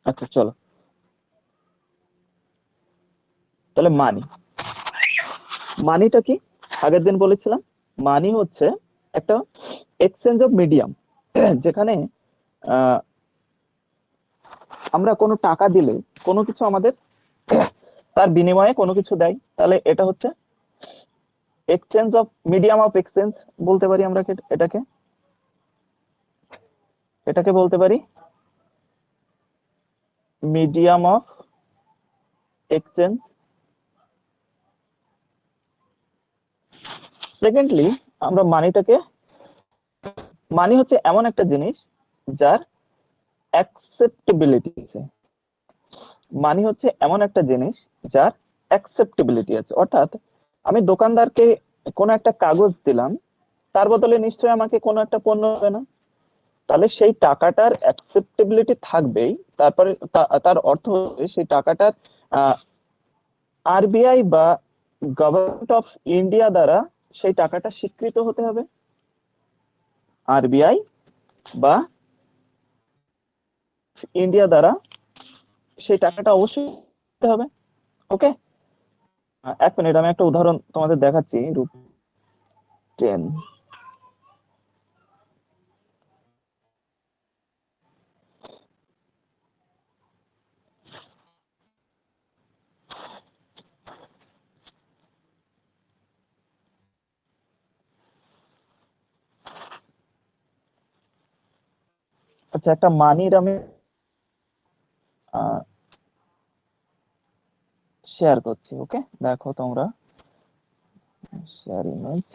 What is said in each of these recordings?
আচ্ছা চলো, তাহলে মানি, মানিটা কি? আগের দিন বলেছিলাম মানি হচ্ছে একটা এক্সচেঞ্জ অফ মিডিয়াম, যেখানে আহ, আমরা কোনো টাকা দিলে কোনো কিছু আমাদের তার বিনিময়ে কোনো কিছু দেয়, তাহলে এটা হচ্ছে exchange of medium of exchange বলতে পারি আমরা। এটাকে এটাকে বলতে পারি মিডিয়াম অফ এক্সচেঞ্জ। সেকেন্ডলি, আমরা মানিটাকে, মানি হচ্ছে এমন একটা জিনিস যার অ্যাকসেপ্টেবিলিটি আছে। মানি হচ্ছে এমন একটা জিনিস যার অ্যাকসেপ্টেবিলিটি আছে, অর্থাৎ আমি দোকানদারকে কোনো একটা কাগজ দিলাম, তার বদলে নিশ্চয়ই আমাকে কোনো একটা পণ্য হবে না, তাহলে সেই টাকাটার অ্যাকসেপ্টেবিলিটি থাকবেই। তারপরে তার অর্থ হচ্ছে সেই টাকাটার আরবিআই বা গভর্নমেন্ট অফ ইন্ডিয়া দ্বারা সেই টাকাটা স্বীকৃত হতে হবে। আরবিআই বা ইন্ডিয়া দ্বারা সেই টাকাটা অবশ্যই দিতে হবে। ওকে, এক মিনিট, আমি একটা উদাহরণ তোমাদের দেখাচ্ছি। রূপ 10। আচ্ছা, একটা মানির আমি শেয়ার করছি। ওকে, দেখো তোমরা, শেয়ার ইমেজ।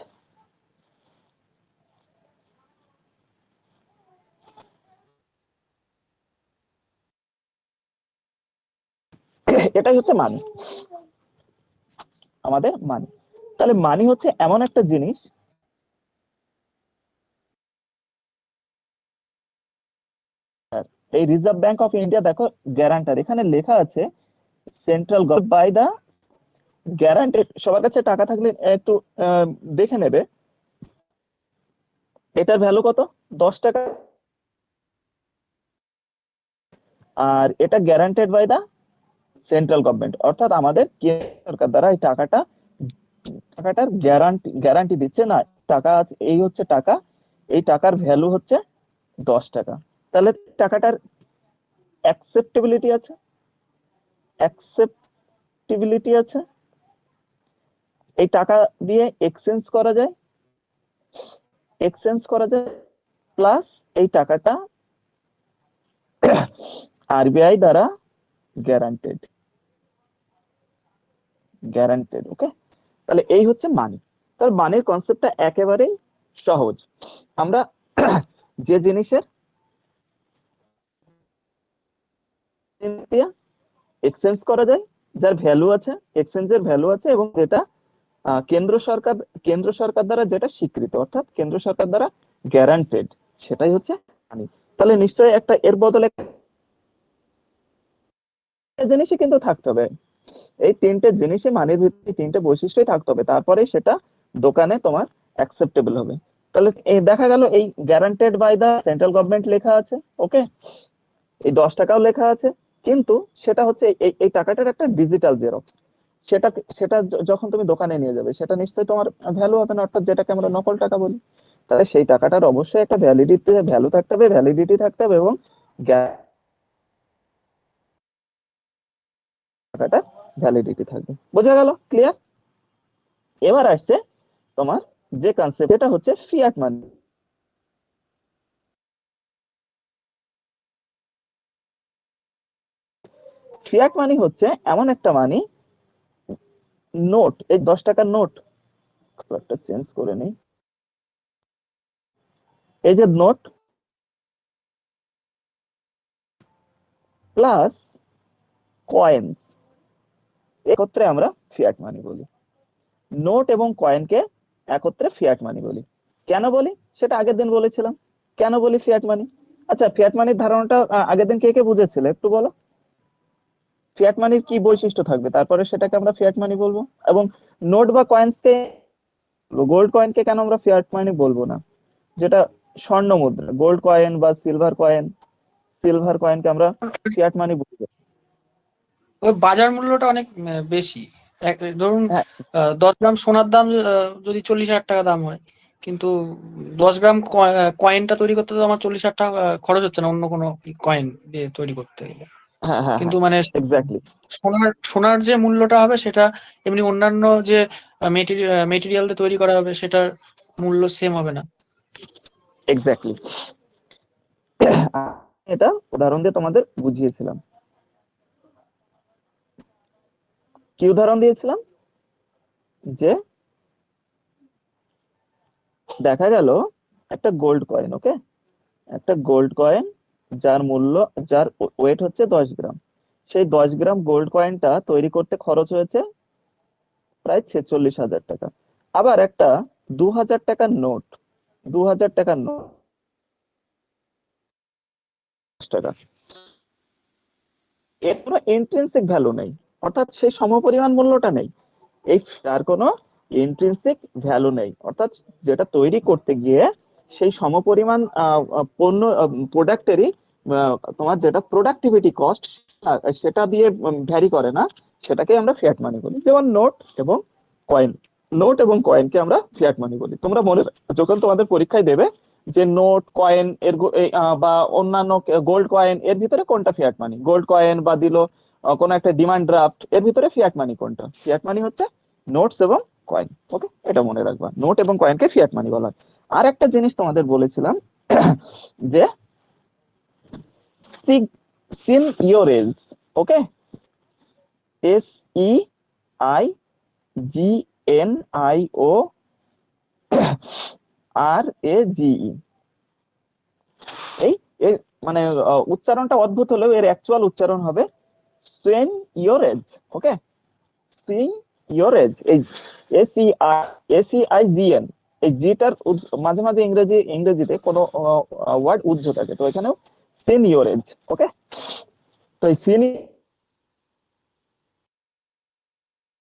এটাই হচ্ছে মানি, আমাদের মানি। তাহলে মানি হচ্ছে এমন একটা জিনিস, এই রিজার্ভ ব্যাংক অফ ইন্ডিয়া, দেখো গ্যারান্টার এখানে লেখা আছে central government by the guaranteed. সবার কাছে টাকা থাকলে একটু দেখে নেবে এটার ভ্যালু কত, 10 টাকা। আর এটা guaranteed by the central government, অর্থাৎ আমাদের কেন্দ্র সরকার দ্বারা এই টাকাটার গ্যারান্টি গ্যারান্টি দিচ্ছে না। টাকা এই হচ্ছে টাকা, এই টাকার ভ্যালু হচ্ছে 10 টাকা। তাহলে টাকাটার অ্যাকসেপ্টেবিলিটি আছে, অ্যাকসেপ্টেবিলিটি আছে, এই টাকা দিয়ে এক্সচেঞ্জ করা যায়, এক্সচেঞ্জ করা যায়, প্লাস এই টাকাটা আরবিআই দ্বারা গ্যারান্টেড, গ্যারান্টেড। ওকে, তাহলে এই হচ্ছে মানি। তাহলে মানির কনসেপ্টটা একেবারেই সহজ। আমরা যে জিনিসের এক্সচেঞ্জ করা যায়, যার ভ্যালু আছে, এক্সচেঞ্জের ভ্যালু আছে, এবং যেটা কেন্দ্র সরকার, কেন্দ্র সরকার দ্বারা যেটা স্বীকৃত, অর্থাৎ কেন্দ্র সরকার দ্বারা গ্যারান্টেড, সেটাই হচ্ছে মানি। তাহলে নিশ্চয়ই একটা এর বদলে জিনিসই কিন্তু থাকতে হবে। এই তিনটে জিনিসই মানির ভিত্তি, তিনটে বৈশিষ্ট্যই থাকতে হবে, তারপরে সেটা দোকানে তোমার অ্যাকসেপ্টেবল হবে। তাহলে এই দেখা গেল এই guaranteed by the central government লেখা আছে। ওকে, এই 10 টাকাও লেখা আছে, কিন্তু সেটা হচ্ছে এই এই টাকাটার একটা ডিজিটাল জেরক্স। সেটা সেটা যখন তুমি দোকানে নিয়ে যাবে, সেটা নিশ্চয়ই তোমার ভ্যালু হবে না, অর্থাৎ যেটাকে আমরা নকল টাকা বলি। তাহলে সেই টাকাটার অবশ্যই একটা ভ্যালিডিটি, ভ্যালু থাকতে হবে, ভ্যালিডিটি থাকতে হবে, এবং টাকাটার ভ্যালিডিটি থাকবে। বোঝা গেল? ক্লিয়ার? এবার আসছে তোমার যে কনসেপ্ট, এটা হচ্ছে ফিয়াট মানি। ফিয়াট মানি হচ্ছে এমন একটা মানি, নোট, এই 10 টাকার নোট, একটা চেঞ্জ করে নেই, এই যে নোট প্লাস কয়েন্স, একত্রে আমরা ফিয়াট মানি বলি। নোট এবং কয়েনকে একত্রে ফিয়াট মানি বলি। কেন বলি সেটা আগের দিন বলেছিলাম। কেন বলি ফিয়াট মানি? আচ্ছা, ফিয়াট মানির ধারণাটা আগের দিন কে কে বুঝেছিলে একটু বলো। ফিয়াট মানির কি বৈশিষ্ট্য থাকবে, তারপরে সেটাকে আমরা ফিয়াট মানি বলবো। এবং নোট বা কয়েন্স কে, গোল্ড কয়েনকে কেন আমরা ফিয়াট মানি বলবো না? যেটা স্বর্ণ মুদ্রা, গোল্ড কয়েন বা সিলভার কয়েন, সিলভার কয়েনকে আমরা ফিয়াট মানি বলবো। ওই বাজার মূল্যটা অনেক বেশি। ধরুন হ্যাঁ, 10 গ্রাম সোনার দাম যদি 40,000 টাকা দাম হয়, কিন্তু 10 গ্রাম কয়েনটা তৈরি করতে তো আমার 40,000 টাকা খরচ হচ্ছে না অন্য কোনো কয়েন দিয়ে তৈরি করতে গেলে। হ্যাঁ, হ্যাঁ, কিন্তু হ্যাঁ, মানে এক্স্যাক্টলি। সোনার সোনার যে মূল্যটা হবে সেটা এমনি অন্যান্য যে মেটেরিয়াল দিয়ে তৈরি করা হবে সেটার মূল্য সেম হবে না। এক্স্যাক্টলি, এটা উদাহরণ দিয়ে তোমাদের বুঝিয়েছিলাম। কি উদাহরণ দিয়েছিলাম? যে দেখা গেল একটা গোল্ড কয়েন, ওকে, একটা গোল্ড কয়েন যার মূল্য, যার ওয়েট হচ্ছে 10 গ্রাম, সেই 10 গ্রাম গোল্ড কয়েনটা তৈরি করতে খরচ হয়েছে প্রায় 46,000 টাকা। আবার একটা 2,000 টাকার নোট, 2,000 টাকার নোট, 10 টাকা, এর কোনো ইন্ট্রিনসিক ভ্যালু নেই, অর্থাৎ সেই সমপরিমাণ মূল্যটা নেই। এই তার কোনো ইন্ট্রিনসিক ভ্যালু নেই, অর্থাৎ যেটা তৈরি করতে গিয়ে সেই সমপরিমাণ পণ্য, প্রোডাক্টেরই তোমার যেটা প্রোডাক্টিভিটি কস্ট, সেটা দিয়ে ভ্যারি করে না, সেটাকে আমরা ফিয়াট মানি বলি। যেমন নোট এবং কয়েন, নোট এবং কয়েনকে আমরা ফিয়াট মানি বলি। তোমরা মনে যখন তোমাদের পরীক্ষায় দেবে যে নোট কয়েন এর বা অন্যান্য গোল্ড কয়েন এর ভিতরে কোনটা ফিয়াট মানি, গোল্ড কয়েন বা দিল কোনো একটা ডিমান্ড ড্রাফট, এর ভিতরে ফিয়াট মানি কোনটা? ফিয়াট মানি হচ্ছে নোটস এবং কয়েন। ওকে, এটা মনে রাখবা, নোট এবং কয়েনকে ফিয়াট মানি বলা হয়। আর একটা জিনিস তোমাদের বলেছিলাম যে সিনিয়রেজ, ওকে, SEIGNIO RAGE, এই এর মানে উচ্চারণটা অদ্ভুত হলেও এর অ্যাকচুয়াল উচ্চারণ হবে সিনিয়রেজ। ওকে, সিনিয়রেজ, এই SEIGN, এই জিটার মাঝে মাঝে ইংরেজিতে কোনো ওয়ার্ড উজ্জ্ব থাকে, তো এখানেও সিনিয়রেজ। ওকে, তো এই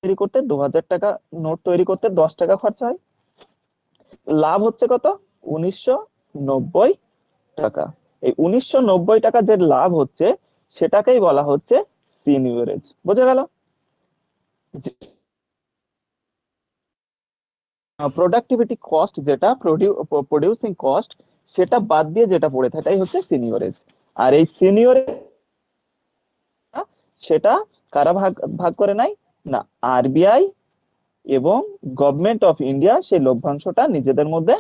তৈরি করতে 2,000 টাকা নোট তৈরি করতে 10 টাকা খরচা হয়, লাভ হচ্ছে কত? 1,990 টাকা। এই 1,990 টাকা যে লাভ হচ্ছে সেটাকেই বলা হচ্ছে সিনিয়রেজ। বোঝা গেল? প্রোডাক্টিভিটি কস্ট, যেটা প্রডিউসিং কস্ট, সেটা বাদ দিয়ে যেটা পড়ে থাকে এটাই হচ্ছে সিনিয়রেজ। আর এই সিনিয়রেজ সেটা কারা ভাগ ভাগ করে নাই না, আরবিআই এবং গভর্নমেন্ট অফ ইন্ডিয়া সেই লভ্যাংশটা নিজেদের মধ্যে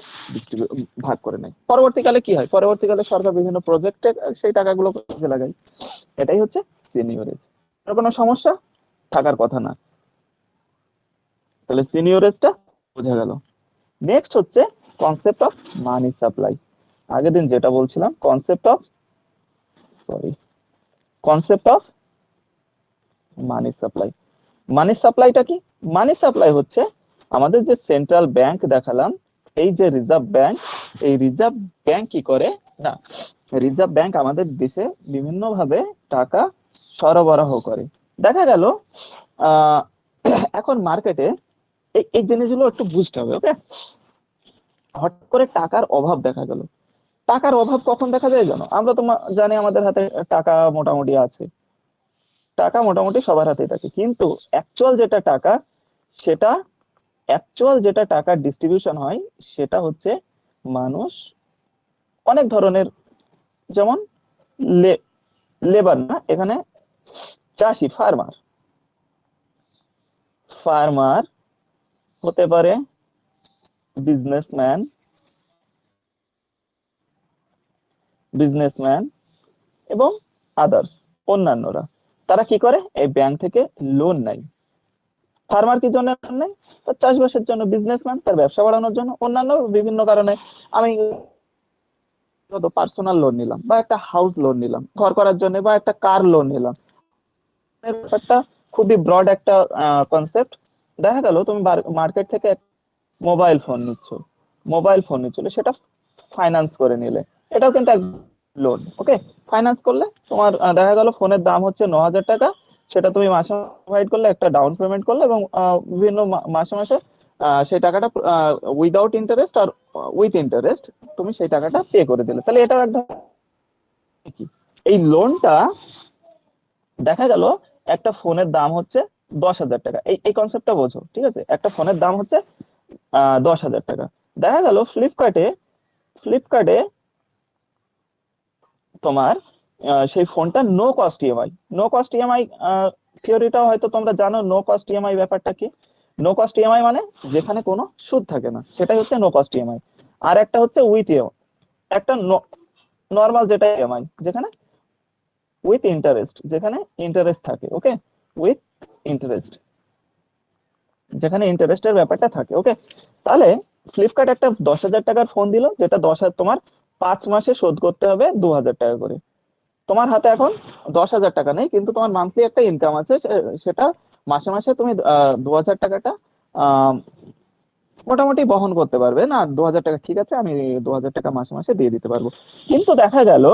ভাগ করে নেয়। পরবর্তীকালে কি হয়, পরবর্তীকালে সরকার বিভিন্ন প্রজেক্টে সেই টাকাগুলো কাজে লাগায়। এটাই হচ্ছে সিনিয়রেজ। কোনো সমস্যা থাকার কথা না। তাহলে সিনিয়রেজটা বোঝা গেল। নেক্সট হচ্ছে কনসেপ্ট অফ মানি সাপ্লাই। আগের দিন যেটা বলছিলাম, কনসেপ্ট অফ মানি সাপ্লাই। মানি সাপ্লাইটা কি? মানি সাপ্লাই হচ্ছে আমাদের যে সেন্ট্রাল ব্যাংক দেখালাম, এই যে রিজার্ভ ব্যাংক, এই রিজার্ভ ব্যাংক কি করে না, রিজার্ভ ব্যাংক আমাদের দেশে বিভিন্ন ভাবে টাকা সরবরাহ করে। দেখা গেল আহ এখন মার্কেটে এই জিনিসগুলো একটু বুঝতে হবে, ওকে। হঠাৎ করে টাকার অভাব দেখা গেল। টাকার অভাব কখন দেখা যায় জানো? আমরা তো জানি আমাদের হাতে টাকা মোটামুটি আছে, টাকা মোটামুটি সবার হাতেই থাকে, কিন্তু সেটা অ্যাকচুয়াল যেটা টাকার ডিস্ট্রিবিউশন হয় সেটা হচ্ছে মানুষ অনেক ধরনের, যেমন লেবার না, এখানে চাষি, ফার্মার, ফার্মার হতে পারে বিজনেসম্যান, বিজনেসম্যান এবং আদার্স, অন্যান্যরা। তারা কি করে? এই ব্যাংক থেকে লোন নেয়। ফার্মার কি জন্য লোন নেয়? তার চাষবাসের জন্য। বিজনেসম্যান তার ব্যবসা বাড়ানোর জন্য। অন্যান্য বিভিন্ন কারণে। আমি পার্সোনাল লোন নিলাম, বা একটা হাউস লোন নিলাম ঘর করার জন্য, বা একটা কার লোন নিলাম। ব্যাপারটা খুবই ব্রড একটা কনসেপ্ট। দেখা গেল তুমি মার্কেট থেকে মোবাইল ফোন নিচ্ছ, সেটা ফাইন্যান্স করে নিলে, এটাও কিন্তু লোন। ওকে, ফাইন্যান্স করলে তোমার দেখা গেল ফোনের দাম হচ্ছে 9,000 টাকা, সেটা তুমি মাসে প্রোভাইড করলে, একটা ডাউন পেমেন্ট করলে, এবং বিভিন্ন মাসে মাসে সেই টাকাটা উইদাউট ইন্টারেস্ট আর উইথ ইন্টারেস্ট তুমি সেই টাকাটা পে করে দিলে। তাহলে এটাও এক ধরনের কি, এই লোনটা দেখা গেল একটা ফোনের দাম হচ্ছে 10,000 টাকা, এই এই কনসেপ্টটা বোঝো, ঠিক আছে? একটা ফোনের দাম হচ্ছে 10,000 টাকা। দেখা গেল ফ্লিপকার্টে ফ্লিপকার্টে তোমার সেই ফোনটা no cost EMI, no cost EMI থিওরিটাও হয়তো তোমরা জানো। নো কস্ট ইএমআই ব্যাপারটা কি? নো কস্ট ইএমআই মানে যেখানে কোনো সুদ থাকে না, সেটাই হচ্ছে নো কস্ট ইএমআই। আর একটা হচ্ছে উইথ ইএমআই, একটা নর্মাল যেটা ইএমআই, যেখানে উইথ ইন্টারেস্ট, যেখানে ইন্টারেস্ট থাকে। ওকে, উইথ ইন্টারেস্ট, যেখানে ইন্টারেস্টের ব্যাপারটা থাকে। ওকে, তাহলে ফ্লিপকার্ট একটা 10,000 টাকার ফোন দিল, যেটা 10,000 তোমার 5 মাসে শোধ করতে হবে 2,000 টাকা করে। তোমার হাতে এখন 10,000 টাকা নেই, কিন্তু তোমার মান্থলি একটা ইনকাম আছে, সেটা মাসে মাসে তুমি 2,000 টাকাটা আহ, মোটামুটি বহন করতে পারবে না। 2,000 টাকা ঠিক আছে, আমি 2,000 টাকা মাসে মাসে দিয়ে দিতে পারবো। কিন্তু দেখা গেল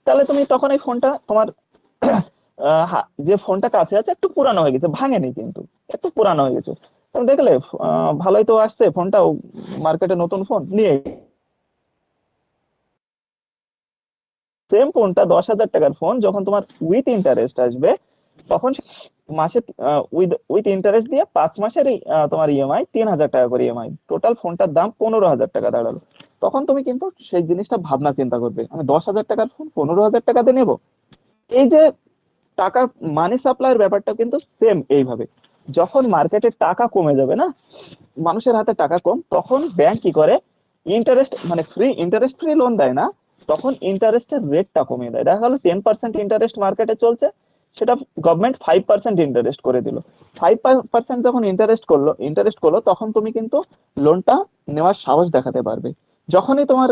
তাহলে তুমি তখন এই ফোনটা তোমার যে ফোনটা কাছে আছে একটু পুরানো হয়ে গেছে, ভাঙেনি কিন্তু একটু পুরানো হয়ে গেছে, তুমি দেখলে ভালোই তো আসছে ফোনটাও, মার্কেটে নতুন ফোন নিয়ে, সেম ফোনটা 10,000 টাকার ফোন যখন তোমার উইথ ইন্টারেস্ট আসবে, তখন মাসে উইথ উইথ ইন্টারেস্ট দিয়ে 5 মাসের তোমার ইএমআই 3,000 টাকা করে ইএমআই, টোটাল ফোনটার দাম 15,000 টাকা দাঁড়ালো। তখন তুমি কিন্তু সেই জিনিসটা ভাবনা চিন্তা করবে, আমি 10,000 টাকার ফোন 15,000 টাকাতে নেবো। এই যে টাকা, মানি সাপ্লাইয়ের ব্যাপারটা কিন্তু সেম এইভাবে। যখন মার্কেটে টাকা কমে যাবে না, মানুষের হাতে টাকা কম, তখন ব্যাংক কি করে, ইন্টারেস্ট মানে ইন্টারেস্ট ফ্রি লোন দেয় না, তখন ইন্টারেস্টের রেটটা কমিয়ে দেয়। দেখা গেল 10% ইন্টারেস্ট মার্কেটে চলছে, সেটা গভর্নমেন্ট 5% ইন্টারেস্ট করে দিল। 5% যখন ইন্টারেস্ট করলো তখন তুমি কিন্তু লোনটা নেওয়ার সাহস দেখাতে পারবে। যখনই তোমার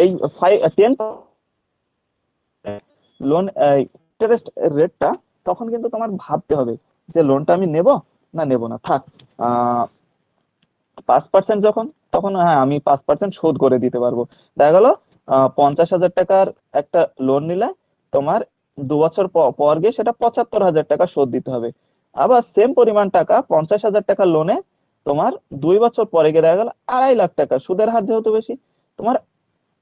এই 10 লোন ইন্টারেস্ট রেটটা, তখন কিন্তু তোমার ভাবতে হবে যে লোনটা আমি নেব না নেব না, থাক 5% যখন, তখন হ্যাঁ আমি 5% শোধ করে দিতে পারবো। দেখা গেল 50,000 টাকার একটা লোন নিলে তোমার 2 বছর পর গিয়ে সেটা 75,000 টাকা শোধ দিতে হবে। আবার সেম পরিমাণ টাকা, 50,000 টাকার লোনে তোমার 2 বছর পরে গিয়ে দেখা গেল 2.5 লাখ টাকা, সুদের হার যেহেতু বেশি, তোমার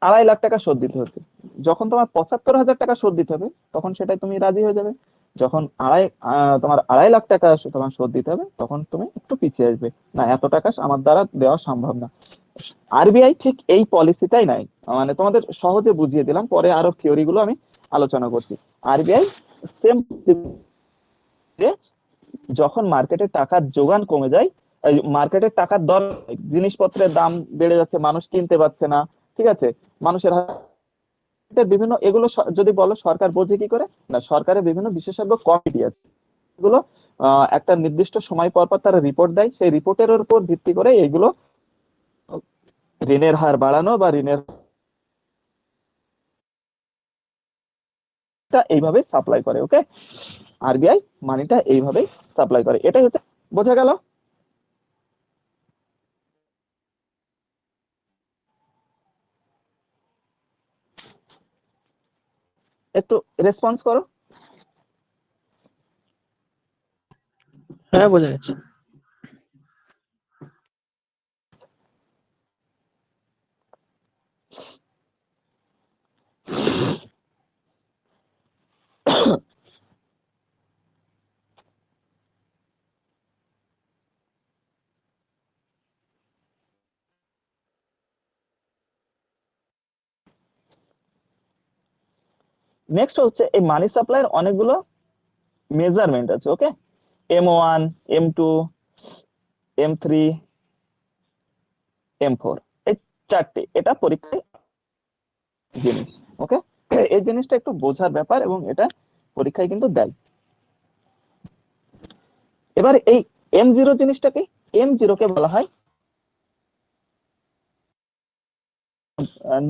2.5 লাখ টাকা শোধ দিতে হচ্ছে। যখন তোমার 75,000 টাকা শোধ দিতে হবে, তখন সেটাই তুমি রাজি হয়ে যাবে। যখন তোমার 2.5 লাখ টাকা তোমার শোধ দিতে হবে, তখন তুমি একটু পিছিয়ে আসবে, না এত টাকা আমার দ্বারা দেওয়া সম্ভব না। আরবিআই ঠিক এই পলিসিটাই নাই, মানে তোমাদের সহজে বুঝিয়ে দিলাম, পরে আরো থিওরি গুলো আমি আলোচনা করছি। আরবিআই সেম, যে যখন মার্কেটে টাকার যোগান কমে যায়, মার্কেটের টাকার দর, জিনিসপত্রের দাম বেড়ে যাচ্ছে, মানুষ কিনতে পারছে না, ঠিক আছে, মানুষের বিভিন্ন এগুলো যদি বলো সরকার বোঝে কি করে, না সরকারের বিভিন্ন বিশেষজ্ঞ কমিটি আছে, এগুলো একটা নির্দিষ্ট সময় পর পর তারা রিপোর্ট দেয়, সেই রিপোর্টের উপর ভিত্তি করে এগুলো ঋণের হার বাড়ানো বা ঋণের এইভাবে সাপ্লাই করে। ওকে, আরবিআই মানিটা এইভাবেই সাপ্লাই করে, এটাই হচ্ছে, বোঝা গেল? একটু রেসপন্স করো। হ্যাঁ, বোঝা যাচ্ছে। নেক্সট হচ্ছে এই মানি সাপ্লাইয়ের অনেকগুলো মেজারমেন্ট আছে। ওকে, M1, M2, M3, M4, এই চারটে, এটা পরীক্ষায় জিনিস। ওকে, এই জিনিসটা একটু বোঝার ব্যাপার, এবং এটা পরীক্ষায় কিন্তু দেয়। এবার এই M0 জিনিসটা কি? M0 কে বলা হয়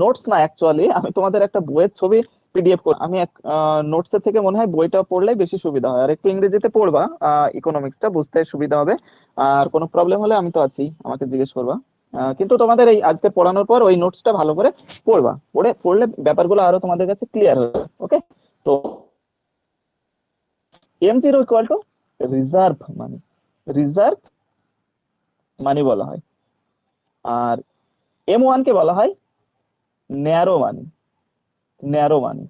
নোটস না, অ্যাকচুয়ালি আমি তোমাদের একটা বইয়ের ছবি পিডিএফ করে, আমি এক নোটস এর থেকে মনে হয় বইটা পড়লেই বেশি সুবিধা হয়। আর একটু ইংরেজিতে পড়বা, ইকোনমিক্সটা বুঝতে সুবিধা হবে। আর কোনো প্রবলেম হলে আমি তো আছি, আমাকে জিজ্ঞেস করবা। কিন্তু তোমাদের এই আজকে পড়ানোর পর ওই নোটসটা ভালো করে পড়বা, পড়লে ব্যাপারগুলো আরো তোমাদের কাছে ক্লিয়ার হবে। ওকে, তো M0 equal to reserve money, reserve money বলা হয়। আর M1 কে বলা হয় ন্যারো মানি, ন্যারো মানি।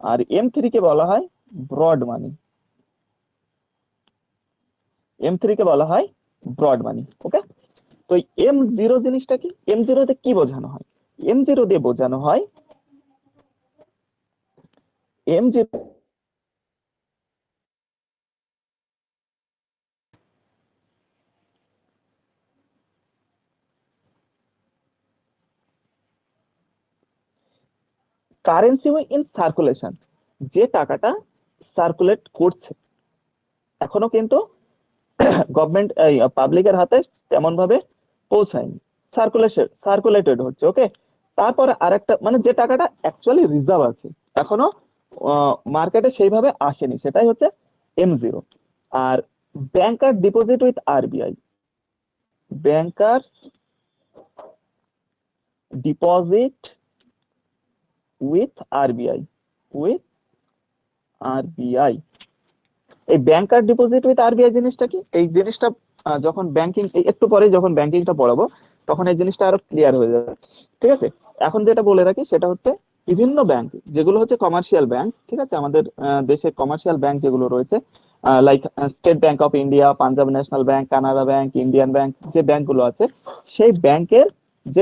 আর M3 কে বলা হয় ব্রড মানি, M3 কে বলা হয় ব্রড মানি। ওকে, তো M0 জিনিসটা কি, M0 তে কি বোঝানো হয়? M0 দিয়ে বোঝানো হয়, M0 কারেন্সি ইন সার্কুলেশন, যে টাকাটা সার্কুলেট করছে, এখনো কিন্তু গভর্নমেন্ট পাবলিকের হাতে তেমন ভাবে পৌঁছায়নি, সার্কুলেটেড হচ্ছে। ওকে, তারপরে আরেকটা মানে যে টাকাটা অ্যাকচুয়ালি রিজার্ভ আছে, এখনো মার্কেটে সেইভাবে আসেনি, সেটাই হচ্ছে M0। আর banker deposit with RBI, bankers deposit with RBI, with RBI। এই ব্যাংকার ডিপোজিট উইথ RBI জিনিসটা কি? এই জিনিসটা যখন ব্যাংকিং, একটু পরে যখন ব্যাংকিংটা পড়াবো তখন এই জিনিসটা আরো ক্লিয়ার হয়ে যাবে। ঠিক আছে, এখন যেটা বলে রাখি সেটা হচ্ছে বিভিন্ন ব্যাংক যেগুলো হচ্ছে কমার্শিয়াল ব্যাংক, ঠিক আছে, আমাদের দেশে কমার্শিয়াল ব্যাংক যেগুলো রয়েছে, like State Bank of India, Punjab National Bank, Canara Bank, Indian Bank, যে ব্যাংকগুলো আছে, সেই ব্যাংকের যে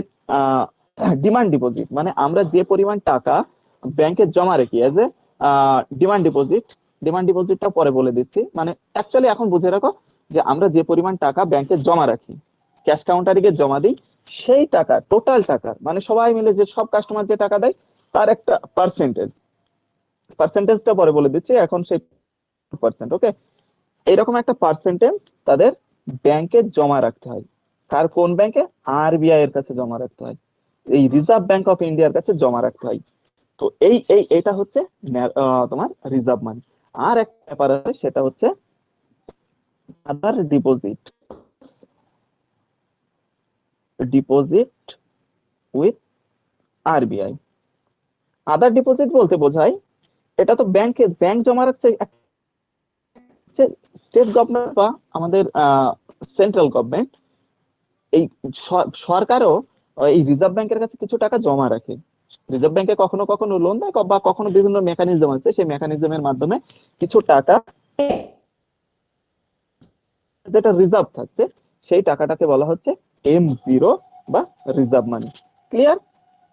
ডিমান্ড ডিপোজিট, মানে আমরা যে পরিমাণ টাকা ব্যাংকে জমা রাখি as a demand deposit, demand ডিপোজিটটা পরে বলে দিচ্ছি, মানে অ্যাকচুয়ালি এখন বুঝে রাখো যে আমরা যে পরিমাণ টাকা ব্যাংকে জমা রাখি, ক্যাশ কাউন্টারে গিয়ে জমা দিই, সেই টাকা, টোটাল টাকা, মানে সবাই মিলে যে সব কাস্টমার যে টাকা দেয় তার একটা পার্সেন্টেজ, পার্সেন্টেজটা পরে বলে দিচ্ছি, এখন সেই পার্সেন্ট। ওকে, এইরকম একটা পার্সেন্টেজ তাদের ব্যাংকে জমা রাখতে হয়। কার, কোন ব্যাংকে? RBI এর কাছে জমা রাখতে হয়, এই রিজার্ভ ব্যাংক অফ ইন্ডিয়ার কাছে জমা রাখতে হয়। তো এটা হচ্ছে তোমার রিজার্ভ মানি। আর একটা ব্যাপার আছে, সেটা হচ্ছে other deposit, deposit with RBI। Other deposit বলতে বোঝায়, এটা তো ব্যাংকে, ব্যাংক জমা রাখছে, স্টেট গভর্নমেন্ট বা আমাদের সেন্ট্রাল গভর্নমেন্ট, এই সরকারও এই রিজার্ভ ব্যাংকের কাছে কিছু টাকা জমা রাখে। রিজার্ভ ব্যাংকে কখনো কখনো লোন দেয়, বা কখনো বিভিন্ন মেকানিজম আছে, সেই মেকানিজমের মাধ্যমে কিছু টাকা যেটা রিজার্ভ থাকছে, সেই টাকাটাকে বলা হচ্ছে M0 বা রিজার্ভ মানি। ক্লিয়ার?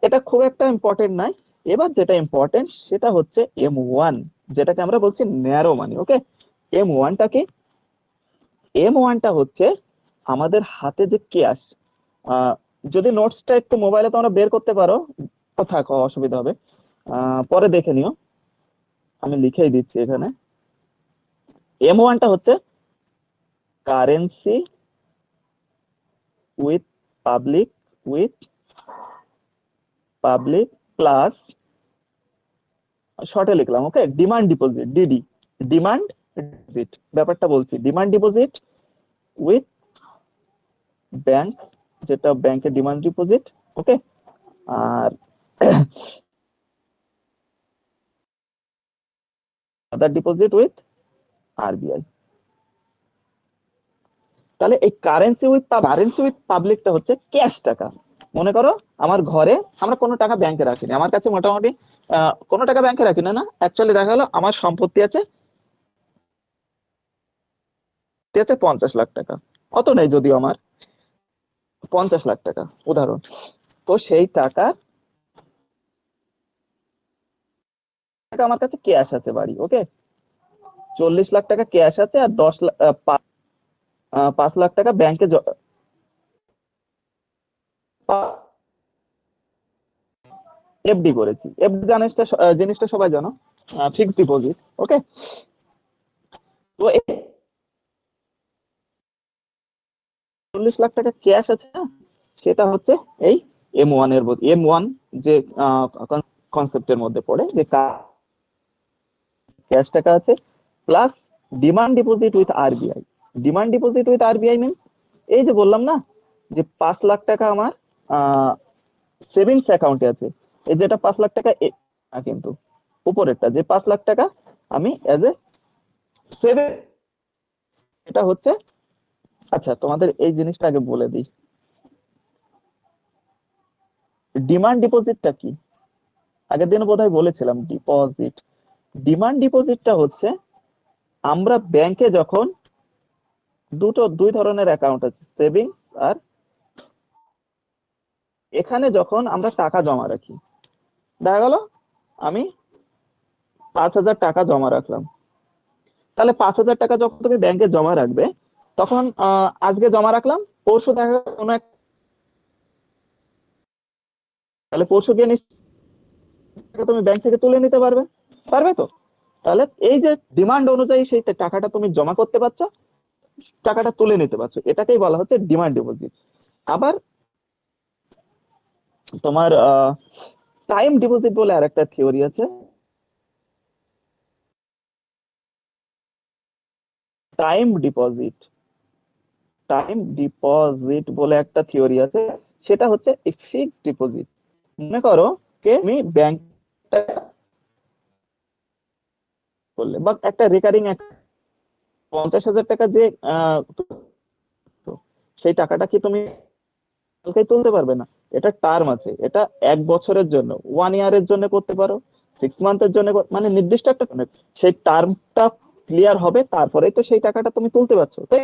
এটা খুব একটা ইম্পর্টেন্ট নয়। এবার যেটা ইম্পর্টেন্ট সেটা হচ্ছে M1, যেটাকে আমরা বলছি ন্যারো মানি। ওকে, M1টা কি? M1টা হচ্ছে আমাদের হাতে যে ক্যাশ, যদি নোটসটা একটু মোবাইলে তোমরা বের করতে পারো, থাক, অসুবিধা হবে, পরে দেখে নিও, আমি লিখেই দিচ্ছি এখানে। M1টা হচ্ছে currency with public, with public plus, শর্টে লিখলাম, okay, demand deposit, DD, demand deposit, ব্যাপারটা বলছি, ডিমান্ড ডিপোজিট উইথ ব্যাংক, যেটা ব্যাংকের ডিমান্ড ডিপোজিট। ওকে, আর আদার ডিপোজিট উইথ RBI। তাহলে এই কারেন্সি উইথ পাবলিকটা হচ্ছে ক্যাশ টাকা। মনে করো আমার ঘরে আমরা কোনো টাকা ব্যাংকে রাখিনি, আমার কাছে মোটামুটি কোনো টাকা ব্যাংকে রাখি না, অ্যাকচুয়ালি দেখা গেলো আমার সম্পত্তি আছে 50 লাখ টাকা, অত নেই যদিও, আমার 50 লাখ টাকা উদাহরণ। তো সেই টাকা আমার কাছে ক্যাশ আছে বাড়ি। ওকে, 40 লাখ টাকা ক্যাশ আছে, আর 10 লাখ, 5 লাখ টাকা ব্যাংকে FD করেছি। FD জিনিসটা সবাই জানো, ফিক্সড ডিপোজিট। ওকে, তো এই 40 লাখ টাকা ক্যাশ আছে না, সেটা হচ্ছে এই M1 যে কনসেপ্টের মধ্যে পড়ে, যে ক্যাশ টাকা আছে plus demand deposit with RBI। Demand deposit with RBI means, এই যে বললাম না, যে 5 লাখ টাকা আমার সেভিংস অ্যাকাউন্টে আছে, এই যেটা 5 লাখ টাকা কিন্তু উপরেরটা যে 5 লাখ টাকা আমি এজ এ সেভিং, এটা হচ্ছে, আচ্ছা তোমাদের এই জিনিসটা আগে বলে দিই, ডিমান্ড ডিপোজিটটা কি? আগের দিন বোধহয় বলেছিলাম ডিপোজিট। ডিমান্ড ডিপোজিটটা হচ্ছে আমরা ব্যাংকে যখন দুই ধরনের অ্যাকাউন্ট আছে, সেভিংস আর, এখানে যখন আমরা টাকা জমা রাখি, দেখা গেল আমি 5,000 টাকা জমা রাখলাম, তাহলে 5,000 টাকা যখন তুমি ব্যাংকে জমা রাখবে, তখন আজকে জমা রাখলাম, পরশু দেখা গেল কোনো এক, তাহলে পরশু গিয়ে নিশ্চয়ই তুমি ব্যাংক থেকে তুলে নিতে পারবে, পারবে তো? তাহলে এই যে ডিমান্ড অনুযায়ী সেই টাকাটা তুমি জমা করতে পারছো, টাকাটা তুলে নিতে পারছো, এটাকেই বলা হচ্ছে ডিমান্ড ডিপোজিট। আবার তোমার টাইম ডিপোজিট বলে আরেকটা থিওরি আছে, টাইম ডিপোজিট, টাইম ডিপোজিট বলে একটা থিওরি আছে, সেটা হচ্ছে ফিক্সড ডিপোজিট। মনে করো কে তুমি ব্যাংক করলে, বা একটা রেকারিং 50,000 টাকা যে সেই টাকাটা কি তুমি কালকেই তুলতে পারবে না, এটা টার্ম আছে, এটা 1 বছরের জন্য, 1 ইয়ারের জন্য করতে পারো, 6 মান্থের জন্য, মানে নির্দিষ্ট একটা সেই টার্মটা ক্লিয়ার হবে, তারপরেই তো সেই টাকাটা তুমি তুলতে পারছো, তাই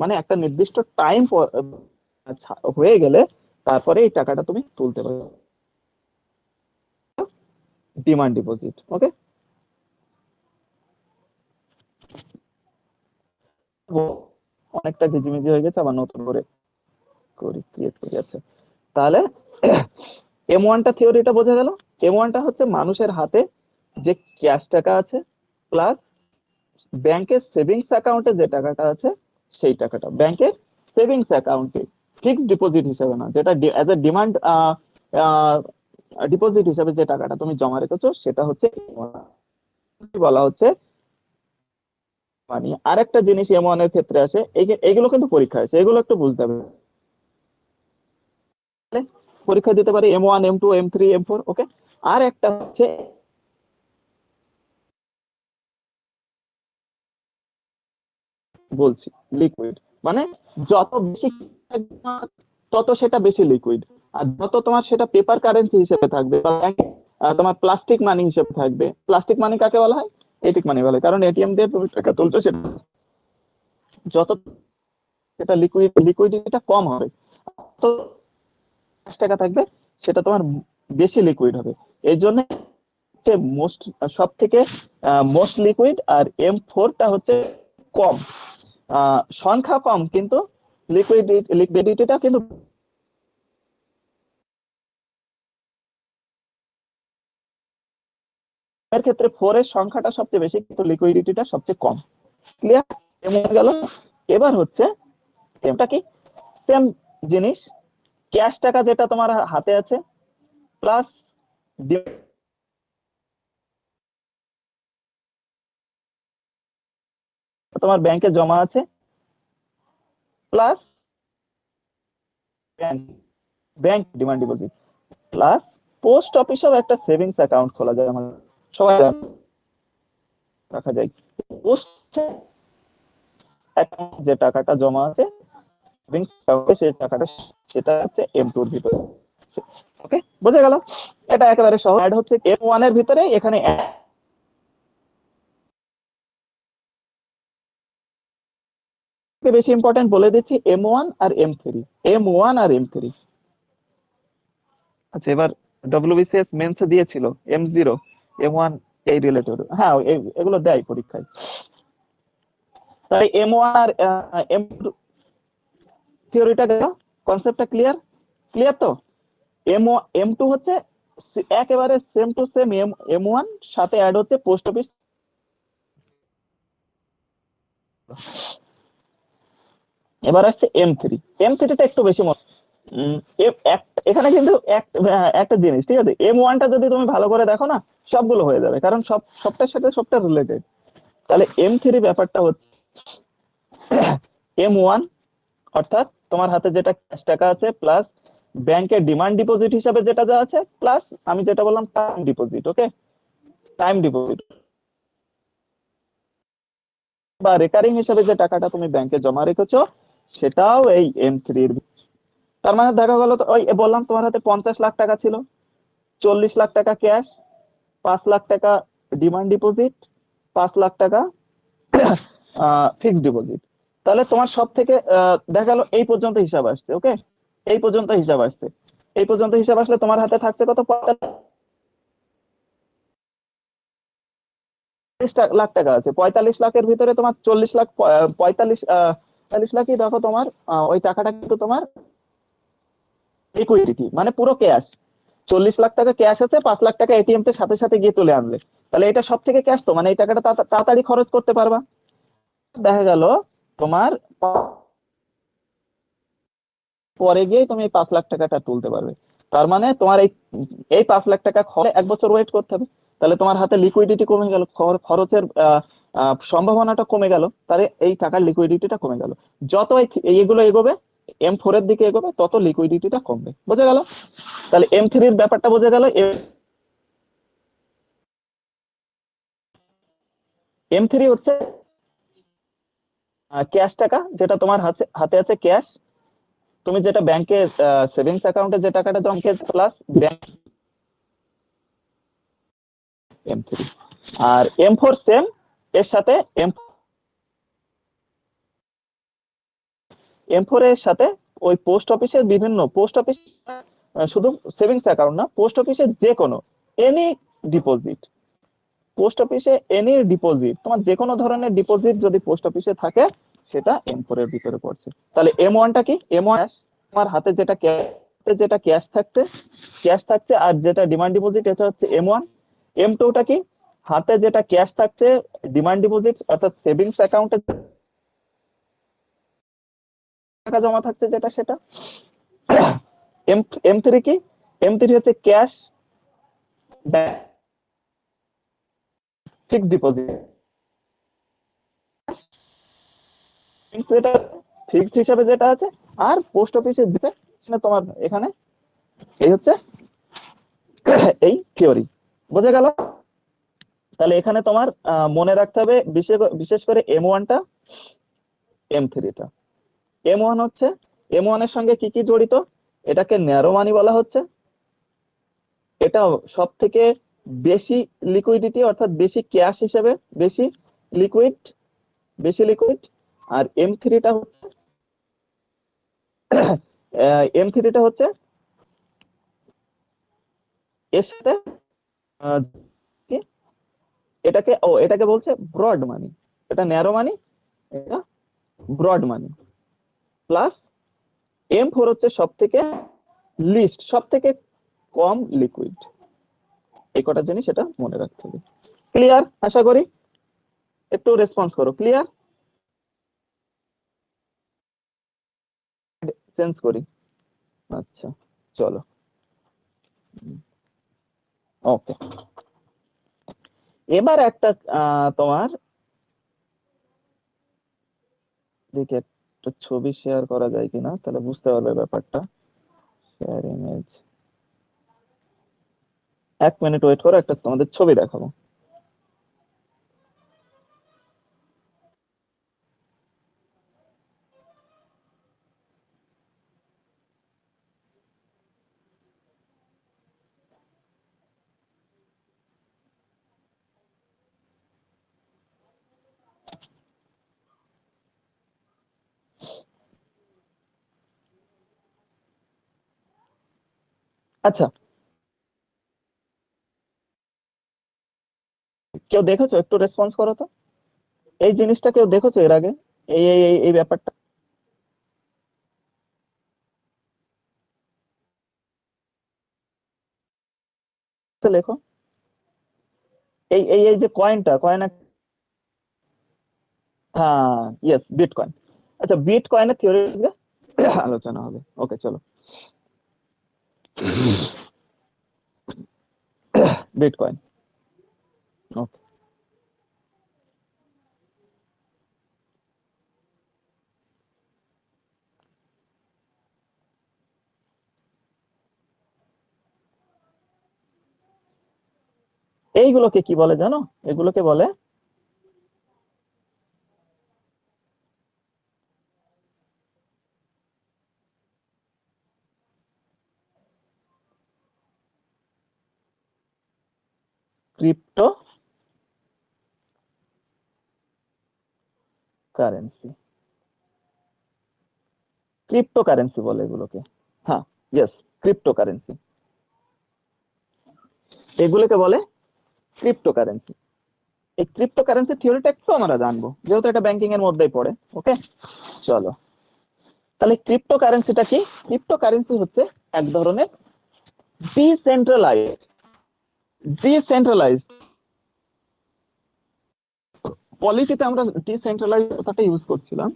মানে একটা নির্দিষ্ট টাইম হয়ে গেলে তারপরে এই টাকাটা তুমি তুলতে পারো, ডিমান্ড ডিপোজিট। ওকে, অনেকটা ঝিঝিমিঝি হয়ে গেছে, আবার নতুন করে ক্রিয়েট করি। আচ্ছা, তাহলে M1টা থিওরিটা বোঝা গেল। M1টা হচ্ছে মানুষের হাতে যে ক্যাশ টাকা আছে, প্লাস ব্যাংকের সেভিংস অ্যাকাউন্টে যে টাকাটা আছে, সেই টাকাটা ব্যাংকের সেভিংস অ্যাকাউন্টে ফিক্সড ডিপোজিট হিসেবে না, যেটা অ্যাজ এ ডিমান্ড ডিপোজিট হিসেবে যে টাকাটা তুমি জমা রেখেছো, সেটা হচ্ছে বলা হচ্ছে মানি। আরেকটা জিনিস M1 এর ক্ষেত্রে আছে, এইগুলো কিন্তু পরীক্ষা আছে, এগুলো একটু বুঝতে হবে, পরীক্ষা দিতে পারে M1, M2, M3, M4। ওকে, আর একটা হচ্ছে বলছি লিকুইড, মানে যত বেশি তত সেটা বেশি লিকুইড, আর যত তোমার সেটা পেপার কারেন্সি হিসেবে থাকবে বা তোমার প্লাস্টিক মানি হিসেবে থাকবে। প্লাস্টিক মানি কাকে বলা হয়? এটিক মানি বলে, কারণ এটিএম দিয়ে তুমি টাকা তুলছো, সেটা যত সেটা লিকুইডিটিটা কম হবে, তো টাকা থাকবে সেটা তোমার বেশি লিকুইড হবে। এই জন্য মোস্ট, সব থেকে মোস্ট লিকুইড, আর M4টা হচ্ছে কম, সংখ্যা কম কিন্তু লিকুইডিটিটা কিন্তু, এর ক্ষেত্রে 4 এর সংখ্যাটা সবচেয়ে বেশি কিন্তু লিকুইডিটিটা সবচেয়ে কম। ক্লিয়ার? এমন গেল। এবার হচ্ছে এটা কি, সেম জিনিস, ক্যাশ টাকা যেটা তোমার হাতে আছে, প্লাস তোমার ব্যাংকে জমা আছে, plus bank bank demand deposit, plus post অফিসেও একটা সেভিংস অ্যাকাউন্ট খোলা যায়, আমাদের সবাই রাখা যায়। পোস্ট অ্যাকাউন্ট যে টাকাটা জমা আছে সেভিংস অ্যাকাউন্টে, সেই টাকাটা, সেটা হচ্ছে M2 এর ভিতরে। ওকে, বুঝে গেল? এটা একেবারে সহজ। অ্যাড হচ্ছে M1 এর ভিতরে, এখানে বেশি ইম্পর্টেন্ট বলে দিচ্ছি, M1 আর M3, M1 আর M3। আচ্ছা, এবার WBCS মেন্সে দিয়েছিল M0, M1 এই রিলেটেড, হ্যাঁ এগুলো দেয় পরীক্ষায়। তাই M1 আর M2 থিওরিটা গেল, কনসেপ্টটা ক্লিয়ার? ক্লিয়ার তো? M2 হচ্ছে একেবারে সেম টু সেম M1, সাথে অ্যাড হচ্ছে পোস্ট অফিস। এবার আসছে M3টা একটু বেশি এখানে কিন্তু একটা জিনিস, ঠিক আছে, M1টা যদি তুমি ভালো করে দেখো না, সবগুলো হয়ে যাবে, কারণ সবটার সাথে সবটা রিলেটেড। তাহলে M3 ব্যাপারটা হচ্ছে M1 অর্থাৎ তোমার হাতে যেটা ক্যাশ টাকা আছে প্লাস ব্যাংকের ডিমান্ড ডিপোজিট হিসাবে যেটা যা আছে প্লাস আমি যেটা বললাম টাইম ডিপোজিট। ওকে, টাইম ডিপোজিট বা রেকারিং হিসাবে যে টাকাটা তুমি ব্যাংকে জমা রেখেছো সেটাও এই M3 এর। তার মানে দেখা গেল তো ওই বললাম তোমার হাতে 50 লাখ টাকা ছিল, 40 লাখ টাকা ক্যাশ, 5 লাখ টাকা ডিমান্ড ডিপোজিট, 5 লাখ টাকা ফিক্সড ডিপোজিট। তাহলে তোমার সব থেকে দেখা গেল এই পর্যন্ত হিসাব আসছে। ওকে, এই পর্যন্ত হিসাব আসছে। এই পর্যন্ত হিসাব আসলে তোমার হাতে থাকছে কত, 45 লাখ টাকা আছে। 45 লাখের ভিতরে তোমার 40 লাখ 45 লাখই দেখো তোমার ওই টাকাটা কিন্তু তোমার লিকুইডিটি মানে পুরো ক্যাশ। 40 লাখ টাকা ক্যাশ আছে, 5 লাখ টাকা এটিএম তে সাথে সাথে গিয়ে তুলে আনলে, তাহলে এটা সব থেকে ক্যাশ তো, মানে এই টাকাটা তাড়াতাড়ি খরচ করতে পারবা। দেখা গেল তোমার পরে গিয়ে তুমি এই 5 লাখ টাকাটা তুলতে পারবে। তার মানে তোমার এই এই 5 লাখ টাকা খরচ 1 বছর ওয়েট করতে হবে। তাহলে তোমার হাতে লিকুইডিটি কমে গেল, খরচের সম্ভাবনাটা কমে গেল, তাহলে এই টাকার লিকুইডিটিটা কমে গেল। যত এইগুলো এগোবে, M4 এর দিকে এগোবে, তত লিকুইডিটিটা কমবে। বোঝা গেল? তাহলে M3 এর ব্যাপারটা বোঝা গেল। M3 হচ্ছে ক্যাশ টাকা, যেটা তোমার হাতে হাতে আছে ক্যাশ, তুমি যেটা ব্যাংকে সেভিংস অ্যাকাউন্টে যে টাকাটা জমা প্লাস ব্যাংক। M3 আর M4 সেম, এর সাথে M4 এর সাথে ওই পোস্ট অফিসের বিভিন্ন পোস্ট অফিস, শুধু সেভিংস অ্যাকাউন্ট না, পোস্ট অফিসের যে কোনো এনি ডিপোজিট, পোস্ট অফিসে এনি ডিপোজিট, তোমার যে কোনো ধরনের ডিপোজিট যদি পোস্ট অফিসে থাকে সেটা M4 এর ভিতরে পড়ছে। তাহলে M1টা কি? M1 তোমার হাতে যেটা ক্যাশ থাকছে আর যেটা ডিমান্ড ডিপোজিট, এটা হচ্ছে M1। M2টা কি? হাতে যেটা ক্যাশ থাকছে, ডিমান্ড ডিপোজিট অর্থাৎ সেভিংস অ্যাকাউন্টে টাকা জমা থাকছে যেটা, সেটা। M3 কি? M3 হচ্ছে ক্যাশ, ফিক্সড ডিপোজিট, যেটা ফিক্সড হিসাবে যেটা আছে, আর পোস্ট অফিসে দিতে তোমার এখানে। এই হচ্ছে এই থিওরি। বোঝা গেল? তাহলে এখানে তোমার মনে রাখতে হবে বিশেষ করে M1টা, M3টা। M1 হচ্ছে, M1 এর সঙ্গে কি কি জড়িত? এটাকে ন্যারো মানি বলা হচ্ছে। এটা সব থেকে বেশি লিকুইডিটি অর্থাৎ বেশি ক্যাশ হিসেবে বেশি লিকুইড, বেশি লিকুইড। আর M3টা হচ্ছে এর সাথে আহ, কি এটাকে বলছে ব্রড মানি। এটা ন্যারো মানি, এটা ব্রড মানি। প্লাস M4 হচ্ছে সব থেকে কম লিকুইড। এই কটার জিনিস এটা মনে রাখতে হবে। ক্লিয়ার? আশা করি। একটু রেসপন্স করো। ক্লিয়ার? চেঞ্জ করি। আচ্ছা, চলো। ওকে, এবার একটা তোমার দিকে একটা ছবি শেয়ার করা যায় কিনা, তাহলে বুঝতে পারবে ব্যাপারটা। শেয়ার ইমেজ, 1 মিনিট ওয়েট করো, একটা তোমাদের ছবি দেখাবো। আচ্ছা, কেউ দেখেছো? একটু রেসপন্স করো তো। এই জিনিসটা কেউ দেখেছো এর আগে? এই ব্যাপারটা লেখো। এই যে কয়েন, হ্যাঁ, ইয়েস, বিটকয়েন। আচ্ছা, বিটকয়েনের থিওরি আলোচনা হবে। ওকে, চলো। বিটকয়েন। ওকে, এইগুলোকে কি বলে জানো? এগুলোকে বলে ক্রিপ্টো কারেন্সি। ক্রিপ্টোকারেন্সি বলে এগুলোকে। হ্যাঁ, ইয়েস, ক্রিপ্টোকারেন্সি, এগুলোকে বলে ক্রিপ্টোকারেন্সি। এই ক্রিপ্টোকারেন্সি থিওরিটা একটু আমরা জানবো, যেহেতু এটা ব্যাংকিং এর মধ্যেই পড়ে। ওকে, চলো তাহলে ক্রিপ্টোকারেন্সিটা কি? ক্রিপ্টোকারেন্সি হচ্ছে এক ধরনের ডিসেন্ট্রালাইজড ডিসেন্ট্রালাইজড পলিটিতে আমরা ডিসেন্ট্রালাইজ কথাটা ইউজ করছিলাম।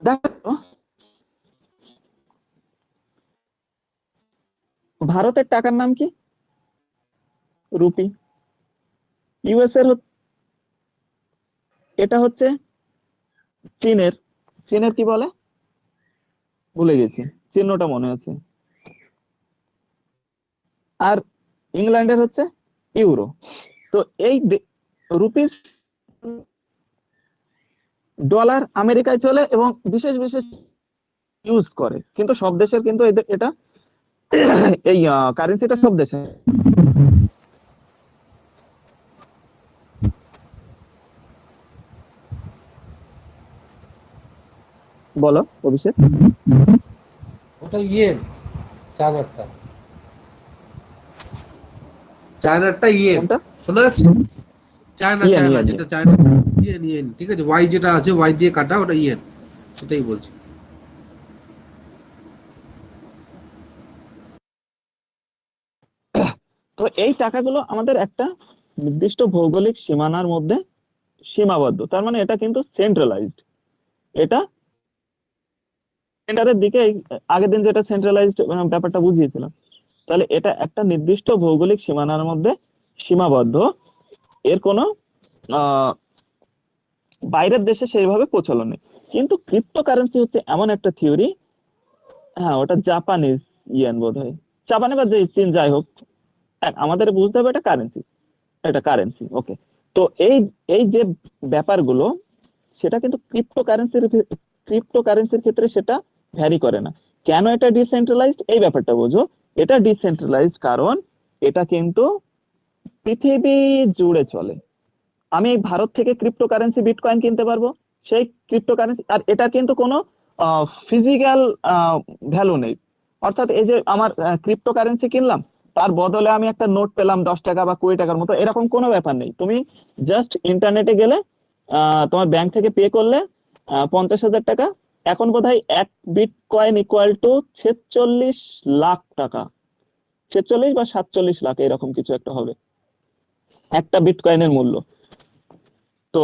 দেখো, ভারতের টাকার নাম কি? রুপি। ইউএস এর এটা হচ্ছে চীনের। চীনের কি বলে ভুলে গেছি, চিহ্নটা মনে আছে। আর ইংল্যান্ডের হচ্ছে ইউরো। তো এই রুপিস, ডলার আমেরিকায় চলে এবং বিশেষ বিশেষ ইউজ করে, কিন্তু সব দেশের কিন্তু এটা এই কারেন্সিটা সব দেশে। বলো অভিষেক। ওটা ইয়েন, চায়নারটা। চায়নারটা ইয়েন, কোনটা? শোনা যাচ্ছে? চায়না, ইয়েন, চায়না ইয়েন, যেটা চায়না, ইয়েন ইয়েন, ঠিক আছে। ওয়াই যেটা আছে, ওয়াই দিয়ে কাটা, ওটা ইয়েন, সেটাই বলছি। তো এই টাকাগুলো আমাদের একটা নির্দিষ্ট ভৌগোলিক সীমানার মধ্যে সীমাবদ্ধ, তার মানে এটা কিন্তু সেন্ট্রালাইজড। এটা সেন্টারের দিকে আগের দিন যেটা সেন্ট্রালাইজড ব্যাপারটা বুঝিয়েছিলাম, তাহলে এটা একটা নির্দিষ্ট ভৌগোলিক সীমানার মধ্যে সীমাবদ্ধ। এর কোনো আহ বাইরের দেশে সেইভাবে প্রচলন নেই। কিন্তু ক্রিপ্টোকারেন্সি হচ্ছে এমন একটা থিওরি, হ্যাঁ ওটা জাপানিজ ইয়েন বোধ হয়, জাপানে বা যে চীন যাই হোক, আমাদের বুঝতে হবে এটা কারেন্সি, এটা কারেন্সি। ওকে, তো এই এই যে ব্যাপারগুলো, সেটা কিন্তু ক্রিপ্টোকারেন্সির ক্ষেত্রে সেটা ভ্যারি করে না। কেন এটা ডিসেন্ট্রালাইজড এই ব্যাপারটা বোঝো। এটা ডিসেন্ট্রালাইজড কারণ এটা কিন্তু পৃথিবী জুড়ে চলে। আমি ভারত থেকে ক্রিপ্টোকারেন্সি বিটকয়েন কিনতে পারবো, সেই ক্রিপ্টোকারেন্সি, আর এটা কিন্তু কোনো ফিজিক্যাল ভ্যালু নেই। অর্থাৎ এই যে আমার ক্রিপ্টোকারেন্সি কিনলাম, তার বদলে আমি একটা নোট পেলাম 10 টাকা বা 20 টাকার মতো, এরকম কোনো ব্যাপার নেই। তুমি জাস্ট ইন্টারনেটে গেলে তোমার ব্যাংক থেকে পে করলে 50,000 টাকা। এখন বোধহয় এক বিটকয়েন ইকুয়াল টু 46 লাখ টাকা, 46 বা 47 লাখ, এরকম কিছু একটা হবে একটা বিটকয়েনের মূল্য। তো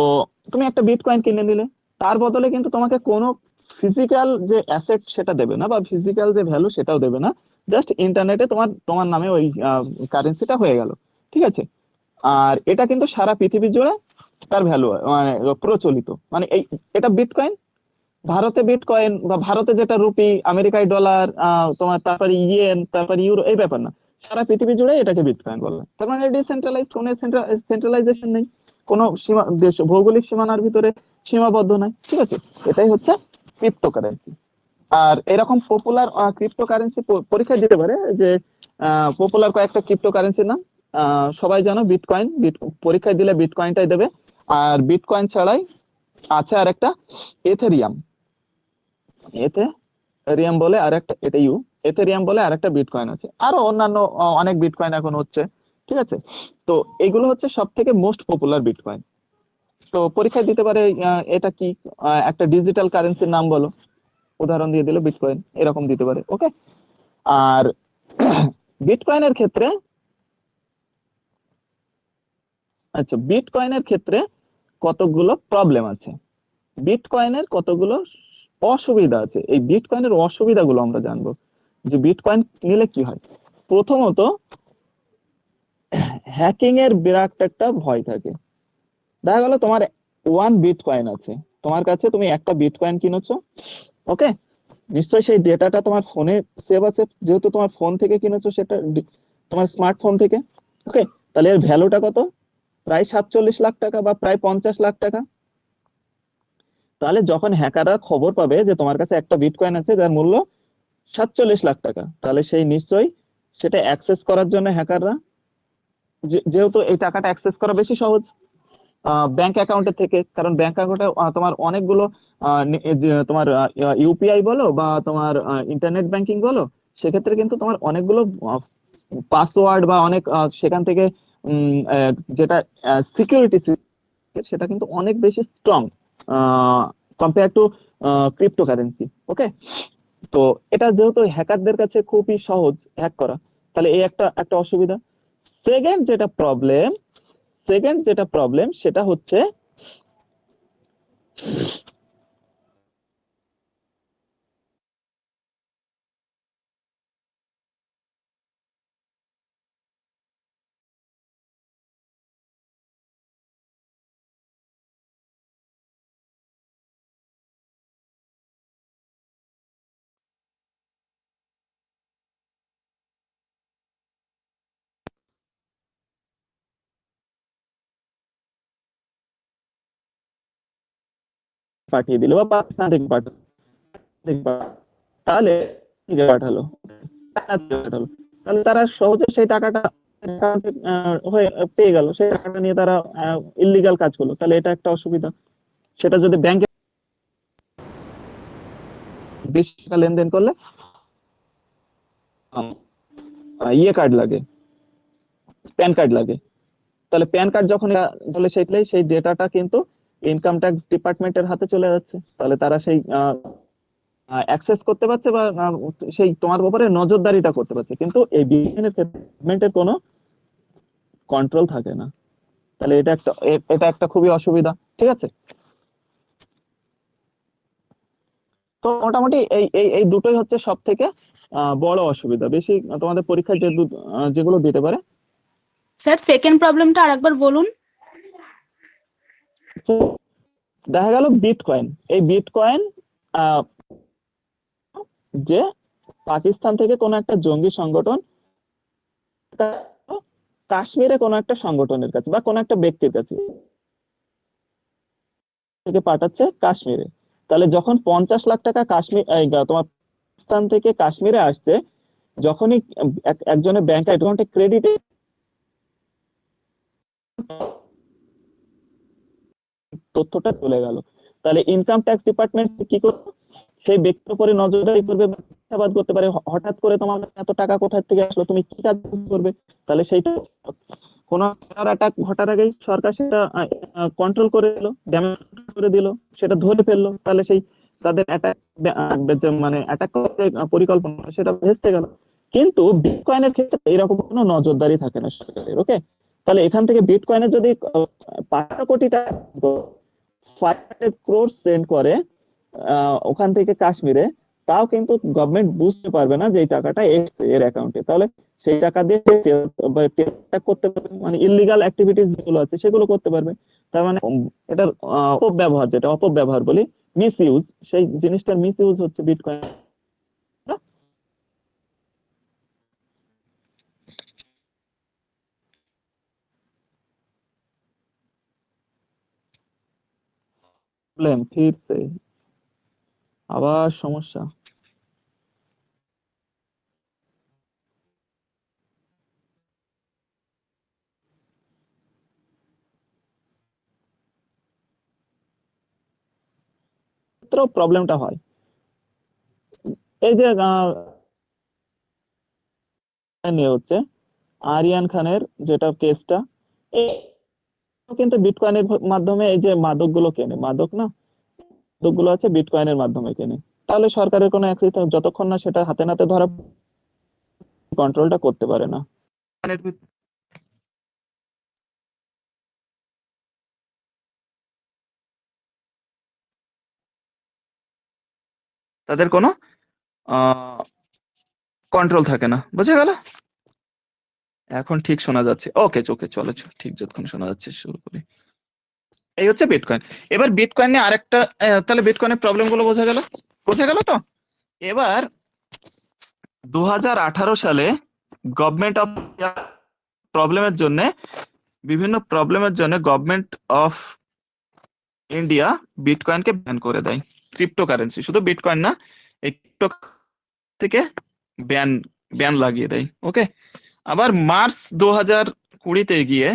তুমি একটা বিটকয়েন কিনে নিলে, তার বদলে কিন্তু তোমাকে কোনো ফিজিক্যাল যে অ্যাসেট সেটা দেবে না, বা ফিজিক্যাল যে ভ্যালু সেটাও দেবে না। জাস্ট ইন্টারনেটে তোমার তোমার নামে ওই কারেন্সিটা হয়ে গেল, ঠিক আছে। আর এটা কিন্তু সারা পৃথিবী জুড়ে তার ভ্যালু মানে প্রচলিত, মানে এই এটা বিটকয়েন। ভারতে বিটকয়েন বা ভারতে যেটা রুপি, আমেরিকায় ডলার, তোমার তারপরে ইয়েন, তারপরে ইউরো, এই ব্যাপার না, সারা পৃথিবী জুড়ে এটাকে বিটকয়েন বলে। তার মানে ডিসেন্ট্রালাইজড, কোনো সেন্ট্রালাইজেশন নেই, কোনো সীমা দেশ ভৌগোলিক সীমানার ভিতরে সীমাবদ্ধ নাই, ঠিক আছে। এটাই হচ্ছে ক্রিপ্টোকারেন্সি। আর এরকম পপুলার ক্রিপ্টোকারেন্সি পরীক্ষা দিতে পারে, যে পপুলার কয়েকটা ক্রিপ্টোকারেন্সির নাম সবাই জানো। বিটকয়েন, পরীক্ষায় দিলে বিটকয়েনটাই দেবে। আর বিটকয়েন ছাড়াই আছে আরেকটা এথেরিয়াম। এথেরিয়াম বলে আরেকটা, এটা এথেরিয়াম বলে আরেকটা বিটকয়েন আছে। আরো অন্যান্য অনেক বিটকয়েন এখন হচ্ছে, ঠিক আছে। তো এগুলো হচ্ছে সব থেকে মোস্ট পপুলার বিটকয়েন। তো পরীক্ষায় দিতে পারে এটা কি, একটা ডিজিটাল কারেন্সির নাম বলো, উদাহরণ দিয়ে দিল বিটকয়েন, এরকম দিতে পারে। ওকে, আর বিটকয়েনের ক্ষেত্রে, আচ্ছা বিটকয়েনের ক্ষেত্রে কতগুলো প্রবলেম আছে। বিটকয়েনের কতগুলো অসুবিধা আছে, এই বিটকয়েনের অসুবিধাগুলো আমরা জানবো যে বিটকয়েন নিলে কি হয়। প্রথমত, হ্যাকিং এর বিরাট একটা ভয় থাকে। দেখা গেল তোমার 1 বিটকয়েন আছে তোমার কাছে, তুমি একটা বিটকয়েন কিনেছো, ওকে, নিশ্চয়ই সেই ডেটাটা তোমার ফোনে সেভ আছে, যেহেতু তোমার ফোন থেকে কিনেছো, সেটা তোমার স্মার্টফোন থেকে, ওকে। তাহলে এর ভ্যালুটা কত? প্রায় 47 লাখ টাকা বা প্রায় 50 লাখ টাকা। তাহলে যখন হ্যাকাররা খবর পাবে যে তোমার কাছে একটা বিটকয়েন আছে যার মূল্য 47 লাখ টাকা, তাহলে সেই নিশ্চয়ই সেটা অ্যাক্সেস করার জন্য হ্যাকাররা, যেহেতু এই টাকাটা অ্যাক্সেস করা বেশি সহজ ব্যাংক অ্যাকাউন্টের থেকে, কারণ ব্যাংক অ্যাকাউন্টে তোমার অনেকগুলো তোমার ইউপিআই বলো বা তোমার ইন্টারনেট ব্যাংকিং বলো, সেক্ষেত্রে কিন্তু তোমার অনেকগুলো পাসওয়ার্ড বা অনেক সেখান থেকে যেটা সিকিউরিটি, সেটা কিন্তু অনেক বেশি স্ট্রং কম্পেয়ার টু ক্রিপ্টোকারেন্সি, ওকে। তো এটা যেহেতু হ্যাকারদের কাছে খুবই সহজ হ্যাক করা, তাহলে এই একটা একটা অসুবিধা। সেকেন্ড যেটা প্রবলেম, সেটা হচ্ছে পাঠিয়ে দিল বা পাকিস্তান থেকে পাঠালো, তাহলে ঠিক আছে, পাঠালো, পাঠালো, তাহলে তারা সহজে সেই টাকাটা অ্যাকাউন্টে হয়ে পেয়ে গেল, সেই টাকাটা নিয়ে তারা ইল্লিগাল কাজ করলো, তাহলে এটা একটা অসুবিধা। সেটা যদি ব্যাংকে বেশি টাকা লেনদেন করলে ইয়ে কার্ড লাগে, প্যান কার্ড লাগে। তাহলে প্যান কার্ড যখন তাহলে সেই ডেটাটা কিন্তু ইনকাম ট্যাক্স ডিপার্টমেন্টের হাতে চলে যাচ্ছে, তাহলে তারা সেই অ্যাক্সেস করতে পারছে বা সেই তোমার ব্যাপারে নজরদারিটা করতে পারছে, কিন্তু এই গভর্নমেন্টের কোনো কন্ট্রোল থাকে না। তাহলে এটা একটা খুবই অসুবিধা, ঠিক আছে। তো মোটামুটি এই এই এই দুটোই হচ্ছে সব থেকে বড় অসুবিধা, বেশি তোমাদের পরীক্ষায় যেগুলো দিতে পারে। স্যার সেকেন্ড প্রবলেমটা আরেকবার বলুন। তো দেখা গেল বিটকয়েন, এই বিটকয়েন যে পাকিস্তান থেকে কোনো একটা জঙ্গি সংগঠন কাশ্মীরে কোনো একটা সংগঠনের কাছে বা কোনো একটা ব্যক্তির কাছে থেকে পাঠাচ্ছে কাশ্মীরে, তাহলে যখন 50 লাখ টাকা কাশ্মীর তোমার পাকিস্তান থেকে কাশ্মীরে আসছে, যখনই একজনের ব্যাংক অ্যাকাউন্টে ক্রেডিট তথ্যটা চলে গেল, তাহলে ইনকাম ট্যাক্স ডিপার্টমেন্ট কি করবে? সেই ব্যক্তির উপরে নজরদারি করবে, জিজ্ঞাসাবাদ করতে পারে, হঠাৎ করে তোমার এত টাকা কোথা থেকে আসলো, তুমি কি কাজ করবে। তাহলে সেইটা কোন অ্যাটাক ঘটার আগেই সরকার সেটা কন্ট্রোল করে দিল, ড্যামেজ করে দিল, সেটা ধরে ফেললো, তাহলে সেই তাদের অ্যাটাক মানে অ্যাটাক করতে পরিকল্পনা সেটা ভেস্তে গেল। কিন্তু বিটকয়েনের ক্ষেত্রে এরকম কোনো নজরদারি থাকে না সরকারের, ওকে। তাহলে এখান থেকে বিটকয়েনের যদি 15 কোটি টাকা 500 crore সেন্ড করে ওখান থেকে কাশ্মীরে, তাও কিন্তু গভর্নমেন্ট বুঝতে পারবে না যে এই টাকাটা এসছে এর অ্যাকাউন্টে, তাহলে সেই টাকা দিয়ে করতে পারবে, মানে ইলিগাল অ্যাক্টিভিটিস যেগুলো আছে সেগুলো করতে পারবে। তার মানে এটার অপব্যবহার, যেটা অপব্যবহার বলি, মিস ইউজ, সেই জিনিসটার মিস ইউজ হচ্ছে বিটকয়েন। প্রবলেম ফিরছে, আবার সমস্যা। প্রবলেমটা হয় এই যে নিয়ে হচ্ছে আরিয়ান খানের যেটা কেসটা, কিন্তু বিটকয়েনের মাধ্যমে এই যে মাদক গুলো কেনে, মাদক না, মাদক গুলো আছে বিটকয়েনের মাধ্যমে কেনে, তাহলে সরকারের কোনো অ্যাক্সেস, যতক্ষণ না সেটা হাতে নাতে ধরা, কন্ট্রোলটা করতে পারে না। তাদের কোনো কন্ট্রোল থাকে না। বুঝে গেল? এখন ঠিক শোনা যাচ্ছে? ওকে ওকে, চলো ঠিক যতক্ষণ শোনা যাচ্ছে শুরু করি। এই হচ্ছে বিটকয়েন। এবার বিটকয়েন নিয়ে আরেকটা, তাহলে বিটকয়েনের প্রবলেম গুলো বোঝা গেল? বোঝা গেল তো? এবার 2018 সালে গভর্নমেন্ট অফ বিভিন্ন প্রবলেমের জন্য গভর্নমেন্ট অফ ইন্ডিয়া বিটকয়েনকে ব্যান করে দেয়। ক্রিপ্টোকারেন্সি, শুধু বিটকয়েন না, এই ক্রিপ্টো থেকে ব্যান ব্যান লাগিয়ে দেয়। ওকে। আবার মার্চ 2020-তে গিয়ে,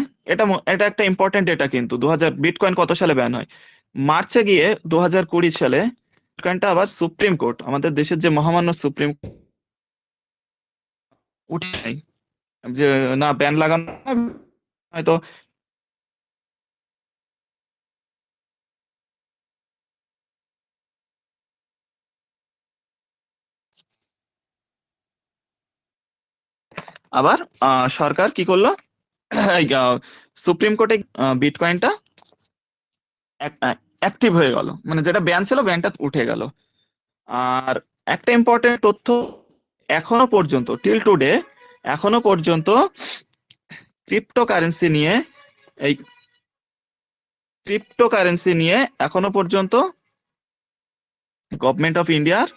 এটা একটা ইম্পর্টেন্ট ডেটা কিন্তু, বিটকয়েন কত সালে ব্যান হয়? মার্চে গিয়ে 2020 সালে বিটকয়েনটা আবার সুপ্রিম কোর্ট, আমাদের দেশের যে মহামান্য সুপ্রিম, উঠে নেয় যে না, ব্যান লাগানো হয়তো। আবার সরকার কি করলো, সুপ্রিম কোর্টে বিটকয়েনটা অ্যাক্টিভ হয়ে গেল, মানে যেটা ব্যান ছিল ব্যানটা উঠে গেল। আর একটা ইম্পর্টেন্ট তথ্য, এখনো পর্যন্ত টিল টুডে, এখনো পর্যন্ত ক্রিপ্টোকারেন্সি নিয়ে এই ক্রিপ্টোকারেন্সি নিয়ে এখনো পর্যন্ত গভর্নমেন্ট অফ ইন্ডিয়ার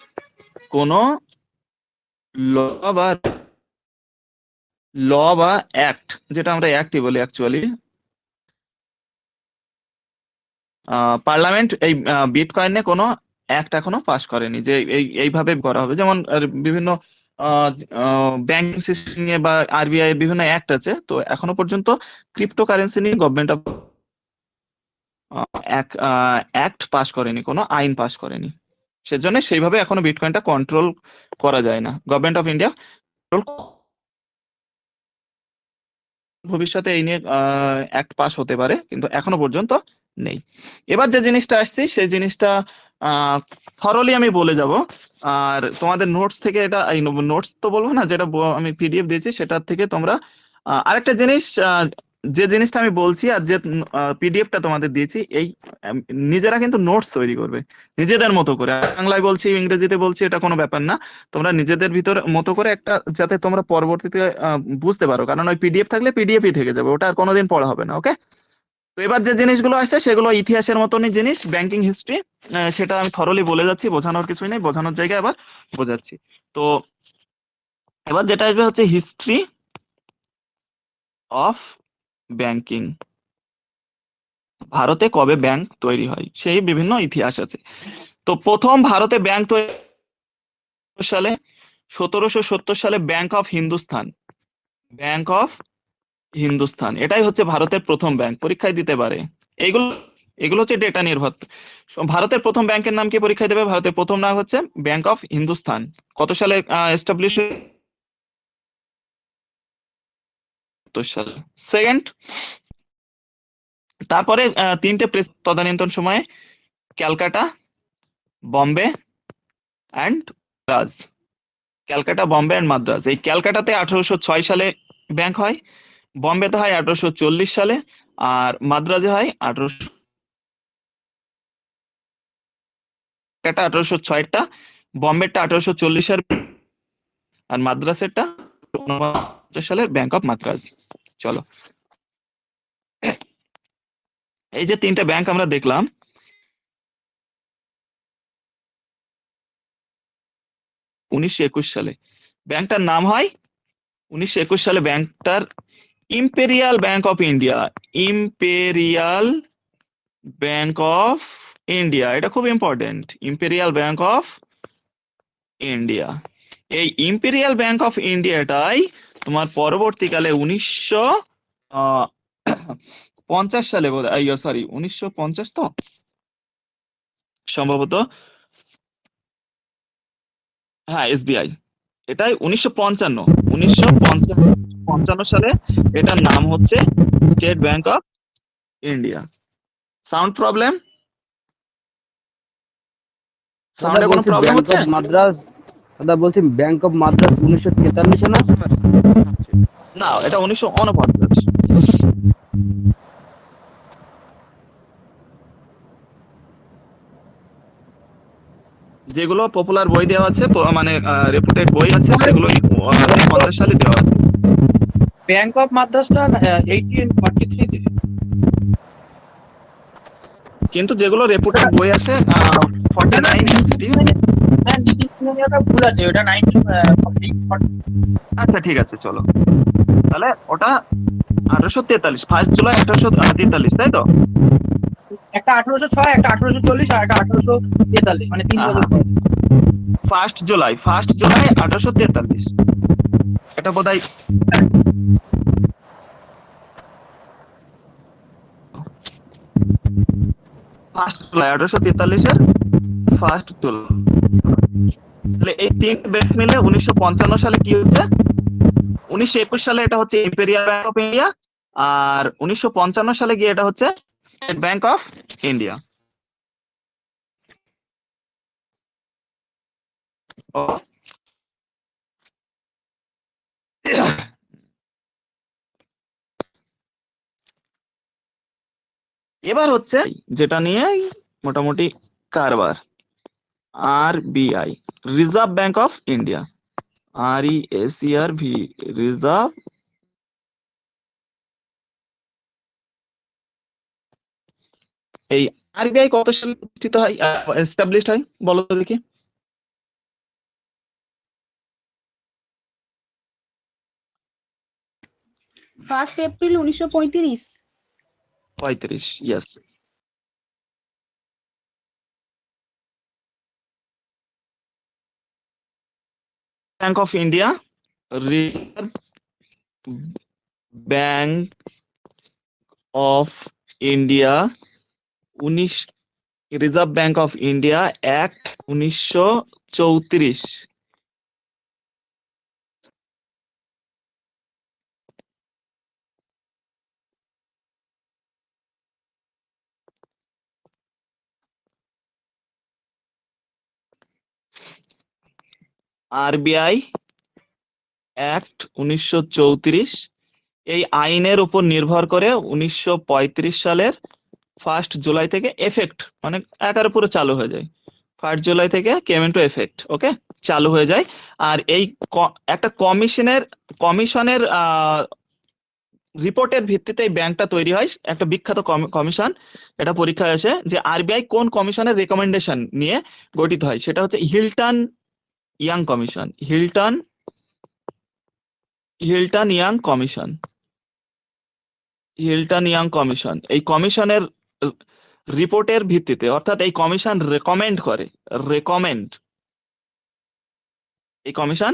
কোনো ল বা অ্যাক্ট, যেটা আমরা অ্যাক্টই বলি অ্যাকচুয়ালি, পার্লামেন্ট এই বিটকয়েনে কোনো অ্যাক্ট এখনো পাস করেনি যে এইভাবে করা হবে। যেমন বিভিন্ন ব্যাংকিং সিস্টেম নিয়ে বা আরবিআই এর বিভিন্ন অ্যাক্ট আছে, তো এখনো পর্যন্ত ক্রিপ্টোকারেন্সি নিয়ে গভর্নমেন্ট অফ অ্যাক্ট পাস করেনি, কোনো আইন পাস করেনি। সেজন্য সেইভাবে এখনো বিটকয়েনটা কন্ট্রোল করা যায় না। গভর্নমেন্ট অফ ইন্ডিয়া ভবিষ্যতে এই নিয়ে অ্যাক্ট পাস হতে পারে, কিন্তু এখনো পর্যন্ত নেই। এবার যে জিনিসটা আসছে সেই জিনিসটা থরলি আমি বলে যাব। আর তোমাদের নোটস থেকে এটা, নোটস তো বলবো না, যেটা আমি পিডিএফ দিয়েছি সেটার থেকে তোমরা আরেকটা জিনিস, যে জিনিসটা আমি বলছি আর যে পিডিএফটা তোমাদের দিয়েছি, এই নিজেরা কিন্তু নোটস তৈরি করবে নিজেদের মতো করে। বাংলায় বলছি, ইংরেজিতে বলছি, এটা কোনো ব্যাপার না। তোমরা নিজেদের ভিতর মতো করে একটা, যাতে তোমরা পরবর্তীতে বুঝতে পারো, কারণ ওই পিডিএফ থাকলে পিডিএফই থেকে যাবে, ওটা আর কোনোদিন পড়া হবে না। ওকে। তো এবার যে জিনিসগুলো আসছে সেগুলো ইতিহাসের মতনই জিনিস, ব্যাংকিং হিস্ট্রি, সেটা আমি থরলি বলে যাচ্ছি, বোঝানোর কিছুই নেই, বোঝানোর জায়গায় আবার বোঝাচ্ছি। তো এবার যেটা আসবে হচ্ছে হিস্ট্রি অফ ব্যাংকিং। ভারতে কবে ব্যাংক তৈরি হয় সেই বিভিন্ন ইতিহাস আছে। তো প্রথম ভারতে ব্যাংক তৈরি সালে 1770 সালে bank of Hindustan, bank of Hindustan, এটাই হচ্ছে ভারতের প্রথম ব্যাংক। পরীক্ষায় দিতে পারে এগুলো, এগুলো হচ্ছে ডেটা নির্ভর। ভারতের প্রথম ব্যাংকের নাম কি পরীক্ষায় দেবে? ভারতের প্রথম নাম হচ্ছে ব্যাংক অফ হিন্দুস্তান। কত সালে এস্টাবলিশ? সালে। সেকেন্ড, তারপরে তিনটে প্রেস তদানীন্তন সময়ে, ক্যালকাটা, বম্বে অ্যান্ড মাদ্রাজ। ক্যালকাটা, বম্বে অ্যান্ড মাদ্রাজ। এই ক্যালকাটাতে 1806 সালে ব্যাংক হয়, বম্বেতে হয় 1840 সালে, আর মাদ্রাজে হয় 1806টা, বম্বেরটা 1840 সালে, আর মাদ্রাসেরটা 1949 সালের ব্যাংক অফ মাদ্রাজ। চলো, এই যে তিনটা ব্যাংক আমরা দেখলাম, 1921 সালে ব্যাংকটার নাম হয়, 1921 সালে ব্যাংকটার Imperial Bank of India, Imperial Bank of India, এটা খুব important, Imperial Bank of India. এই ইম্পেরিয়াল ব্যাংক অফ ইন্ডিয়াটাই তোমার পরবর্তীকালে 1950 সালে, সরি 1950 তো সম্ভবত, হ্যাঁ এসবিআই, এটাই 1955 সালে এটার নাম হচ্ছে state Bank of India. Sound problem? দাদা সাউন্ডে কোনো বলছি প্রবলেম ব্যাংক হচ্ছে? অফ মাদ্রাস, দাদা বলছি ব্যাংক অফ মাদ্রাস 1943 না? না, এটা 1949। যেগুলো পপুলার বই দেওয়া আছে, মানে রেপুটেড বই আছে, সেগুলো 50 সালে দেওয়া আছে। ব্যাংক অফ মাদ্রাসটা 1843 তে। কিন্তু যেগুলো রেপুটেড বই আছে 49 আছে, ঠিক আছে? হ্যাঁ, নীতি সিংহটা ভুল আছে, ওটা 1940। আচ্ছা ঠিক আছে, চলো তাহলে ওটা 1843, 1 জুলাই 1843, তাই তো? একটা 1806, একটা 1840, আর একটা 1843, মানে 3 বছর পর। 1 জুলাই 1843, এটা বোধহয়। First July 1843 1 July. তাহলে এই তিন ব্যাংক মিলে 1955 সালে কি হচ্ছে? 1921 সালে এটা হচ্ছে ইম্পেরিয়াল ব্যাংক অফ ইন্ডিয়া, আর 1955 সালে গিয়ে এটা হচ্ছে স্টেট ব্যাংক অফ ইন্ডিয়া। এবার হচ্ছে যেটা নিয়ে মোটামুটি কারবার, RBI, reserve bank of India, RESERV, reserve. এই আরবিআই কত সালে প্রতিষ্ঠিত হয়, এস্টাবলিশড হয়, বলো তো দেখি? 1 April 1935। 35, yes. Bank of India, reserve bank of India 19, reserve bank of India act 1934। RBI act 1934, এই আইনের উপর নির্ভর করে 1935 সালের 1 জুলাই থেকে এফেক্ট, মানে একের পুরো চালু হয়ে যায়। 1 জুলাই থেকে কেম ইনটু এফেক্ট, ওকে, চালু হয়ে যায়। আর এই একটা কমিশনের রিপোর্টের ভিত্তিতে এই ব্যাংকটা তৈরি হয়, একটা বিখ্যাত কমিশন। এটা পরীক্ষায় আসে যে আরবিআই কোন কমিশনের রেকমেন্ডেশন নিয়ে গঠিত হয়, সেটা হচ্ছে Hilton young commission. Hilton young commission. Hilton young commission, এই কমিশনের রিপোর্টের ভিত্তিতে, অর্থাৎ এই কমিশন এই কমিশন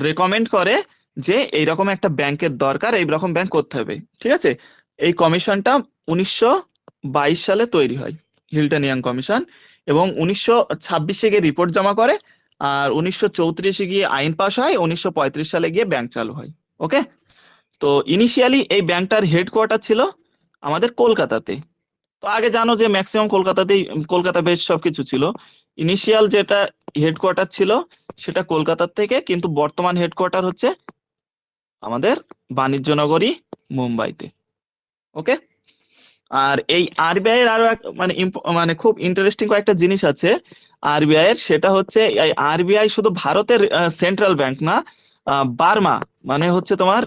রেকমেন্ড করে যে এইরকম একটা ব্যাংকের দরকার, এইরকম ব্যাংক করতে হবে, ঠিক আছে? এই কমিশনটা 1922 সালে তৈরি হয়, হিল্টন ইয়াং কমিশন, এবং 1926 গিয়ে রিপোর্ট জমা করে, আর 1934 গিয়ে আইন পাস হয়, 1935 সালে গিয়ে ব্যাংক চালু হয়, ওকে? তো ইনিশিয়ালি এই ব্যাংকটার হেডকোয়ার্টার ছিল আমাদের কলকাতাতে। তো আগে জানো যে ম্যাক্সিমাম কলকাতা বেস সবকিছু ছিল। ইনিশিয়াল যেটা হেডকোয়ার্টার ছিল সেটা কলকাতার থেকে, কিন্তু বর্তমান হেডকোয়ার্টার হচ্ছে আমাদের বাণিজ্য নগরী মুম্বাইতে, ওকে? আর এই আরবিআই এর আরো মানে খুব ইন্টারেস্টিং কয়েকটা জিনিস আছে আরবিআই এর, সেটা হচ্ছে এই আরবিআই শুধু ভারতের সেন্ট্রাল ব্যাংক না, বার্মা, মানে হচ্ছে তোমার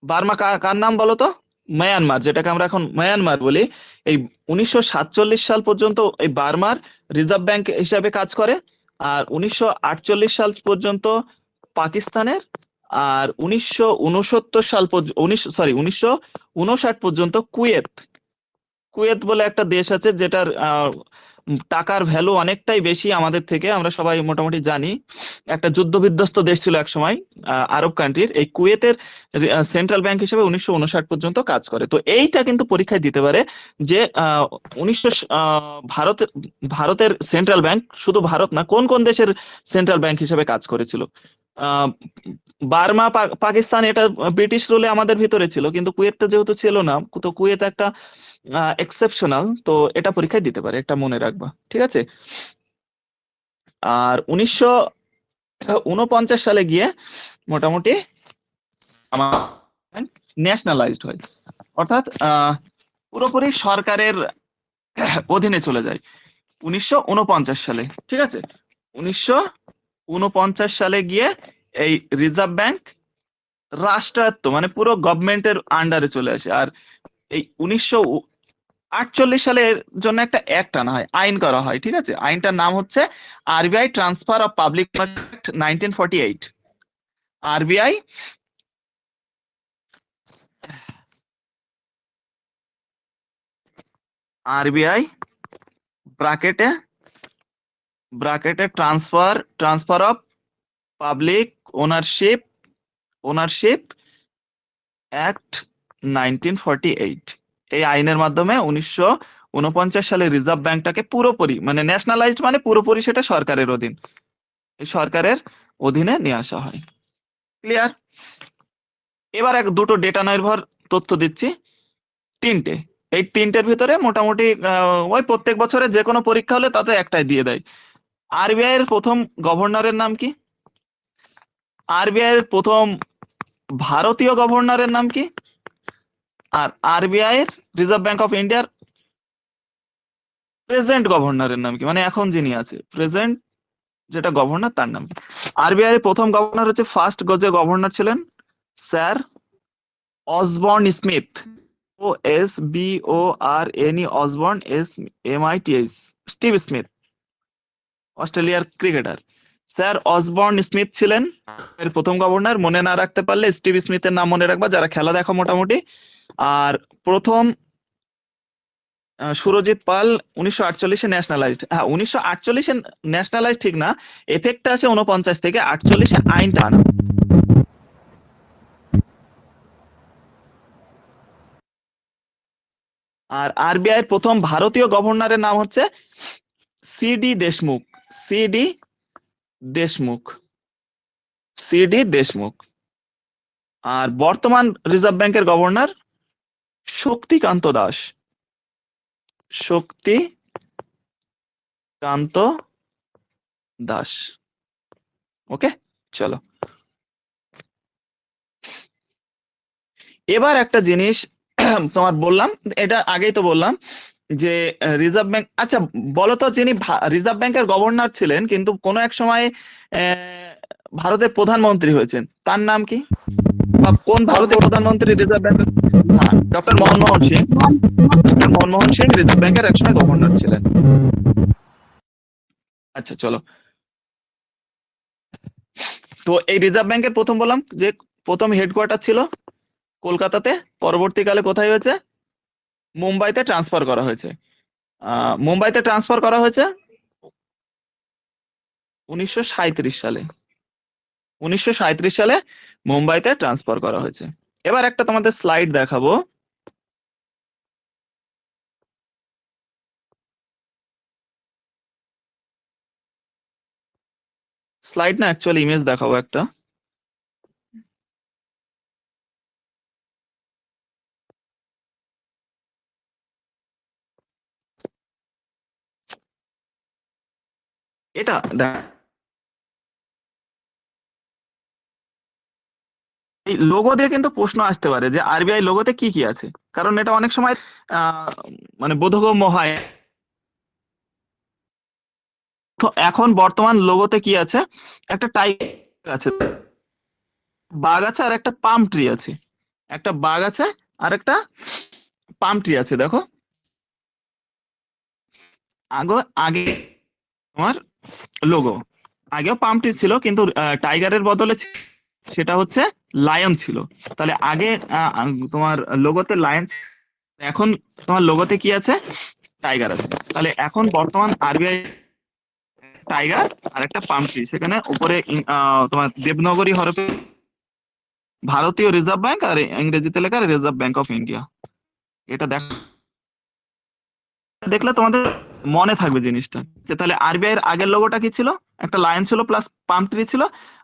বার্মা কার নাম বলো তো? মায়ানমার, যেটাকে আমরা এখন মায়ানমার বলি। এই 1947 সাল পর্যন্ত এই বার্মার রিজার্ভ ব্যাংক হিসাবে কাজ করে, আর 1948 সাল পর্যন্ত পাকিস্তানের, আর 1959 পর্যন্ত কুয়েত বলে একটা দেশ আছে, যেটার টাকার ভ্যালু অনেকটাই বেশি আমাদের থেকে, আমরা সবাই মোটামুটি জানি। একটা যুদ্ধ বিধ্বস্ত দেশ ছিল এক সময়, আরব কান্ট্রির। এই কুয়েতের সেন্ট্রাল ব্যাংক হিসেবে 1959 পর্যন্ত কাজ করে। তো এইটা কিন্তু পরীক্ষায় দিতে পারে যে 1900 ভারতের সেন্ট্রাল ব্যাংক, শুধু ভারত না, কোন কোন দেশের সেন্ট্রাল ব্যাংক হিসেবে কাজ করেছিল। আহ, বার্মা, পাকিস্তান, এটা ব্রিটিশ রুলে আমাদের ভিতরে ছিল, কিন্তু কুয়েতটা যেহেতু ছিল না, তো কুয়েত একটা এক্সেপশনাল, তো এটা পরীক্ষায় দিতে পারে, এটা মনে রাখবা, ঠিক আছে? আর 1949 সালে গিয়ে মোটামুটি আমার ন্যাশনালাইজড হয়, অর্থাৎ পুরোপুরি সরকারের অধীনে চলে যায় 1949 সালে, ঠিক আছে? 1949 সালে গিয়ে এই রিজার্ভ ব্যাংক রাষ্ট্রায়ত্ত মানে পুরো গভর্নমেন্টের আন্ডারে চলে আসে। আর এই 1948 সালের জন্য একটা অ্যাক্ট আনা হয়, আইন করা হয়, ঠিক আছে? আইনটার নাম হচ্ছে RBI transfer of public act 1948। RBI ব্র্যাকেটে transfer of public ownership act 1948। এই আইনের মাধ্যমে 1949 সালে রিজার্ভ ব্যাংকটাকে পুরোপুরি মানে ন্যাশনালাইজড মানে পুরোপুরি সেটা সরকারের অধীন, এই সরকারের অধীনে নিয়ে আসা হয়। ক্লিয়ার? এবার দুটো ডেটা নির্ভর তথ্য দিচ্ছি, তিনটে। এই তিনটের ভিতরে মোটামুটি ওই প্রত্যেক বছরে যে কোনো পরীক্ষা হলে তাতে একটাই দিয়ে দেয়। আরবিআই এর প্রথম গভর্নরের নাম কি? আরবিআই এর প্রথম ভারতীয় গভর্নরের নাম কি? আর আরবিআই এর রিজার্ভ ব্যাংক অফ ইন্ডিয়ার প্রেজেন্ট গভর্নরের নাম কি, মানে এখন যিনি আছে প্রেজেন্ট যেটা গভর্নর তার নাম কি? আরবিআই এর প্রথম গভর্নর হচ্ছে ফার্স্ট যে গভর্নর ছিলেন sir Osborne Smith, OSBORNE, Osborne SMITH, Steve Smith, অস্ট্রেলিয়ার ক্রিকেটার। স্যার অসবর্ন স্মিথ ছিলেন এর প্রথম গভর্নর। মনে না রাখতে পারলে স্টিভ স্মিথের নাম মনে রাখবা যারা খেলা দেখো মোটামুটি। আর প্রথম সুরজিৎ পাল 1948 ন্যাশনালাইজড। হ্যাঁ, 1948 ন্যাশনালাইজড ঠিক না, এফেক্টটা আছে 49 থেকে 48 আইনটা আনা। আর আরবিআই এর প্রথম ভারতীয় গভর্নরের নাম হচ্ছে সিডি দেশমুখ। আর বর্তমান রিজার্ভ ব্যাংকের গভর্নর শক্তিকান্ত দাস। ওকে, চলো এবার একটা জিনিস তোমার বললাম, এটা আগেই তো বললাম যে রিজার্ভ ব্যাংক, আচ্ছা বলো তো, যিনি রিজার্ভ ব্যাংকের গভর্নর ছিলেন কিন্তু কোনো এক সময় ভারতের প্রধানমন্ত্রী হয়েছেন, তার নাম কি? বা কোন ভারতের প্রধানমন্ত্রী রিজার্ভ ব্যাংকের? হ্যাঁ, ডক্টর মনমোহন সিং রিজার্ভ ব্যাংকের একসময় গভর্নর ছিলেন। আচ্ছা চলো, তো এই রিজার্ভ ব্যাংকের প্রথম বললাম যে প্রথম হেডকোয়ার্টার ছিল কলকাতাতে, পরবর্তীকালে কোথায় হয়েছে? মুম্বাইতে ট্রান্সফার করা হয়েছে। 1937 সালে। 1937 সালে মুম্বাইতে ট্রান্সফার করা হয়েছে। এবার একটা তোমাদের স্লাইড দেখাবো। স্লাইড না, অ্যাকচুয়ালি ইমেজ দেখাবো একটা। এটা এই লোগো দিয়ে কিন্তু প্রশ্ন আসতে পারে যে আরবিআই লোগোতে কি কি আছে, কারণ এটা অনেক সময় মানে বোধগম্য হয়। তো এখন বর্তমান লোগোতে কি আছে? একটা টাইগার আছে, বাঘ আছে, আর একটা পাম ট্রি আছে। একটা বাঘ আছে আর একটা পাম ট্রি আছে। দেখো আগে তোমার লোগো, আগেও পাম ট্রি ছিল কিন্তু টাইগারের বদলে সেটা হচ্ছে লায়ন ছিল। তাহলে আগে তোমার লোগোতে লায়ন, এখন তোমার লোগোতে কি আছে? টাইগার আছে। তাহলে এখন বর্তমান আরবিআই টাইগার আর একটা পাম ট্রি, সেখানে উপরে তোমার দেবনাগরী হরফে ভারতীয় রিজার্ভ ব্যাংক আর ইংরেজিতে লেখা রিজার্ভ ব্যাংক অফ ইন্ডিয়া। এটা দেখলে তোমাদের মনে থাকবে জিনিসটা, যে তাহলে আরবিআই এর আগের লোগোটা কি ছিল? একটা লায়ন ছিল প্লাস পাম ট্রি ছিল।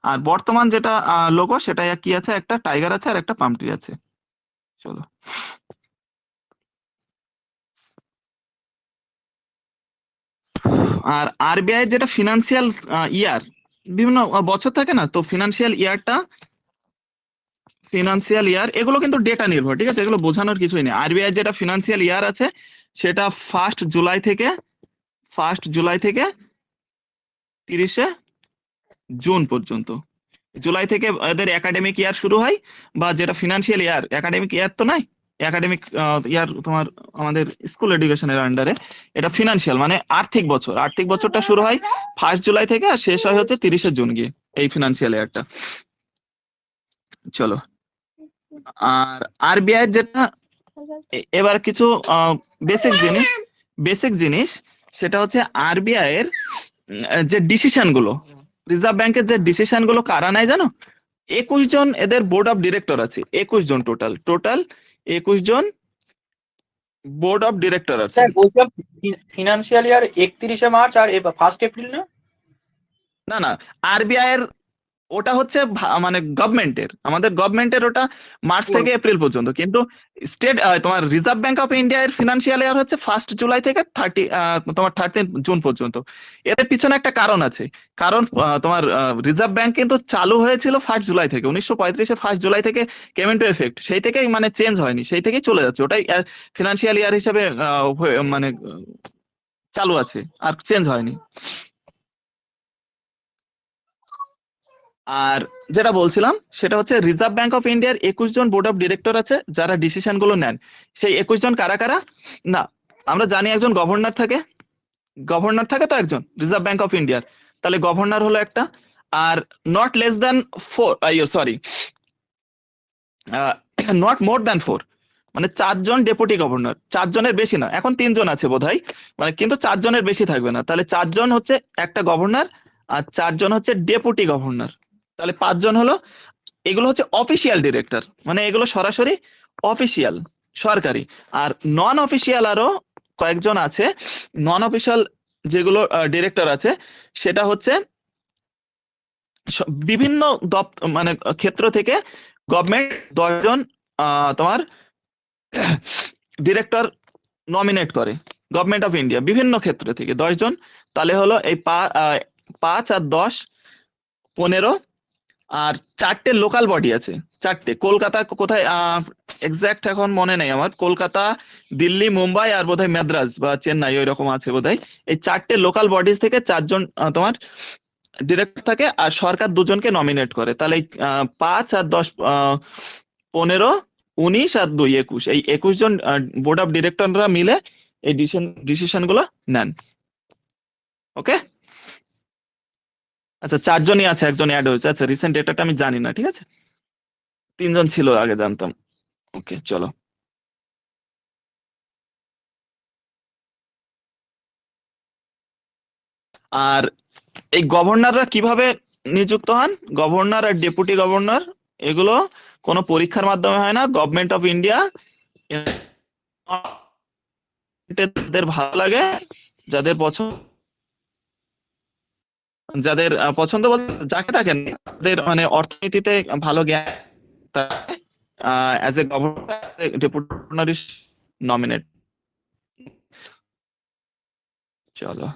আর বর্তমান যেটা লোগো সেটা কি আছে? একটা টাইগার আছে আর একটা পাম ট্রি আছে। চলো, আর আরবিআই যেটা ফিনান্সিয়াল ইয়ার, বিভিন্ন বছর থাকে না, তো ফিনান্সিয়াল ইয়ার এগুলো কিন্তু ডেটা নির্ভর, ঠিক আছে? এগুলো বোঝানোর কিছুই নেই। আরবিআই যেটা ফিনান্সিয়াল ইয়ার আছে সেটা 1 জুলাই থেকে 30শে জুন পর্যন্ত। জুলাই থেকে এদের একাডেমিক ইয়ার শুরু হয়, বা যেটা ফিনান্সিয়াল ইয়ার, একাডেমিক ইয়ার তো নাই, একাডেমিক ইয়ার তোমার আমাদের স্কুল এডুকেশনের আন্ডারে, এটা ফিনান্সিয়াল মানে আর্থিক বছর। আর্থিক বছরটা শুরু হয় 1 জুলাই থেকে আর শেষ হয় হচ্ছে 30শে জুন গিয়ে, এই ফিনান্সিয়াল ইয়ারটা। চলো, আর আরবিআই যেটা এবার কিছু বেসিক জিনিস সেটা হচ্ছে আরবিআই এর যে ডিসিশন গুলো, রিজার্ভ ব্যাংকের যে ডিসিশন গুলো কারা নেয় জানো? 21 জন এদের বোর্ড অফ ডিরেক্টর আছে, 21 জন টোটাল 21 জন বোর্ড অফ ডিরেক্টর আছে। স্যার বলছিলাম ফিনান্সিয়াল ইয়ার 31শে মার্চ আর 1 এপ্রিল না? না না, আরবিআই এর ওটা হচ্ছে মানে গভর্নমেন্টের, আমাদের গভর্নমেন্টের ওটা মার্চ থেকে এপ্রিল পর্যন্ত, কিন্তু স্টেট তোমার রিজার্ভ ব্যাংক অফ ইন্ডিয়া এর ফিনান্সিয়াল ইয়ার হচ্ছে 1 জুলাই থেকে 13 জুন পর্যন্ত। এর পিছনে একটা কারণ আছে, কারণ তোমার রিজার্ভ ব্যাংক কিন্তু চালু হয়েছিল 1 জুলাই থেকে, 1935-এ 1 জুলাই থেকে কেম ইনটু এফেক্ট, সেই থেকেই মানে চেঞ্জ হয়নি, সেই থেকেই চলে যাচ্ছে, ওটাই ফিনান্সিয়াল ইয়ার হিসেবে মানে চালু আছে, আর চেঞ্জ হয়নি। আর যেটা বলছিলাম সেটা হচ্ছে রিজার্ভ ব্যাংক অফ ইন্ডিয়ার 21 জন বোর্ড অফ ডিরেক্টর আছে যারা ডিসিশন গুলো নেন। সেই 21 জন কারা কারা? না, আমরা জানি একজন গভর্নর থাকে তো একজন রিজার্ভ ব্যাংক অফ ইন্ডিয়ার, তাহলে গভর্নর হলো একটা, are not less than 4, not more than 4, মানে 4 জন ডেপুটি গভর্নর, 4 জনের বেশি না, এখন 3 জন আছে বোধহয়, মানে কিন্তু 4 জনের বেশি থাকবে না, তাহলে 4 জন হচ্ছে একটা গভর্নর, আর 4 জন হচ্ছে ডেপুটি গভর্নর, তাহলে 5 জন হলো। এগুলো হচ্ছে অফিসিয়াল ডিরেক্টর, মানে এগুলো সরাসরি অফিসিয়াল সরকারি। আর নন অফিসিয়াল আরো কয়েকজন আছে, নন অফিসিয়াল যেগুলো ডিরেক্টর আছে সেটা হচ্ছে বিভিন্ন মানে ক্ষেত্র থেকে গভর্নমেন্ট 10 জন তোমার ডিরেক্টর নমিনেট করে, গভর্নমেন্ট অফ ইন্ডিয়া বিভিন্ন ক্ষেত্র থেকে 10 জন, তাহলে হলো এই 5 আর 10 15, আর 4টে লোকাল বডি আছে, 4টে। কলকাতা কোথায় এক্সাক্ট এখন মনে নেই আমার, কলকাতা, দিল্লি, মুম্বাই আর বোধহয় মাদ্রাজ বা চেন্নাই ওই রকম আছে বোধহয়। এই 4টে লোকাল বডিজ থেকে 4 জন তোমার ডিরেক্টর থাকে, আর সরকার 2 জনকে নমিনেট করে, তাহলে 5 আর 10 15 19 আর 2 21, এই 21 জন বোর্ড অফ ডিরেক্টররা মিলে এই ডিসিশন গুলো নেন। ওকে, আচ্ছা 4 জনই আছে, একজন অ্যাড হয়েছে, আচ্ছা রিসেন্ট ডেটাটা আমি জানি না, ঠিক আছে, 3 জন ছিল আগে জানতাম। ওকে চলো, আর এই গভর্নররা কিভাবে নিযুক্ত হন? গভর্নর আর ডেপুটি গভর্নর এগুলো কোনো পরীক্ষার মাধ্যমে হয় না, গভর্নমেন্ট অফ ইন্ডিয়া যাদের ভালো লাগে, যাদের পছন্দ বলতে যাকে থাকেন, তাদের মানে অর্থনীতিতে ভালো জ্ঞান, as a governor deputy governor is nominate. চলো,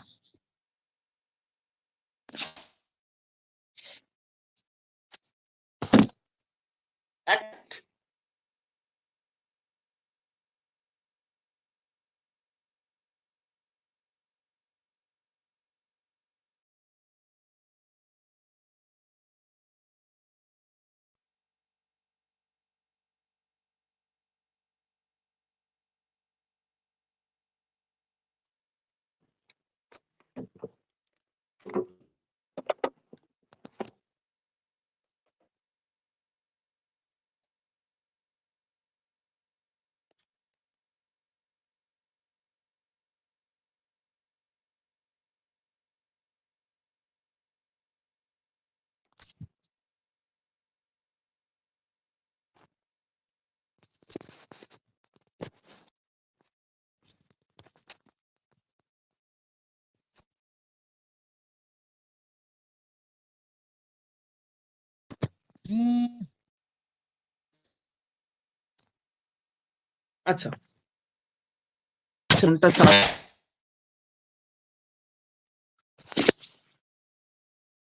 আচ্ছা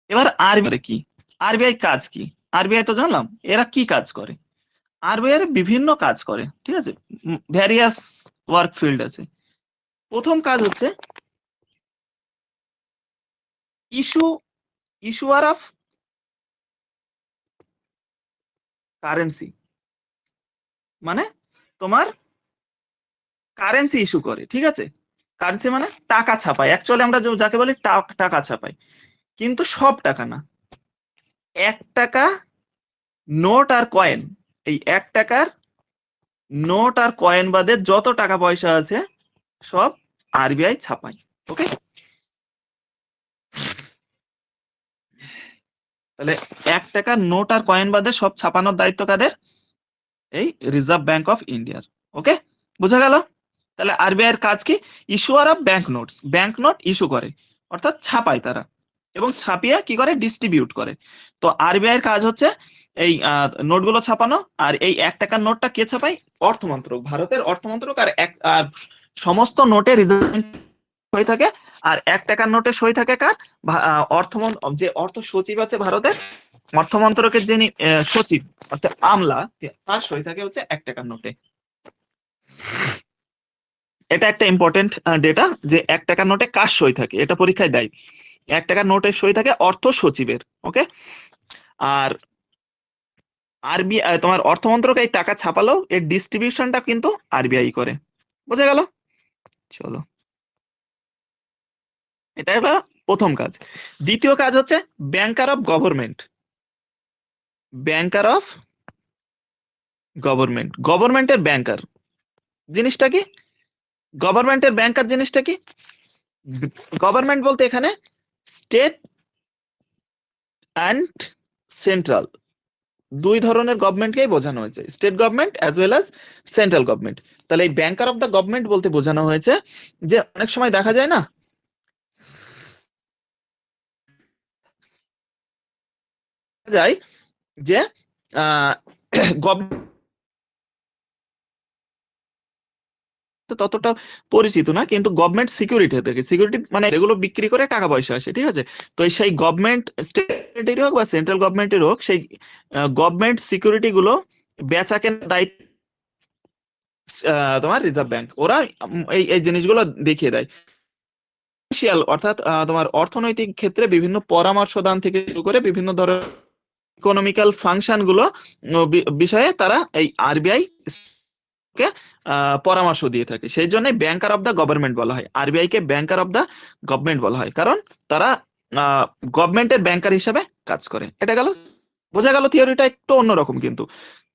এবার আরবিআই কি, আরবিআই কাজ কি? আরবিআই তো জানলাম, এরা কি কাজ করে? আরবিআই এর বিভিন্ন কাজ করে, ঠিক আছে, ভ্যারিয়াস ওয়ার্ক ফিল্ড আছে। প্রথম কাজ হচ্ছে ইস্যু ইস্যুয়ার অফ কারেন্সি, মানে তোমার কারেন্সি ইস্যু করে, ঠিক আছে? কারেন্সি মানে টাকা ছাপায়, অ্যাকচুয়ালি আমরা যাকে বলি টাকা ছাপাই, কিন্তু সব টাকা না, 1 টাকা নোট আর কয়েন, এই 1 টাকার নোট আর কয়েন বাদে যত টাকা পয়সা আছে সব আরবিআই ছাপায়। ওকে, তাহলে 1 টাকার নোট আর কয়েন বাদে সব ছাপানোর দায়িত্ব কাদের? এই রিজার্ভ ব্যাংক অফ ইন্ডিয়ার। ওকে, বোঝা গেল? তাহলে আরবিআই এর কাজ কি? ইস্যুয়ার of bank notes, bank note issue করে, অর্থাৎ ছাপায় তারা, এবং ছাপিয়ে কি করে? ডিস্ট্রিবিউট করে। তো আরবিআই এর কাজ হচ্ছে এই নোটগুলো ছাপানো। আর এই 1 টাকার নোটটা কে ছাপায়? অর্থ মন্ত্রক, ভারতের অর্থ মন্ত্রক। আর সমস্ত নোটে রিজার্ভ হয়ে থাকে। আর 1 টাকার নোটে সই থাকে কার? যে অর্থ সচিব আছে ভারতের, অর্থ মন্ত্রকের যিনি সচিব অর্থাৎ আমলা, তার সই থাকে হচ্ছে 1 টাকার নোটে। এটা একটা ইম্পর্টেন্ট ডেটা যে 1 টাকার নোটে কার সই থাকে, এটা পরীক্ষায় দেয়। 1 টাকার নোটে সই থাকে অর্থ সচিবের। ওকে, আর আরবিআই তোমার অর্থ মন্ত্রক এই টাকা ছাপালেও এর ডিস্ট্রিবিউশনটা কিন্তু আরবিআই করে। বোঝা গেল? চলো, এটা হলো প্রথম কাজ। দ্বিতীয় কাজ হচ্ছে banker of government. Banker of government, গভর্নমেন্টের ব্যাংকার জিনিসটা কি? গভর্নমেন্টের ব্যাংকার জিনিসটা কি? গভর্নমেন্ট বলতে এখানে স্টেট অ্যান্ড সেন্ট্রাল, দুই ধরনের গভর্নমেন্টকেই বোঝানো হয়েছে, state government as well as central government. তাহলে এই ব্যাংকার অফ দ্য গভর্নমেন্ট বলতে বোঝানো হয়েছে যে অনেক সময় দেখা যায় না যায় যে ততটা পরিচিত না, কিন্তু গভর্নমেন্ট সিকিউরিটি থেকে, সিকিউরিটি মানে এগুলো বিক্রি করে টাকা পয়সা আসে, ঠিক আছে? তো সেই গভর্নমেন্ট স্টেটের হোক বা সেন্ট্রাল গভর্নমেন্টের হোক, সেই গভর্নমেন্ট সিকিউরিটি গুলো বেচা কেনার দায়িত্ব তোমার রিজার্ভ ব্যাংক, ওরা এই এই জিনিসগুলো দেখিয়ে দেয়। অর্থাৎ তোমার অর্থনৈতিক ক্ষেত্রে বিভিন্ন পরামর্শ দান থেকে শুরু করে বিভিন্ন ধরনের ইকোনমিক্যাল ফাংশন গুলো বিষয়ে তারা এই আরবিআই কে পরামর্শ দিয়ে থাকে। সেই জন্য ব্যাংকার অফ দ্য গভর্নমেন্ট বলা হয়, RBI K banker of the government বলা হয়, কারণ তারা গভর্নমেন্টের ব্যাংকার হিসাবে কাজ করে। এটা গেল, বোঝা গেল? থিওরিটা একটু অন্যরকম, কিন্তু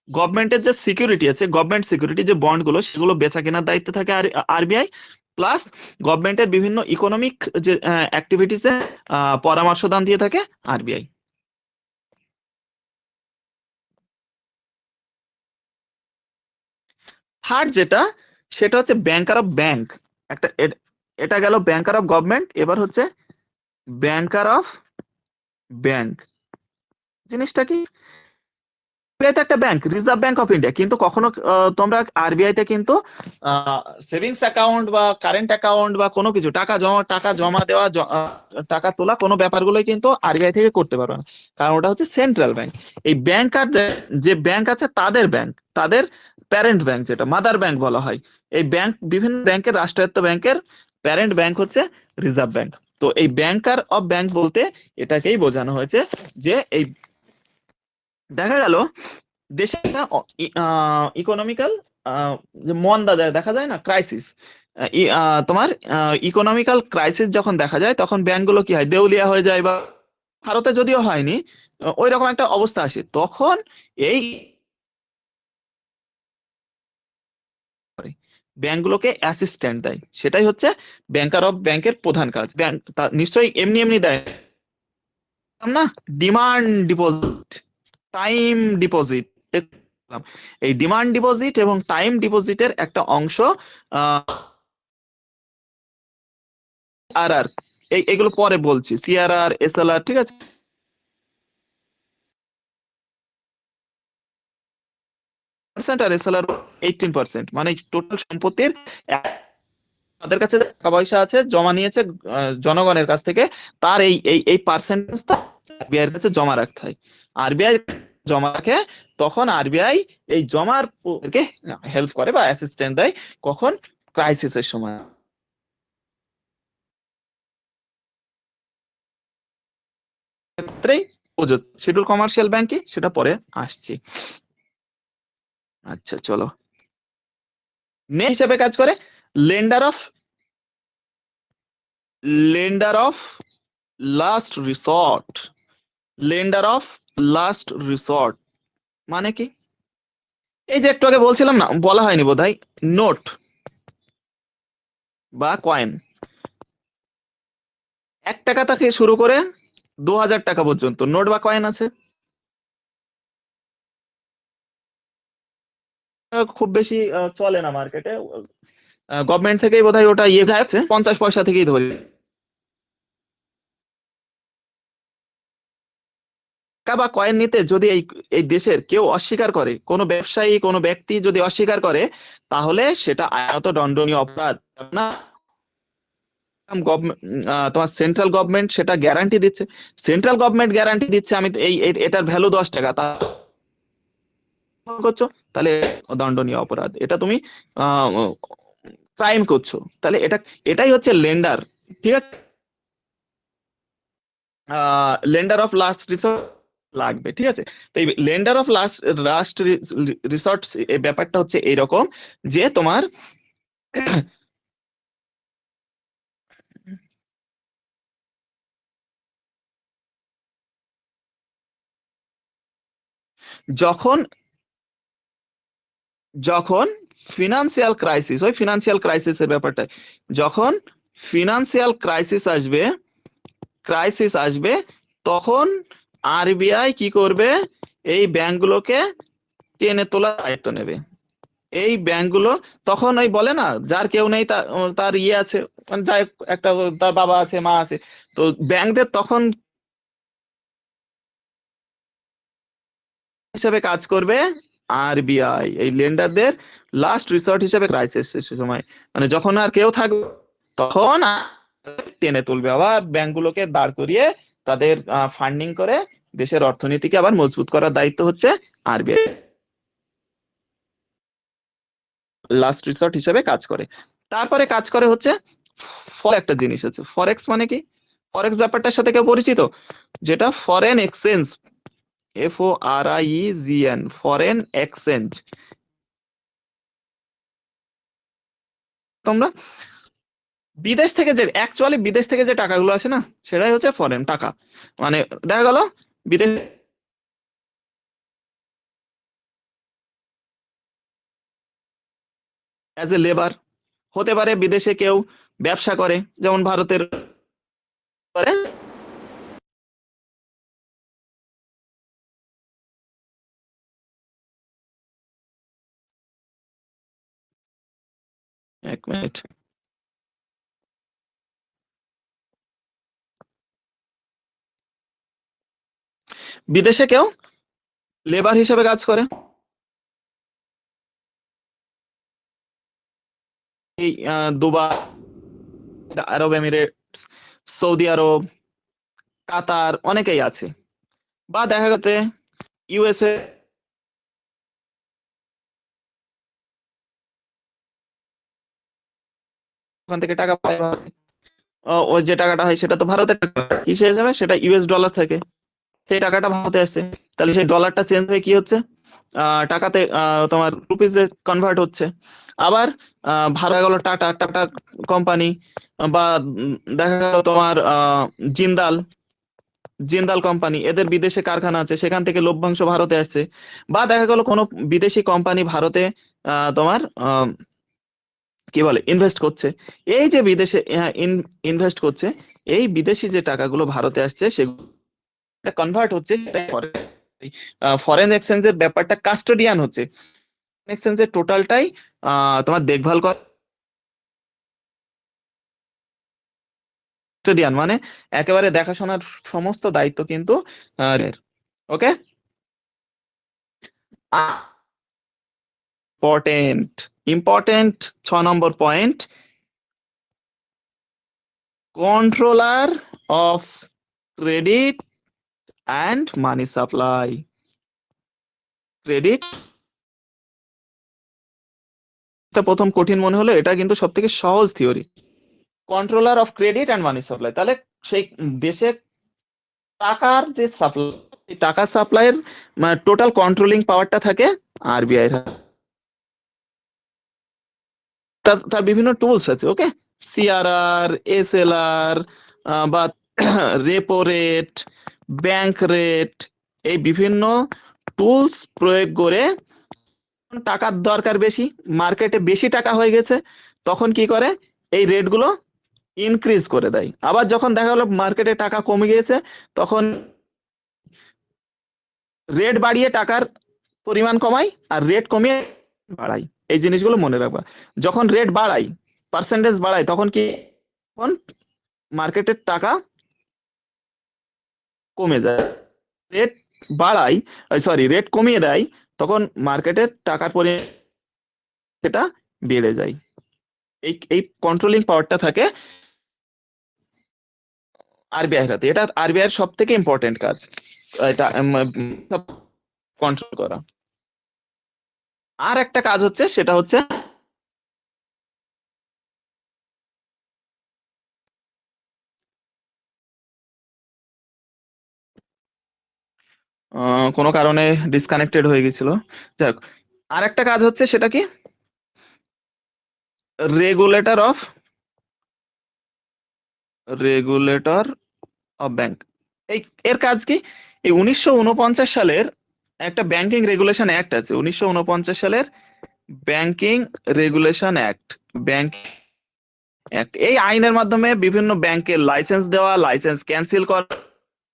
গভর্নমেন্টের যে সিকিউরিটি আছে, গভর্নমেন্ট সিকিউরিটি যে বন্ড গুলো, সেগুলো বেচা কেনার দায়িত্ব থাকে আরবিআই, প্লাস গভর্নমেন্টের বিভিন্ন ইকোনমিক যে অ্যাক্টিভিটিসে পরামর্শ দান দিয়ে থাকে আরবিআই। থার্ড যেটা, সেটা হচ্ছে ব্যাংকার অফ ব্যাংক। একটা এটা গেল ব্যাংকার অফ গভর্নমেন্ট, এবার হচ্ছে ব্যাংকার অফ ব্যাংক। জিনিসটা কি? আরবিআই তো একটা bank, reserve bank of India, কিন্তু কখনো তোমরা আরবিআই তে কিন্তু সেভিংস অ্যাকাউন্ট বা কারেন্ট অ্যাকাউন্ট বা কোনো কিছু টাকা জমা দেওয়া, টাকা তোলা, কোনো ব্যাপারগুলোই কিন্তু আরবিআই থেকে করতে পারবে না, কারণ ওটা হচ্ছে সেন্ট্রাল ব্যাংক। এই ব্যাংক আর যে ব্যাংক আছে তাদের ব্যাংক, তাদের প্যারেন্ট ব্যাংক, যেটা মাদার ব্যাংক বলা হয়। এই ব্যাংক, বিভিন্ন ব্যাংকের, রাষ্ট্রায়ত্ত ব্যাংকের প্যারেন্ট ব্যাংক হচ্ছে রিজার্ভ ব্যাংক। তো এই ব্যাংকার অফ ব্যাংক বলতে এটাকেই বোঝানো হয়েছে যে এই দেখা গেল দেশে একটা ইকোনমিক্যাল যে মন্দা দেখা যায় না, ক্রাইসিস, তোমার ইকোনমিক্যাল ক্রাইসিস যখন দেখা যায়, তখন ব্যাংকগুলো কি হয়? দেউলিয়া হয়ে যায়, বা ভারতে যদিও হয়নি, ওই রকম একটা অবস্থা আসে, তখন এই ব্যাংকগুলোকে অ্যাসিস্ট্যান্ট দেয়, সেটাই হচ্ছে ব্যাংকার অফ ব্যাংকের প্রধান কাজ। ব্যাংক নিশ্চয়ই এমনি এমনি দেয় না, ডিমান্ড ডিপোজিট, টাইম ডিপোজিট, এই ডিমান্ড ডিপোজিট এবং টাইম ডিপোজিটের একটা অংশ আর আর এগুলো পরে বলছি, সিআরআর, এসএলআর, ঠিক আছে? পার্সেন্ট আর এসএলআর 18%, মানে টোটাল সম্পত্তির তাদের কাছে টাকা পয়সা আছে, জমা নিয়েছে জনগণের কাছ থেকে, তার এই এই এই পার্সেন্টেজটা আরবিআই এর কাছে জমা রাখতে হয়। আরবিআই জমা রাখে, তখন আরবিআই এই জমার কে হেল্প করে বা অ্যাসিস্ট্যান্ট দেয়, কখন? ক্রাইসিসের সময়। ক্ষেত্রেই প্রযোজ্য। শিডিউল কমার্শিয়াল ব্যাংক কি সেটা পরে আসছি। আচ্ছা চলো, নেক্সট হিসেবে কাজ করে lender of last resort. Lender of last resort মানে কি? এই যে একটু আগে বলছিলাম না, বলা হয়নি বোধহয়, নোট বা কয়েন 1 টাকা থেকে শুরু করে 2000 টাকা পর্যন্ত নোট বা কয়েন আছে। খুব বেশি চলে না মার্কেটে, গভর্নমেন্ট থেকেই বোধহয় ওটা গায়ে 50 পয়সা থেকেই ধরি। টাকা বা কয়েন নিতে যদি এই এই দেশের কেউ অস্বীকার করে, কোনো ব্যবসায়ী কোনো ব্যক্তি যদি অস্বীকার করে, তাহলে সেটা আইনত দণ্ডনীয় অপরাধ না। তোমার সেন্ট্রাল গভর্নমেন্ট সেটা গ্যারান্টি দিচ্ছে, সেন্ট্রাল গভর্নমেন্ট গ্যারান্টি দিচ্ছে আমি এটার ভ্যালু 10 টাকা, তা করছো তাহলে দণ্ডনীয় অপরাধ, এটা তুমি ক্রাইম করছো। তাহলে এটাই হচ্ছে লেন্ডার, ঠিক আছে। লেন্ডার অফ লাস্ট রিসোর্ট লাগবে, ঠিক আছে। তো এই লেন্ডার অফ লাস্ট রিসোর্ট এই ব্যাপারটা হচ্ছে এইরকম যে তোমার যখন যখন ফিনান্সিয়াল ক্রাইসিস, ওই ফিনান্সিয়াল ক্রাইসিসের ব্যাপারটা, যখন ফিনান্সিয়াল ক্রাইসিস আসবে তখন আরবিআই কি করবে? এই ব্যাংকগুলোকে টেনে তোলার দায়িত্ব নেবে। এই ব্যাংকগুলো তখন ওই বলে না, যার কেউ নেই তার ইয়ে আছে, মানে যাই হোক, একটা তার বাবা আছে মা আছে, তো ব্যাংকদের তখন হিসেবে কাজ করবে আরবিআই, এই লেন্ডারদের লাস্ট রিসর্ট হিসেবে ক্রাইসিস সময়, মানে যখন আর কেউ থাকবে তখন টেনে তুলবে, আবার ব্যাংকগুলোকে দাঁড় করিয়ে তাদের ফান্ডিং করে দেশের অর্থনীতিকে আবার মজবুত করার দায়িত্ব হচ্ছে আরবিআই, লাস্ট রিসর্ট হিসেবে কাজ করে। তারপরে কাজ করে হচ্ছে একটা জিনিস আছে ফরেক্স। মানে কি ফরেক্স? ব্যাপারটার সাথে কেউ পরিচিত? যেটা foreign exchange, FORIEGN, foreign exchange. তোমরা বিদেশ থেকে বিদেশ থেকে যে টাকাগুলো আসে না, সেটাই হচ্ছে ফরেন টাকা। মানে দেখা গেল বিদেশ অ্যাজ এ লেবার হতে পারে, বিদেশে কেউ ব্যবসা করে, যেমন ভারতের করে। এক মিনিট, বিদেশে কেউ লেবার হিসেবে কাজ করে, এই দুবাই, আরব এমিরেটস, সৌদি আরব, কাতার, অনেকেই আছে। বা দেখা গেছে ইউএসএ, ওখান থেকে টাকা পায়, ওই যে টাকাটা হয় সেটা তো ভারতের টাকা, কিসে যাবে? সেটা US ডলার থেকে, সেই টাকাটা ভারতে আসছে, তাহলে সেই ডলারটা চেঞ্জ হয়ে কি হচ্ছে? টাকাতে তোমার রুপিজে কনভার্ট হচ্ছে। আবার ভাড়া গেল টাটা কোম্পানি, বা দেখা গেল তোমার জিন্দাল কোম্পানি, এদের বিদেশে কারখানা আছে, সেখান থেকে লভ্যাংশ ভারতে আসছে। বা দেখা গেল কোনো বিদেশি কোম্পানি ভারতে তোমার কি বলে ইনভেস্ট করছে। এই যে বিদেশে ইনভেস্ট করছে, এই বিদেশি যে টাকাগুলো ভারতে আসছে সেগুলো কনভার্ট হচ্ছে, ফরেন এক্সচেঞ্জের ব্যাপারটা কাস্টোডিয়ান হচ্ছে, এক্সচেঞ্জের টোটালটাই তোমার দেখভাল করে কাস্টোডিয়ান, মানে একেবারে দেখাশোনার সমস্ত দায়িত্ব কিন্তু okay. Important 6 number point, controller of credit and money supply. Credit প্রথম কঠিন মনে হলো, এটা কিন্তু সব থেকে সহজ theory. Controller of credit and money supply, তাহলে সেই দেশে টাকার যে সাপ্লাই, টাকার সাপ্লাইয়ের টোটাল কন্ট্রোলিং পাওয়ারটা থাকে আরবিআই এর হাতে। তার বিভিন্ন টুলস আছে, ওকে, সিআরআর, এসএলআর বা রেপো রেট, ব্যাংক রেট, এই বিভিন্ন টুলস প্রয়োগ করে টাকার দরকার বেশি, মার্কেটে বেশি টাকা হয়ে গেছে, তখন কি করে এই রেট গুলো ইনক্রিজ করে দেয়। আবার যখন দেখা গেলো মার্কেটে টাকা কমে গিয়েছে, তখন রেট বাড়িয়ে টাকার পরিমাণ কমাই আর রেট কমিয়ে বাড়াই। এই জিনিসগুলো মনে রাখবা। যখন রেট বাড়াই, পার্সেন্টেজ বাড়াই, তখন কি মার্কেটের টাকা কমে যায়। রেট বাড়াই, সরি, রেট কমিয়ে দেয়, তখন মার্কেটের টাকার পরিমাণ সেটা বেড়ে যায়। এই কন্ট্রোলিং পাওয়ারটা থাকে আরবিআই এর হাতে। এটা আরবিআই এর সব থেকে ইম্পর্টেন্ট কাজ, এটা কন্ট্রোল করা। আর একটা কাজ হচ্ছে, সেটা হচ্ছে কোনো কারণে ডিসকানেক্টেড হয়ে গেছিল। যাক, আর একটা কাজ হচ্ছে, সেটা কি রেগুলেটর অফ ব্যাংক। এর কাজ কি? এই 1949 সালের একটা ব্যাংকিং রেগুলেশন অ্যাক্ট আছে, 1949 সালের banking regulation act, bank act. এই আইনের মাধ্যমে বিভিন্ন ব্যাংকের লাইসেন্স দেওয়া, লাইসেন্স ক্যান্সেল করা,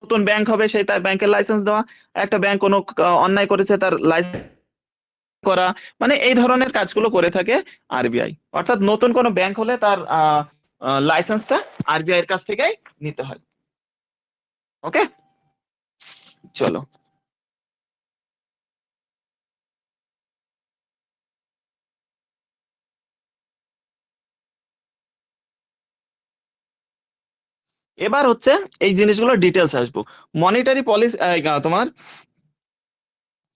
নতুন ব্যাংক হবে সেই তার ব্যাংকের লাইসেন্স দেওয়া, একটা ব্যাংক কোনো অন্যায় করেছে তার লাইসেন্স করা, মানে এই ধরনের কাজগুলো করে থাকে আরবিআই। অর্থাৎ নতুন কোনো ব্যাংক হলে তার লাইসেন্সটা আরবিআই এর কাছ থেকেই নিতে হয়। ওকে, চলো। এবার হচ্ছে এই জিনিসগুলো ডিটেলস আসবো। মনিটারি পলিসি, তোমার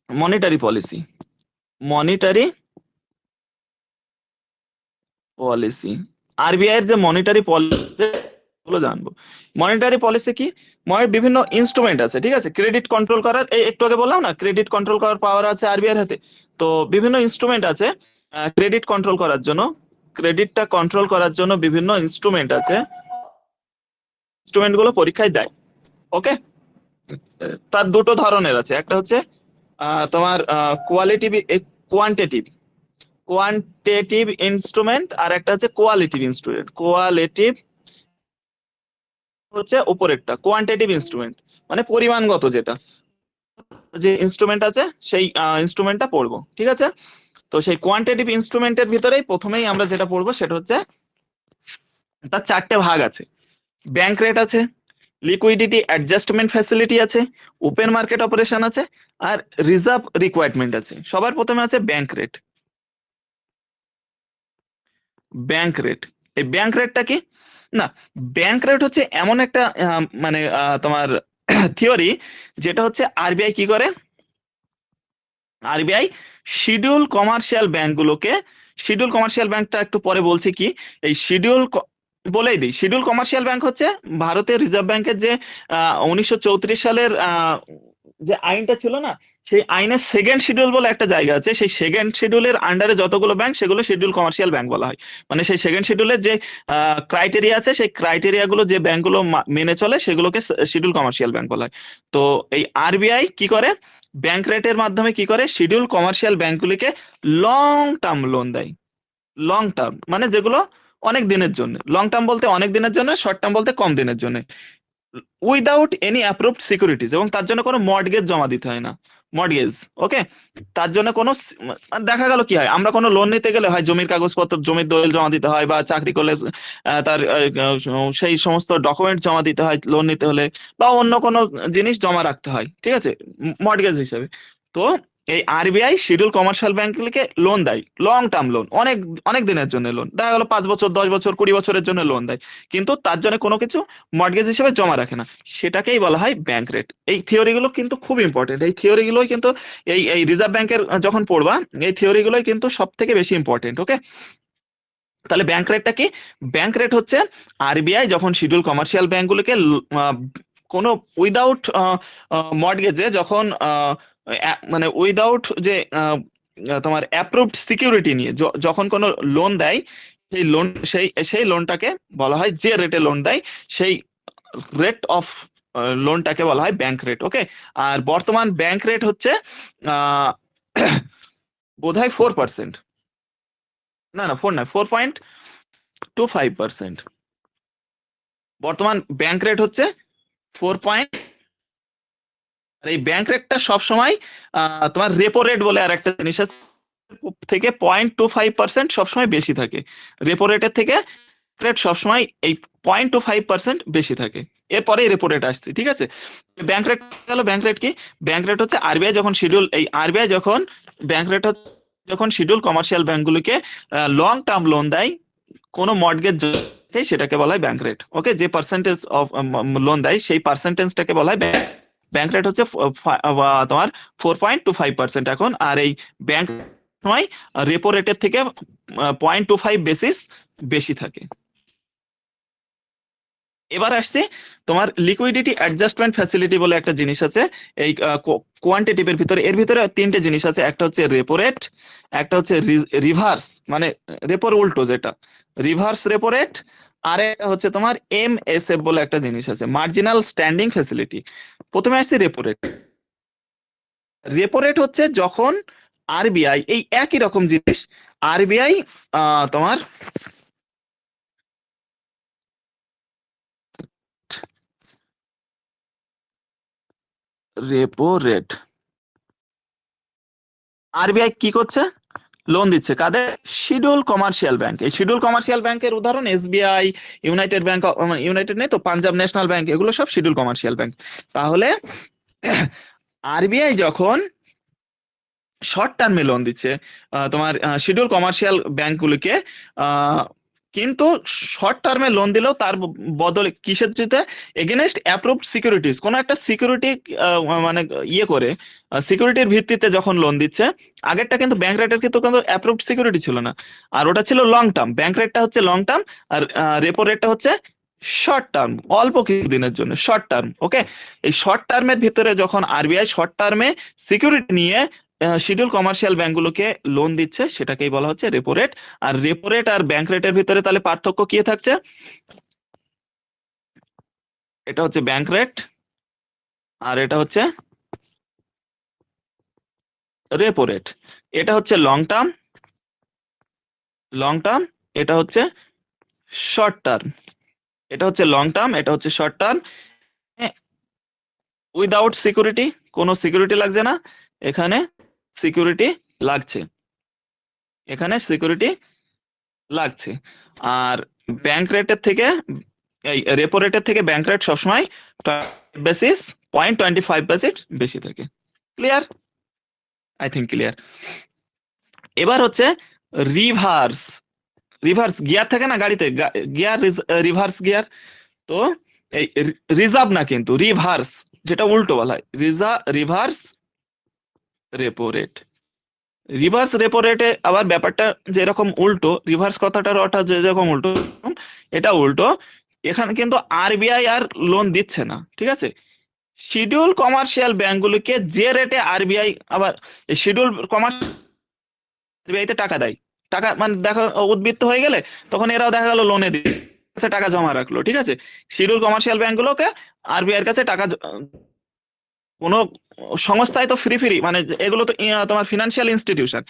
monetary policy, monetary policy, RBI এর যে মনিটারি পলিসি গুলো জানবো। মনিটারি পলিসি কি? বিভিন্ন ইনস্ট্রুমেন্ট আছে, ঠিক আছে, ক্রেডিট কন্ট্রোল করার, এই একটু আগে বললাম না, ক্রেডিট কন্ট্রোল করার পাওয়ার আছে আরবিআই এর হাতে। তো বিভিন্ন ইনস্ট্রুমেন্ট আছে ক্রেডিট কন্ট্রোল করার জন্য, ক্রেডিটটা কন্ট্রোল করার জন্য বিভিন্ন ইনস্ট্রুমেন্ট আছে, ইনস্ট্রুমেন্ট গুলো পরীক্ষায় দেয়। ওকে, তার দুটো ধরনের আছে, একটা হচ্ছে তোমার কোয়ান্টিটেটিভ ইনস্ট্রুমেন্ট, আর একটা হচ্ছে কোয়ালিটিভ ইনস্ট্রুমেন্ট। কোয়ালিটিভ হচ্ছে উপরেরটা, কোয়ান্টিটেটিভ ইনস্ট্রুমেন্ট মানে পরিমাণগত যেটা, যে ইনস্ট্রুমেন্ট আছে সেই ইনস্ট্রুমেন্টটা পড়বো, ঠিক আছে। তো সেই কোয়ান্টিটেটিভ ইনস্ট্রুমেন্টের ভিতরেই প্রথমেই আমরা যেটা পড়বো সেটা হচ্ছে, তার চারটে ভাগ আছে। ব্যাংক রেট আছে, লিকুইডিটি অ্যাডজাস্টমেন্ট ফ্যাসিলিটি আছে, ওপেন মার্কেট অপারেশন আছে, আর রিজার্ভ রিকোয়ারমেন্ট আছে। সবার প্রথমে আছে ব্যাংক রেট। ব্যাংক রেট, এই ব্যাংক রেটটা কি না, ব্যাংক রেট হচ্ছে এমন একটা মানে তোমার থিওরি, যেটা হচ্ছে আরবিআই কি করে, আরবিআই শিডিউল কমার্শিয়াল ব্যাংকগুলোকে, শিডিউল কমার্শিয়াল ব্যাংকটা একটু পরে বলছি কি, এই বলেই দিই, শিডিউল কমার্শিয়াল ব্যাংক হচ্ছে ভারতের রিজার্ভ ব্যাংকের যে 1934 সালের যে আইনটা ছিল না, সেই আইনের সেকেন্ড শিডিউল বলে একটা জায়গা আছে, সেই সেকেন্ড শিডিউলের আন্ডারে যতগুলো ব্যাংক সেগুলো শিডিউল কমার্শিয়াল ব্যাংক বলা হয়। মানে সেই সেকেন্ড শিডিউলের যে ক্রাইটেরিয়া আছে, সেই ক্রাইটেরিয়া গুলো যে ব্যাংকগুলো মেনে চলে সেগুলোকে শিডিউল কমার্শিয়াল ব্যাংক বলা হয়। তো এই আরবিআই কি করে, ব্যাংক রেটের মাধ্যমে কি করে, শিডিউল কমার্শিয়াল ব্যাংকগুলিকে লং টার্ম লোন দেয়। লং টার্ম মানে যেগুলো অনেক দিনের জন্য, লং টার্ম বলতে অনেক দিনের জন্য, শর্ট টার্ম বলতে কম দিনের জন্য, উইদাউট এনি অ্যাপ্রুভড সিকিউরিটিজ, এবং তার জন্য কোনো মর্টগেজ জমা দিতে হয় না, মর্টগেজ। ওকে, তার জন্য কোনো দেখা গেল কি হয়, আমরা কোনো লোন নিতে গেলে হয় জমির কাগজপত্র, জমির দলিল জমা দিতে হয়, বা চাকরি করলে তার সেই সমস্ত ডকুমেন্ট জমা দিতে হয় লোন নিতে হলে, বা অন্য কোনো জিনিস জমা রাখতে হয়, ঠিক আছে, মর্টগেজ হিসেবে। তো এই আরবিআই শিডিউল কমার্শিয়াল ব্যাংকগুলিকে লোন দেয়, লং টার্ম লোন, অনেক অনেক দিনের জন্য লোন, দেখা গেল 5 বছর, 10 বছর, 20 বছরের জন্য লোন দেয়, কিন্তু তার জন্য কোনো কিছু মর্টগেজ হিসেবে জমা রাখে না, সেটাকেই বলা হয় ব্যাংক রেট। এই থিওরিগুলো কিন্তু খুব ইম্পর্টেন্ট, এই থিওরিগুলোই কিন্তু এই রিজার্ভ ব্যাংকের যখন পড়বা, এই থিওরিগুলোই কিন্তু সব থেকে বেশি ইম্পর্টেন্ট। ওকে, তাহলে ব্যাংক রেটটা কি? ব্যাংক রেট হচ্ছে আরবিআই যখন শিডিউল কমার্শিয়াল ব্যাংকগুলোকে কোনো উইদাউট মর্টগেজে যখন মানে উইদাউট যে তোমার অ্যাপ্রুভড সিকিউরিটি নিয়ে যখন কোনো লোন দেয়, সেই লোনটাকে বলা হয়, যে রেটে লোন দেয় সেই রেট অফ লোনটাকে বলা হয় ব্যাংক রেট। ওকে, আর বর্তমান ব্যাংক রেট হচ্ছে বোধহয় 4%, না 4 নয়, 4.25%। বর্তমান ব্যাংক রেট হচ্ছে 4. আর এই ব্যাংক রেটটা সবসময় তোমার রেপো রেট বলে আর একটা জিনিস আছে, থেকে 0.25% সবসময় বেশি থাকে। রেপো রেটের থেকে রেট সবসময় এই 0.25% বেশি থাকে, এরপরে রেপো রেট আসছে। ঠিক আছে, ব্যাংক রেট গেল। ব্যাংক রেট কি? ব্যাংক রেট হচ্ছে আরবিআই যখন শিডিউল, এই আরবিআই যখন ব্যাংক রেট হচ্ছে যখন শিডিউল কমার্শিয়াল ব্যাংকগুলোকে লং টার্ম লোন দেয় কোনো মর্টগেজ, সেটাকে বলা হয় ব্যাংক রেট। ওকে, যে পার্সেন্টেজ অফ লোন দেয় সেই পার্সেন্টেজটাকে বলা হয় ব্যাংক রেট হচ্ছে তোমার 4.25% এখন। আর এই ব্যাংক সময় রেপো রেটের থেকে 0.25 বেসিস বেশি থাকে। এবার আসছে তোমার লিকুইডিটি অ্যাডজাস্টমেন্ট ফ্যাসিলিটি বলে একটা জিনিস আছে এই কোয়ান্টিটিভের ভিতরে। এর ভিতরে তিনটে জিনিস আছে, একটা হচ্ছে রেপো রেট, একটা হচ্ছে রিভার্স মানে রেপোর উল্টো যেটা রিভার্স রেপো রেট, আর একটা হচ্ছে তোমার MSF বলে একটা জিনিস আছে, মার্জিনাল স্ট্যান্ডিং ফ্যাসিলিটি। প্রথমে আসছে রেপো রেট। রেপো রেট হচ্ছে যখন আরবিআই, এই একই রকম জিনিস, আরবিআই তোমার রেপো রেট, আরবিআই কি করছে? লোন দিচ্ছে কাদের? Schedule commercial bank. এই শিডিউল কমার্শিয়াল ব্যাংকের উদাহরণ SBI, ইউনাইটেড ব্যাংক, ইউনাইটেড নেই তো, পাঞ্জাব ন্যাশনাল ব্যাংক, এগুলো সব শিডিউল কমার্শিয়াল ব্যাংক। তাহলে আরবিআই যখন শর্ট টার্মে লোন দিচ্ছে তোমার শিডিউল কমার্শিয়াল ব্যাংকগুলোকে, কিন্তু শর্ট টার্মে লোন দিলেও তার বদলে কিসের দিতে? এগেনস্ট অ্যাপ্রুভড সিকিউরিটিজ, কোনো একটা সিকিউরিটি মানে ইয়ে করে সিকিউরিটির ভিত্তিতে যখন লোন দিচ্ছে। আগেরটা কিন্তু ব্যাংক রেটের কিন্তু অ্যাপ্রুভড সিকিউরিটি ছিল না, আর ওটা ছিল লং টার্ম। ব্যাংক রেটটা হচ্ছে লং টার্ম, আর রেপো রেটটা হচ্ছে শর্ট টার্ম, অল্প কিছুদিনের জন্য শর্ট টার্ম। ওকে, এই শর্ট টার্মের ভিতরে যখন আরবিআই শর্ট টার্মে সিকিউরিটি নিয়ে শিডিউল কমার্শিয়াল ব্যাংকগুলোকে লোন দিচ্ছে, সেটাকেই বলা হচ্ছে রেপো রেট। আর রেপো রেট আর ব্যাংক রেটের ভিতরে তাহলে পার্থক্য কি থাকছে? এটা হচ্ছে ব্যাংক রেট আর এটা হচ্ছে রেপো রেট। এটা হচ্ছে লং টার্ম, এটা হচ্ছে শর্ট টার্ম। এটা হচ্ছে লং টার্ম, এটা হচ্ছে শর্ট টার্ম। উইদাউট সিকিউরিটি, কোনো সিকিউরিটি লাগছে না, এখানে সিকিউরিটি লাগছে, এখানে সিকিউরিটি লাগছে। আর ব্যাংক রেটের থেকে, এই রেপো রেটের থেকে ব্যাংক রেট সবসময় বেসিস 0.25% বেশি থাকে। ক্লিয়ার? I think clear. এবার হচ্ছে রিভার্স। রিভার্স গিয়ার থাকে না গাড়িতে, গিয়ার, রিভার্স গিয়ার। তো এই রিজার্ভ না, কিন্তু রিভার্স, যেটা উল্টো বলা হয় reverse repo rate. Reverse repo রেটে আবার ব্যাপারটা যেরকম উল্টো, রিভার্স কথাটার অর্থ যেরকম উল্টো, এটা উল্টো। এখানে কিন্তু আরবিআই আর লোন দিচ্ছে না, ঠিক আছে? শিডিউল কমার্শিয়াল ব্যাংকগুলোকে যে রেটে আরবিআই, আবার এই শিডিউল কমার্শিয়াল আরবিআইতে টাকা দেয়, টাকা মানে দেখো উদ্বৃত্ত হয়ে গেলে তখন এরাও দেখা গেল লোনে দিচ্ছে, টাকা জমা রাখলো। ঠিক আছে, শিডিউল কমার্শিয়াল ব্যাংকগুলোকে আরবিআই এর কাছে টাকা, কোনো সংস্থায় তো ফ্রি মানে এগুলো তো তোমার ফিনান্সিয়াল ইনস্টিটিউশন,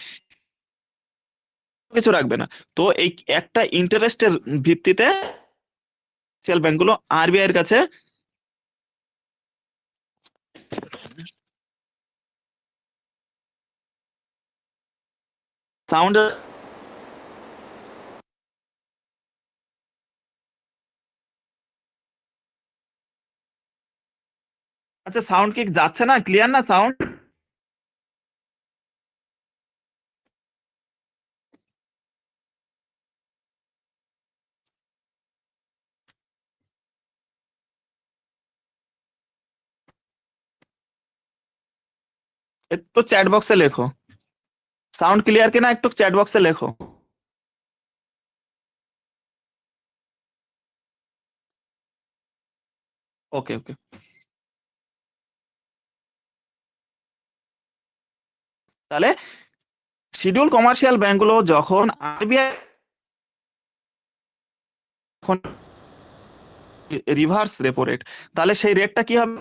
কিছু রাখবে না। তো এই একটা ইন্টারেস্টের ভিত্তিতে ব্যাংকগুলো আরবিআই এর কাছে সাউন্ড। আচ্ছা, সাউন্ড কি যাচ্ছে না? ক্লিয়ার না সাউন্ড? একটু চ্যাট বক্সে লেখো সাউন্ড ক্লিয়ার কিনা, একটু চ্যাট বক্সে লেখো। ওকে ওকে। তাহলে শিডিউল কমার্শিয়াল ব্যাংকগুলো যখন আরবিআই রিভার্স রেপো রেট, তাহলে সেই রেটটা কি হবে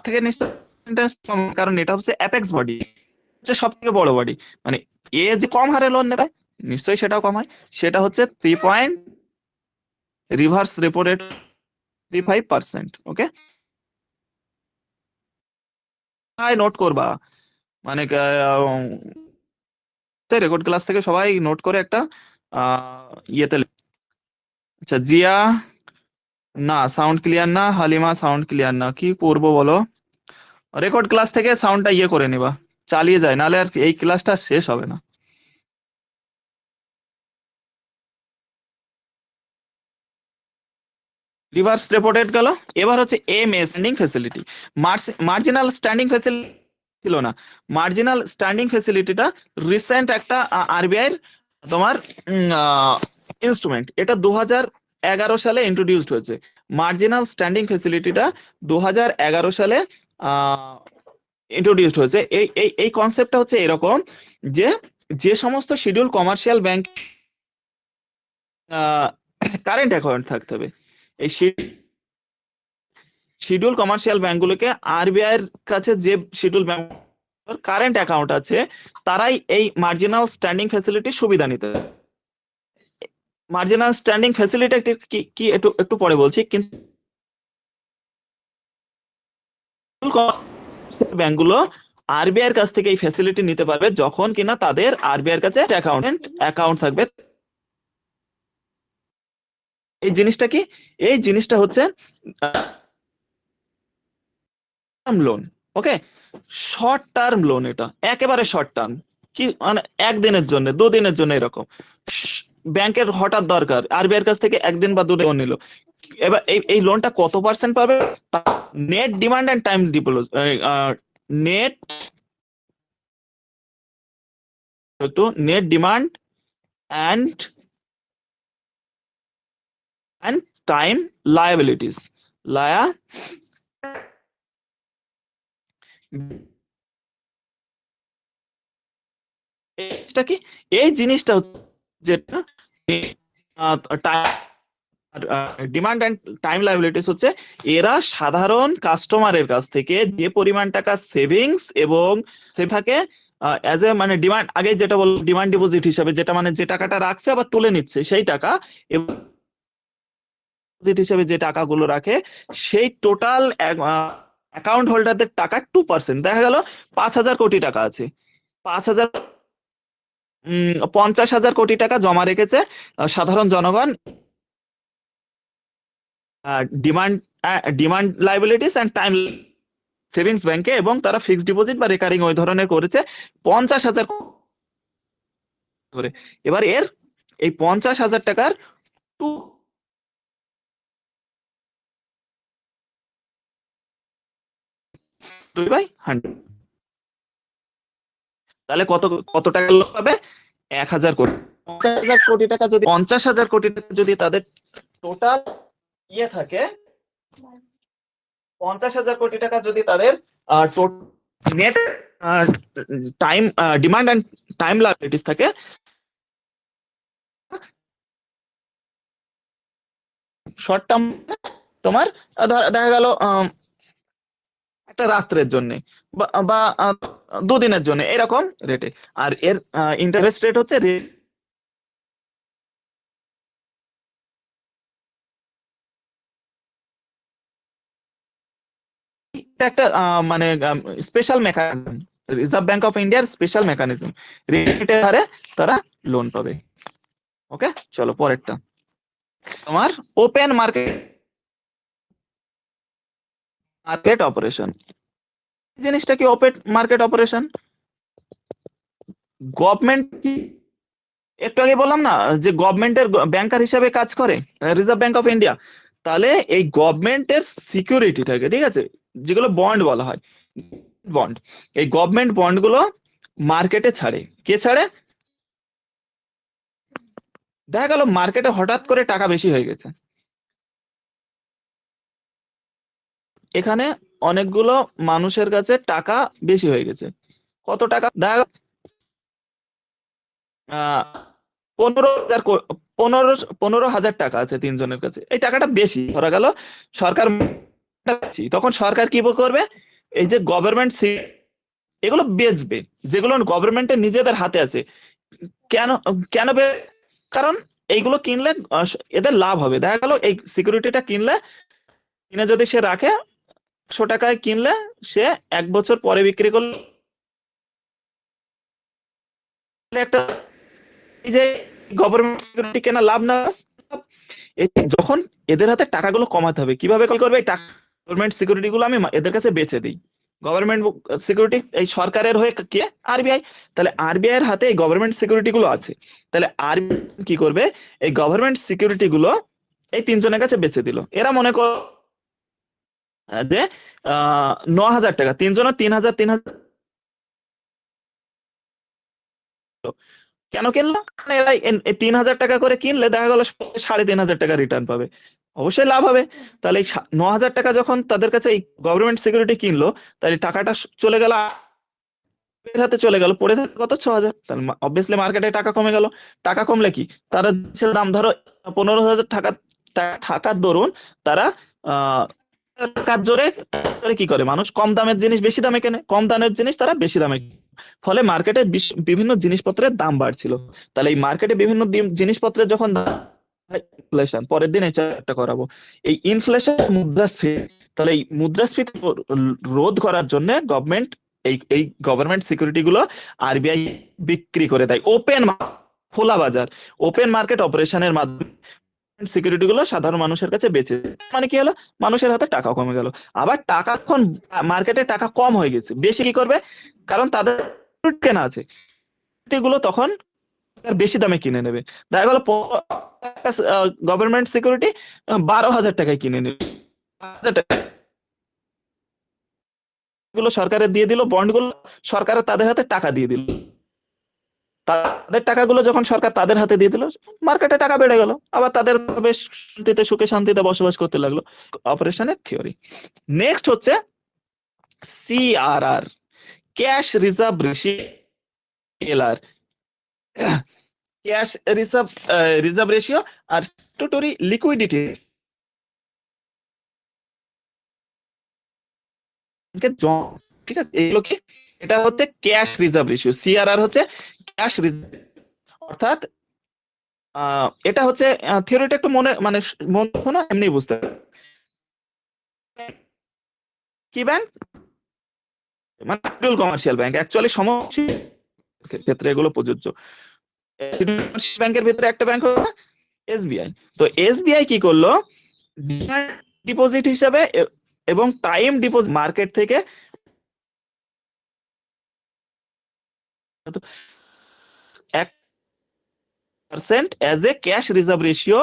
থেকে নিশ্চয়, কারণ এটা হচ্ছে অ্যাপেক্স বডি, হচ্ছে সব থেকে বড় বডি, মানে এ যে কম হারে লোন নেবে নিশ্চয়ই সেটাও কম হয়, সেটা হচ্ছে 3 রিভার্স রেপো রেট 35%। ওকে, নোট করবা, মানে রেকর্ড ক্লাস থেকে সবাই নোট করে একটা ইয়েতে আচ্ছা জিয়া, না সাউন্ড ক্লিয়ার না, হালিমা সাউন্ড ক্লিয়ার না, কি করবো বলো, রেকর্ড ক্লাস থেকে সাউন্ডটা ইয়ে করে নিবা, চালিয়ে যায়, নাহলে আর এই ক্লাসটা শেষ হবে না। রিভার্স রেপো রেট গেল, এবার হচ্ছে MA standing facility. Marginal standing facility ছিল না, মার্জিনাল স্ট্যান্ডিং ফ্যাসিলিটিটা রিসেন্ট একটা আরবিআই তোমার ইনস্ট্রুমেন্ট, এটা 2011 সালে ইন্ট্রোডিউসড হয়েছে। মার্জিনাল স্ট্যান্ডিং ফ্যাসিলিটিটা 2011 সালে ইন্ট্রোডিউসড হয়েছে। এই কনসেপ্টটা হচ্ছে এরকম যে যে সমস্ত schedule commercial bank current account থাকতে হবে, এই শিডিউল কমার্শিয়াল ব্যাংকগুলোকে আরবিআই এর কাছে যে শিডিউল ব্যাংক কারেন্ট অ্যাকাউন্ট আছে তারাই এই মার্জিনাল স্ট্যান্ডিং ফ্যাসিলিটির সুবিধা নিতে। মার্জিনাল স্ট্যান্ডিং ফ্যাসিলিটি কি কি একটু একটু পরে বলছি, কিন্তু ব্যাংকগুলো আরবিআই এর কাছ থেকে এই ফ্যাসিলিটি নিতে পারবে যখন কিনা তাদের আরবিআই এর কাছে অ্যাকাউন্ট থাকবে। এই জিনিসটা কি, এই জিনিসটা হচ্ছে লোন। ওকে, শর্ট টার্ম লোন, এটা একেবারে শর্ট টার্ম, কি মানে একদিনের জন্য 2 দিনের জন্য এরকম, ব্যাংকের হঠাৎ দরকার, আরবিআই এর কাছ থেকে 1 দিন বা 2 দিন লোন নিল, এবার এই লোনটা কত পার্সেন্ট পাবে, net demand and time deposit, net একটু net demand and time liabilities, লায়া এটা কি, এই জিনিসটা হচ্ছে যেটা ডিমান্ড এন্ড টাইম লায়াবিলিটিস হচ্ছে এরা সাধারণ কাস্টমারের কাছ থেকে যে পরিমাণ টাকা সেভিংস এবং থাকে অ্যাজ এ মানে ডিমান্ড, আগে যেটা বল ডিমান্ড ডিপোজিট হিসাবে, যেটা মানে যে টাকাটা রাখছে আবার তুলে নিচ্ছে সেই টাকা, এবং ডিপোজিট হিসাবে যে টাকাগুলো রাখে সেই টোটাল অ্যাকাউন্ট হোল্ডারদের টাকা 2%। দেখা গেল 5,000 কোটি টাকা আছে, 5,000 50,000 কোটি টাকা জমা রেখেছে সাধারণ জনগণ demand demand liabilities and time savings ব্যাংকে, এবং তারা ফিক্সড ডিপোজিট বা রেকারিং ওই ধরনের করেছে 50,000 ধরে। এবার এই 50,000 টাকার 2/100, তাহলে কত কত টাকা লোক পাবে, 1,000 কোটি। 50,000 কোটি টাকা যদি 50,000 কোটি টাকা যদি তাদের টোটাল ইয়ে থাকে, 50,000 কোটি টাকা যদি তাদের net time demand and time liabilities থাকে, শর্ট টার্ম তোমার দেখা গেল একটা রাত্রের জন্য বা 2 দিনের জন্য এরকম রেটে, আর এর ইন্টারেস্ট রেট হচ্ছে একটা মানে special mechanism, reserve bank of ইন্ডিয়ার স্পেশাল মেকানিজম, রেটের হারে তারা লোন পাবে। ওকে, চলো পরেরটা, তোমার ওপেন মার্কেট অপারেশন। জিনিসটা কি ওপেন মার্কেট অপারেশন, গভর্নমেন্ট কি একটু আগে বললাম না যে গভর্নমেন্টের ব্যাংকার হিসেবে কাজ করে রিজার্ভ ব্যাংক অফ ইন্ডিয়া, তাহলে এই গভর্নমেন্টের সিকিউরিটি থাকে, ঠিক আছে, যেগুলো বন্ড বলা হয়, বন্ড, এই গভর্নমেন্ট বন্ড গুলো মার্কেটে ছাড়ে, কে ছাড়ে, দেখা গেল মার্কেটে হঠাৎ করে টাকা বেশি হয়ে গেছে, এখানে অনেকগুলো মানুষের কাছে টাকা বেশি হয়ে গেছে। কত টাকা? দেখা গেল 15,000 15,000 টাকা আছে তিনজনের কাছে, এই টাকাটা বেশি ধরা গেল সরকার বেশি। তখন সরকার কি করবে? এই যে গভর্নমেন্ট এগুলো বেচবে, যেগুলো গভর্নমেন্টের নিজেদের হাতে আছে। কেন কেন কারণ এইগুলো কিনলে এদের লাভ হবে। দেখা গেল এই সিকিউরিটিটা কিনে যদি সে রাখে 100 টাকায় কিনলে, সে 1 বছর পরে বিক্রি করলে একটা, এই যে গভর্নমেন্ট সিকিউরিটি কেনা লাভ না, যখন এদের হাতে টাকাগুলো কমাতে হবে, কিভাবে করবে? এই গভর্নমেন্ট সিকিউরিটি গুলো আমি এদের কাছে বেচে দিই। গভর্নমেন্ট সিকিউরিটি এই সরকারের হয়ে কে? আরবিআই। তাহলে আরবিআই এর হাতে এই গভর্নমেন্ট সিকিউরিটি গুলো আছে। তাহলে আরবিআই কি করবে? এই গভর্নমেন্ট সিকিউরিটি গুলো এই তিনজনের কাছে বেচে দিল। এরা মনে কর যে 9,000 টাকা, তিনজনের 3,000 কেন কিনলো? এরা 3,000 টাকা করে কিনলে দেখা গেল 3,500 টাকা রিটার্ন পাবে, অবশ্যই লাভ হবে। তাহলে 9,000 টাকা যখন তাদের কাছে এই গভর্নমেন্ট সিকিউরিটি কিনলো, তাহলে টাকাটা চলে গেল এর হাতে, চলে গেল, পড়ে থাকে কত? 6,000। তাহলে অবভিয়াসলি মার্কেটে টাকা কমে গেল। টাকা কমলে কি, তারা দাম ধরো 15,000 টাকা থাকার দরুন তারা টাকার জোরে কি করে? মানুষ কম দামের জিনিস বেশি দামে কেনে, কম দামের জিনিস তারা বেশি দামে কেনে। ফলে মার্কেটে বিভিন্ন জিনিসপত্রের দাম বাড়ছিল। তাহলে এই মার্কেটে বিভিন্ন জিনিসপত্রের যখন ইনফ্লেশন, পরের দিন এটা একটা করাবো, এই ইনফ্লেশন মুদ্রাস্ফীতি। তাহলে এই মুদ্রাস্ফীতি রোধ করার জন্য গভর্নমেন্ট এই গভর্নমেন্ট সিকিউরিটি গুলো আরবিআই বিক্রি করে দেয় ওপেন, খোলা বাজার, ওপেন মার্কেট অপারেশনের মাধ্যমে সিকিউরিটি গুলো সাধারণ মানুষের কাছে বেচে দেয়। মানে কি হলো? মানুষের হাতে টাকা কমে গেল। আবার টাকা এখন মার্কেটে টাকা কম হয়ে গেছে, বেশি কি করবে? কারণ তাদের কেনা আছে, গুলো তখন বেশি দামে কিনে নেবে। দেখা গেল গভর্নমেন্ট সিকিউরিটি 12,000 টাকায় কিনে নেবে, 1,000 টাকা গুলো সরকারের দিয়ে দিল, বন্ড গুলো সরকার তাদের হাতে টাকা দিয়ে দিল। তাদের টাকাগুলো যখন সরকার তাদের হাতে দিয়ে দিল, মার্কেটে টাকা বেড়ে গেল, আবার তাদের বেশ শান্তিতে সুখে শান্তিতে বসবাস করতে লাগলো। অপারেশনের থিওরি। নেক্সট হচ্ছে CRR, cash reserve ratio, LR, cash reserve ratio আর স্ট্যাটুটরি লিকুইডিটি। ঠিক আছে, এগুলো কি? এটা হচ্ছে ক্যাশ রিজার্ভ রেশিও, সিআরআর হচ্ছে ক্যাশ রিজার্ভ। অর্থাৎ এটা হচ্ছে থিওরিটা একটু মনে না এমনি বুঝতে হবে। কি ব্যাংক? মানে কমার্শিয়াল ব্যাংক, অ্যাকচুয়ালি সমস্ত ক্ষেত্রে এগুলো প্রযোজ্য। ব্যাংকের ভিতরে একটা ব্যাংক হলো এসবিআই। তো এসবিআই কি করলো? ডিপোজিট হিসাবে এবং টাইম ডিপোজিট মার্কেট থেকে 1% as a cash reserve ratio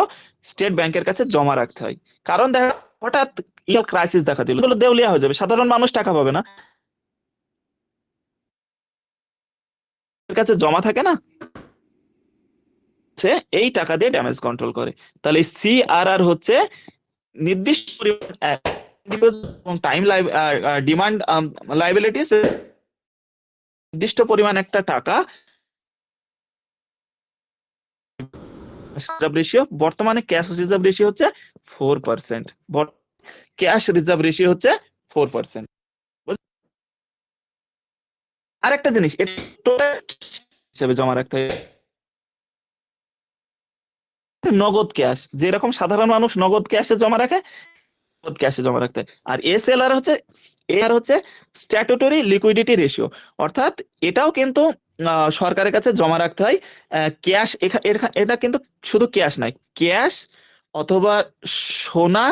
state ব্যাংকের কাছে জমা রাখতে হয়। কারণ দেখা হঠাৎ ক্রাইসিস দেখা দিল, এগুলো দেউলিয়া হয়ে যাবে, সাধারণ মানুষ টাকা পাবে না, কাছে জমা থাকে না, এই টাকা দিয়ে ড্যামেজ কন্ট্রোল করে। তাহলে সিআরআর হচ্ছে নির্দিষ্ট পরিমাণ টাইম ডিমান্ড লাইবিলিটিস, নির্দিষ্ট পরিমাণ একটা টাকা রিজার্ভ রেশিও। বর্তমানে ক্যাশ রিজার্ভ রেশিও হচ্ছে 4%, ক্যাশ রিজার্ভ রেশিও হচ্ছে 4%। আরেকটা জিনিস, এটা টোটাল হিসেবে জমা রাখতে হয়, নগদ ক্যাশ, যেরকম সাধারণ মানুষ নগদ ক্যাশে জমা রাখে, নগদ ক্যাশে জমা রাখতে হয়। আর এসএলআর হচ্ছে স্ট্যাটুটরি লিকুইডিটি রেশিও। অর্থাৎ এটাও কিন্তু সরকারের কাছে জমা রাখতে হয় ক্যাশ। এটা কিন্তু শুধু ক্যাশ নাই, ক্যাশ অথবা সোনা,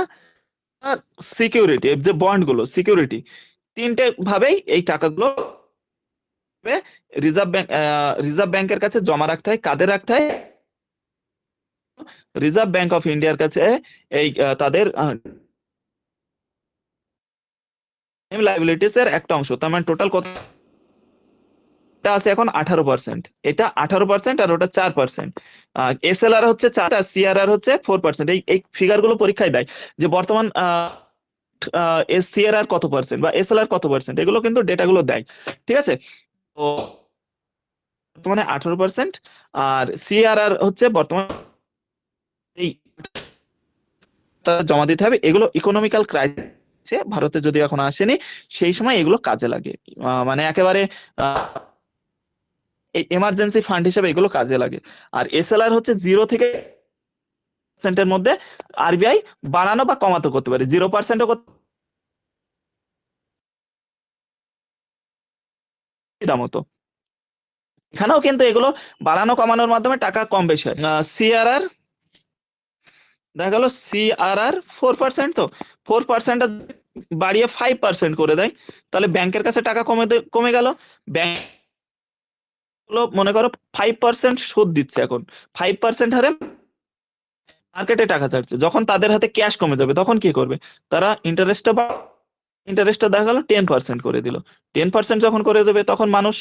সিকিউরিটি, যে বন্ড গুলো সিকিউরিটি, তিনটে ভাবেই এই টাকাগুলো রিজার্ভ ব্যাংকের কাছে জমা রাখতে হয়। কাদের রাখতে হয়? রিজার্ভ ব্যাংক অফ ইন্ডিয়ার কাছে এই তাদের লাইবিলিটিস এর একটা অংশ। তার মানে টোটাল কত আছে এখন? 18%। এটা 18% আর ওটা 4%। এসএলআর হচ্ছে 4 আর সিআরআর হচ্ছে 4%। এই ফিগার গুলো পরীক্ষায় দেয় যে বর্তমান সিআরআর কত পার্সেন্ট বা এসএলআর কত পার্সেন্ট, এগুলো কিন্তু ডেটাগুলো দেয়। ঠিক আছে, তো বর্তমানে 18%, আর সিআরআর হচ্ছে বর্তমানে এই জমা দিতে হবে। এগুলো ইকোনমিক্যাল ক্রাইসিসে, ভারতে যদি এখন আসেনি, সেই সময় এগুলো কাজে লাগে। মানে একেবারে এমার্জেন্সি ফান্ড হিসেবে এগুলো কাজে লাগে। আর এসএলআর হচ্ছে 0% মধ্যে আরবিআই বাড়ানো বা কমাতে করতে পারে, 0%ও মতো। এখানেও কিন্তু এগুলো বাড়ানো কমানোর মাধ্যমে টাকা কম বেশি হয়। সিআরআর দেখা গেল সিআরআর 4%, তো 4% বাড়িয়ে 5% করে দেয়, তাহলে ব্যাংকের কাছে টাকা কমে গেল। ব্যাংক গুলো মনে করো 5% সুদ দিচ্ছে, এখন 5% হারে মার্কেটে টাকা ছাড়ছে। যখন তাদের হাতে ক্যাশ কমে যাবে তখন কি করবে? তারা ইন্টারেস্টটা দেখা গেল 10% করে দিল। 10% যখন করে দেবে তখন মানুষ,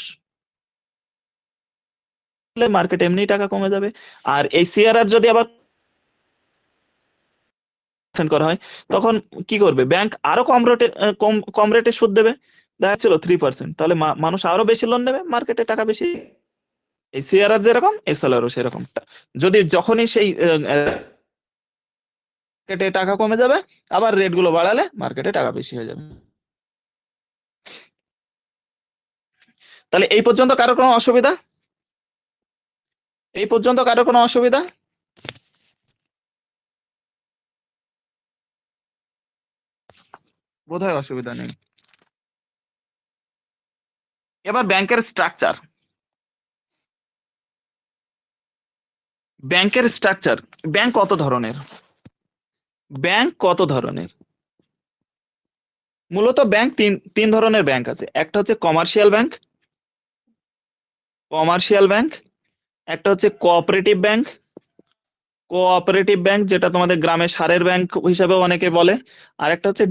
মার্কেট এমনি টাকা কমে যাবে। আর এই সিআরআর যদি আবার করা হয় তখন কি করবে? ব্যাংক আরো কম রেটে সুদ দেবে। দেখা যাচ্ছিল 3%, তাহলে মানুষ আরো বেশি লোন নেবে, মার্কেটে টাকা বেশি। এই সিআরআর যেরকম, এসএলআরও সেরকম। যদি যখনই সেই মার্কেটে টাকা কমে যাবে, আবার রেট গুলো বাড়ালে মার্কেটে টাকা বেশি হয়ে যাবে। তাহলে এই পর্যন্ত কারো কোনো অসুবিধা? এই পর্যন্ত কারো কোনো অসুবিধা? বোধহয় অসুবিধা নেই। এবার ব্যাংকের স্ট্রাকচার। ব্যাংক কত ধরনের? ব্যাংক কত ধরনের? মূলত ব্যাংক তিন ধরনের ব্যাংক আছে। একটা হচ্ছে কমার্শিয়াল ব্যাংক, একটা হচ্ছে কোঅপারেটিভ ব্যাংক, যেটা তোমাদের গ্রামে সারের ব্যাংক হিসাবে অনেকে বলে। আর একটা হচ্ছে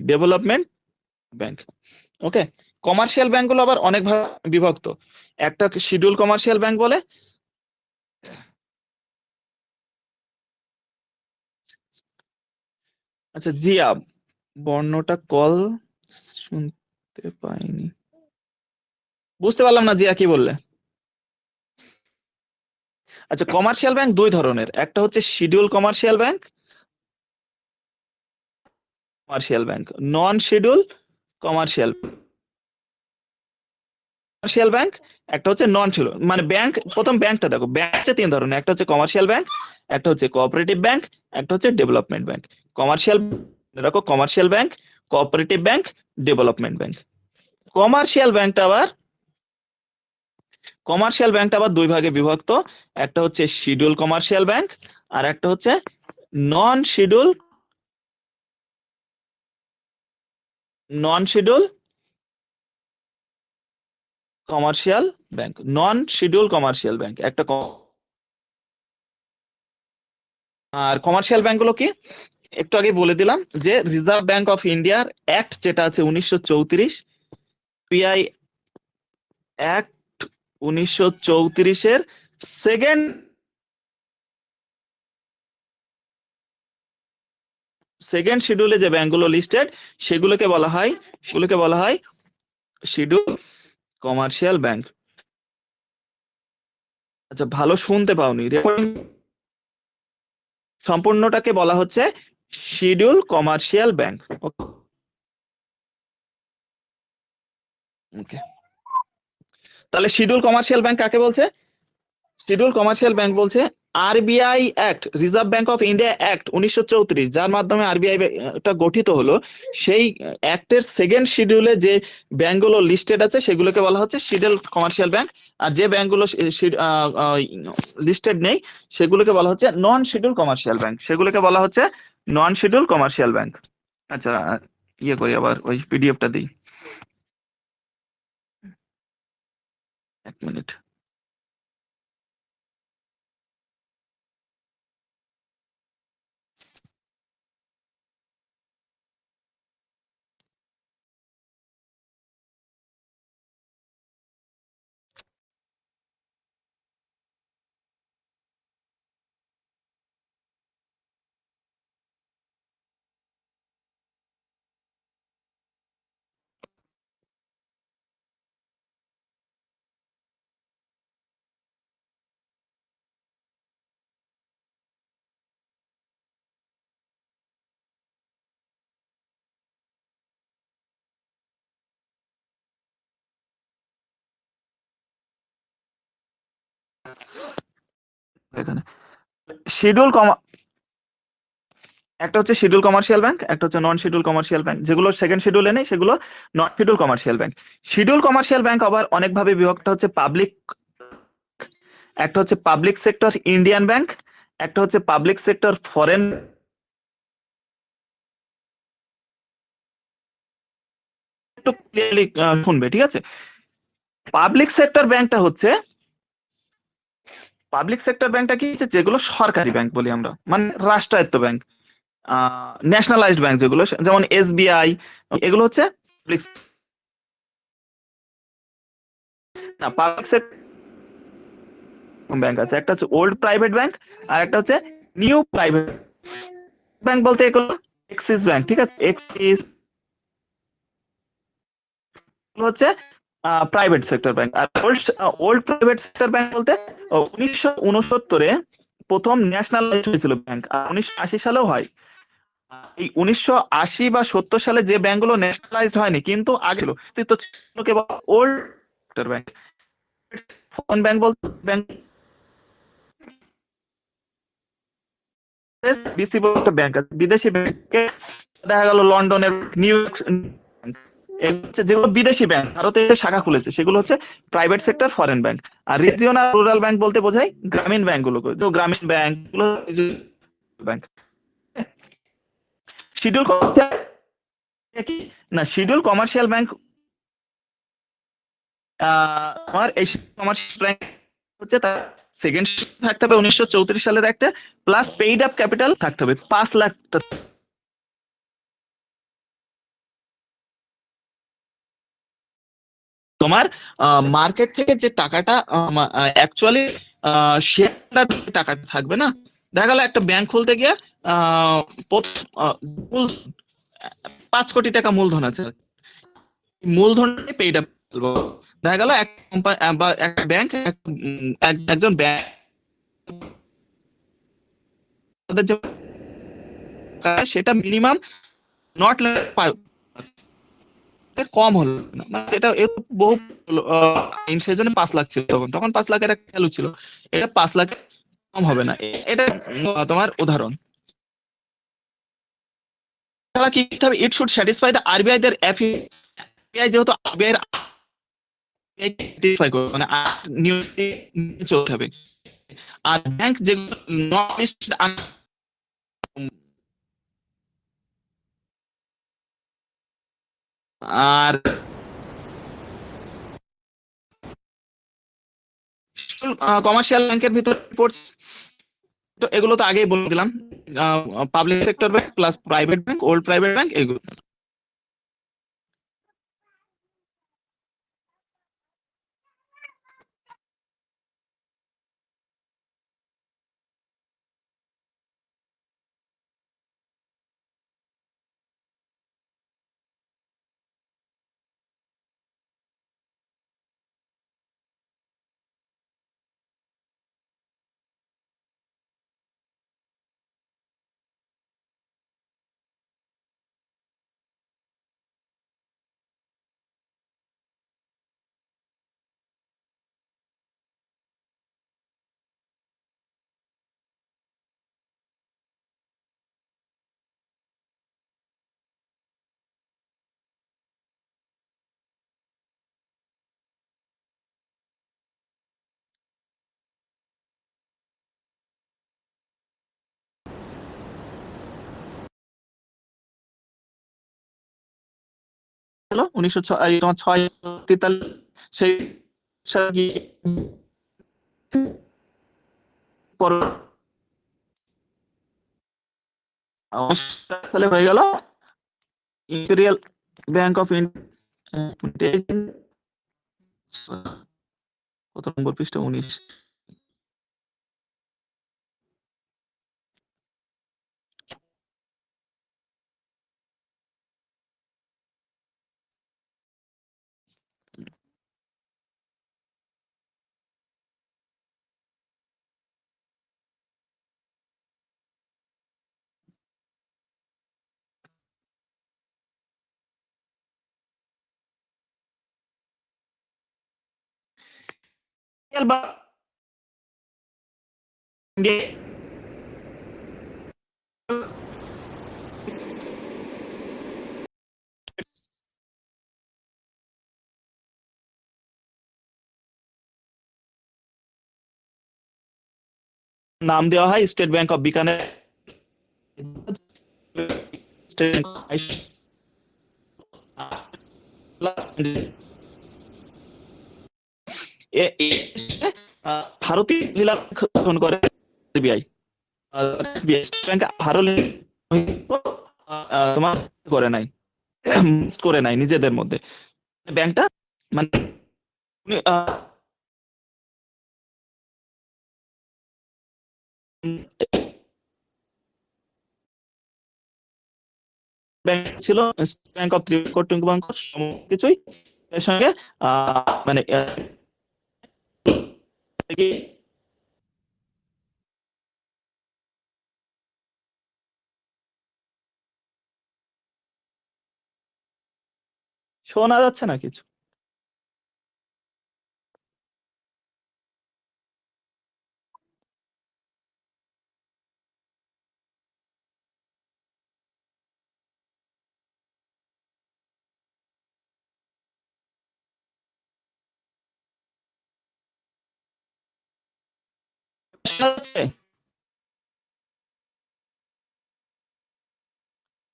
ডেভেলপমেন্ট ব্যাংক। ওকে, কমার্শিয়াল ব্যাংকগুলো আবার অনেক ভাবে বিভক্ত। একটা শিডিউল কমার্শিয়াল ব্যাংক বলে, আচ্ছা জিয়া, বর্ণটা কল শুনতে পাইনি, বুঝতে পারলাম না জিয়া কি বললে। আচ্ছা, কমার্শিয়াল ব্যাংক দুই ধরনের, একটা হচ্ছে শিডিউল কমার্শিয়াল ব্যাংক, নন শিডিউল কমার্শিয়াল ব্যাংক, একটা হচ্ছে নন শিডিউল। মানে ব্যাংক, প্রথম ব্যাংকটা দেখো, ব্যাংক হচ্ছে তিন ধরনের, একটা হচ্ছে কমার্শিয়াল ব্যাংক, একটা হচ্ছে কোঅপারেটিভ ব্যাংক, একটা হচ্ছে ডেভেলপমেন্ট ব্যাংক। কমার্শিয়াল দেখো, commercial bank, cooperative bank, development bank. Commercial ব্যাংকটা আবার দুই ভাগে বিভক্ত, একটা হচ্ছে শিডিউল কমার্শিয়াল ব্যাংক, আর একটা হচ্ছে নন শিডিউল কমার্শিয়াল ব্যাংক একটা আর কমার্শিয়াল ব্যাংকগুলো কি একটু আগে বলে দিলাম, যে রিজার্ভ ব্যাংক অফ ইন্ডিয়ার অ্যাক্ট যেটা আছে 1934, পিআই অ্যাক্ট 1934-এর সেকেন্ড শিডিউলে যে ব্যাংকগুলো লিস্টেড, সেগুলোকে বলা হয় শিডিউল কমার্শিয়াল ব্যাংক। আচ্ছা, ভালো শুনতে পাওনি, সম্পূর্ণটাকে বলা হচ্ছে শিডিউল কমার্শিয়াল ব্যাংক। ওকে, তাহলে শিডিউল কমার্শিয়াল ব্যাংক কাকে বলছে? শিডিউল কমার্শিয়াল ব্যাংক বলছে RBI act, reserve bank of India act 1934, যার মাধ্যমে আরবিআই টা গঠিত হলো, সেই অ্যাক্টের সেকেন্ড শিডিউলে যে ব্যাংকগুলো লিস্টেড আছে সেগুলোকে বলা হচ্ছে শিডিউল কমার্শিয়াল ব্যাংক। আর যে ব্যাংকগুলো লিস্টেড নেই সেগুলোকে বলা হচ্ছে নন শিডিউল কমার্শিয়াল ব্যাংক। আচ্ছা, ইয়ে করি, আবার ওই পিডিএফটা দিই, 1 মিনিট। এখানে শিডিউল একটা হচ্ছে শিডিউল কমার্শিয়াল ব্যাংক, একটা হচ্ছে নন শিডিউল কমার্শিয়াল ব্যাংক। যেগুলো সেকেন্ড শিডিউলে নেই সেগুলো non schedule commercial bank. Schedule commercial bank আবার অনেকভাবে বিভক্ত হচ্ছে, পাবলিক, একটা হচ্ছে পাবলিক সেক্টর ইন্ডিয়ান ব্যাংক, একটা হচ্ছে পাবলিক সেক্টর ফরেন। একটু ক্লিয়ারলি শুনবে, ঠিক আছে? পাবলিক সেক্টর ব্যাংকটা হচ্ছে, পাবলিক সেক্টর ব্যাংকটা কি হচ্ছে, যেগুলো সরকারি ব্যাংক বলি আমরা, মানে রাষ্ট্রায়ত্ত ব্যাংক, ন্যাশনালাইজড ব্যাংক যেগুলো, যেমন এসবিআই, এগুলো হচ্ছে পাবলিক। না, পাবলিক সেক্টর ব্যাংক আছে, একটা হচ্ছে ওল্ড প্রাইভেট ব্যাংক আর একটা হচ্ছে নিউ প্রাইভেট ব্যাংক। বলতে এগুলো এক্সিস ব্যাংক, ঠিক আছে? এক্সিস হচ্ছে প্রাইভেট সেক্টর ব্যাংক। আর ওল্ড প্রাইভেট সেক্টর ব্যাংক বলতে 1969-এ প্রথম ন্যাশনালাইজড হয়েছিল ব্যাংক, আর 1980 সালেও হয়। এই 1980 বা 70 সালে যে ব্যাংকগুলো ন্যাশনালাইজড হয়নি কিন্তু আগে ছিল, অস্তিত্ব ছিল, কেবল old sector bank. Foreign bank বলতে ব্যাংক, বিসি বলে একটা ব্যাংক আছে, বিদেশি ব্যাংকে দেখা গেল লন্ডনের, নিউ ইয়র্ক, যেগুলো বিদেশি ব্যাংক ভারতে শাখা খুলেছে, সেগুলো হচ্ছে প্রাইভেট সেক্টর ফরেন ব্যাংক। আর রিজিওনাল রুরাল ব্যাংক বলতে বোঝায় গ্রামীণ ব্যাংকগুলোকে, তো গ্রামীণ ব্যাংক গুলো ব্যাংক। শিডিউল কি না, শিডিউল কমার্শিয়াল ব্যাংক আমার এই কমার্শিয়াল ব্যাংক হচ্ছে তার সেকেন্ড থাকতে হবে 1934 সালের একটা, প্লাস পেইড আপ ক্যাপিটাল থাকতে হবে 5 লাখ। তোমার মার্কেট থেকে যে টাকাটা অ্যাকচুয়ালি শেয়ারটা টাকাটা থাকবে না। দেখা গেল একটা ব্যাংক খুলতে গিয়ে মূল 5 কোটি টাকা মূলধন আছে, মূলধন পেইড আপ। দেখা গেল এক কোম্পানি বা একটা ব্যাংক, একজন ব্যাংক সেটা মিনিমাম নট কম হলো না, মানে এটা বহু আইন, সেজন্য 5 লাখ ছিল তখন, 5 লাখের একটা ভ্যালু ছিল, এটা 5 লাখ কম হবে না। এটা তোমার উদাহরণ। তাহলে কি করতে হবে? It should satisfy the RBI there RBI, যেহেতু আরবিআই স্যাটিসফাই করবে, মানে নিয়ম চলতে হবে। আর ব্যাংক যেগুলো নট লিস্টেড, আর কমার্শিয়াল ব্যাংকের ভিতরে পড়ছে, তো এগুলো তো আগেই বলে দিলাম, public sector bank plus private bank, old private bank, এগুলো। হলো 1906, তোমার 43, সেই সালে গিয়ে সালে হয়ে গেল ইম্পেরিয়াল ব্যাংক অফ ইন্ডিয়া। কত নম্বর পৃষ্ঠা? 19। নাম দেওয়া হয় state Bank of Bikaner, state bank ভারতীয় মহিলা ব্যাংক গঠন করে এসবিআই। ব্যাংক তোমার করে নাই, করে নাই নিজেদের মধ্যে ব্যাংকটা, মানে ব্যাংক ছিল ব্যাংক অফ ত্রিপুরা ব্যাংক কিছুই এর সঙ্গে মানে শোনা যাচ্ছে না কিছু? শোনা যাচ্ছে?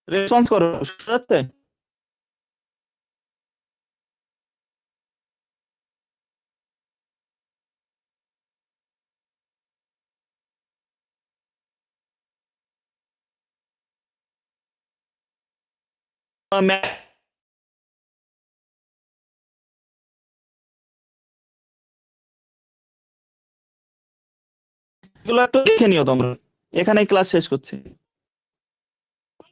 রেসপন্স করো, শোনা যাচ্ছে? এগুলো একটু দেখে নিও তোমরা, এখানেই ক্লাস শেষ করছি।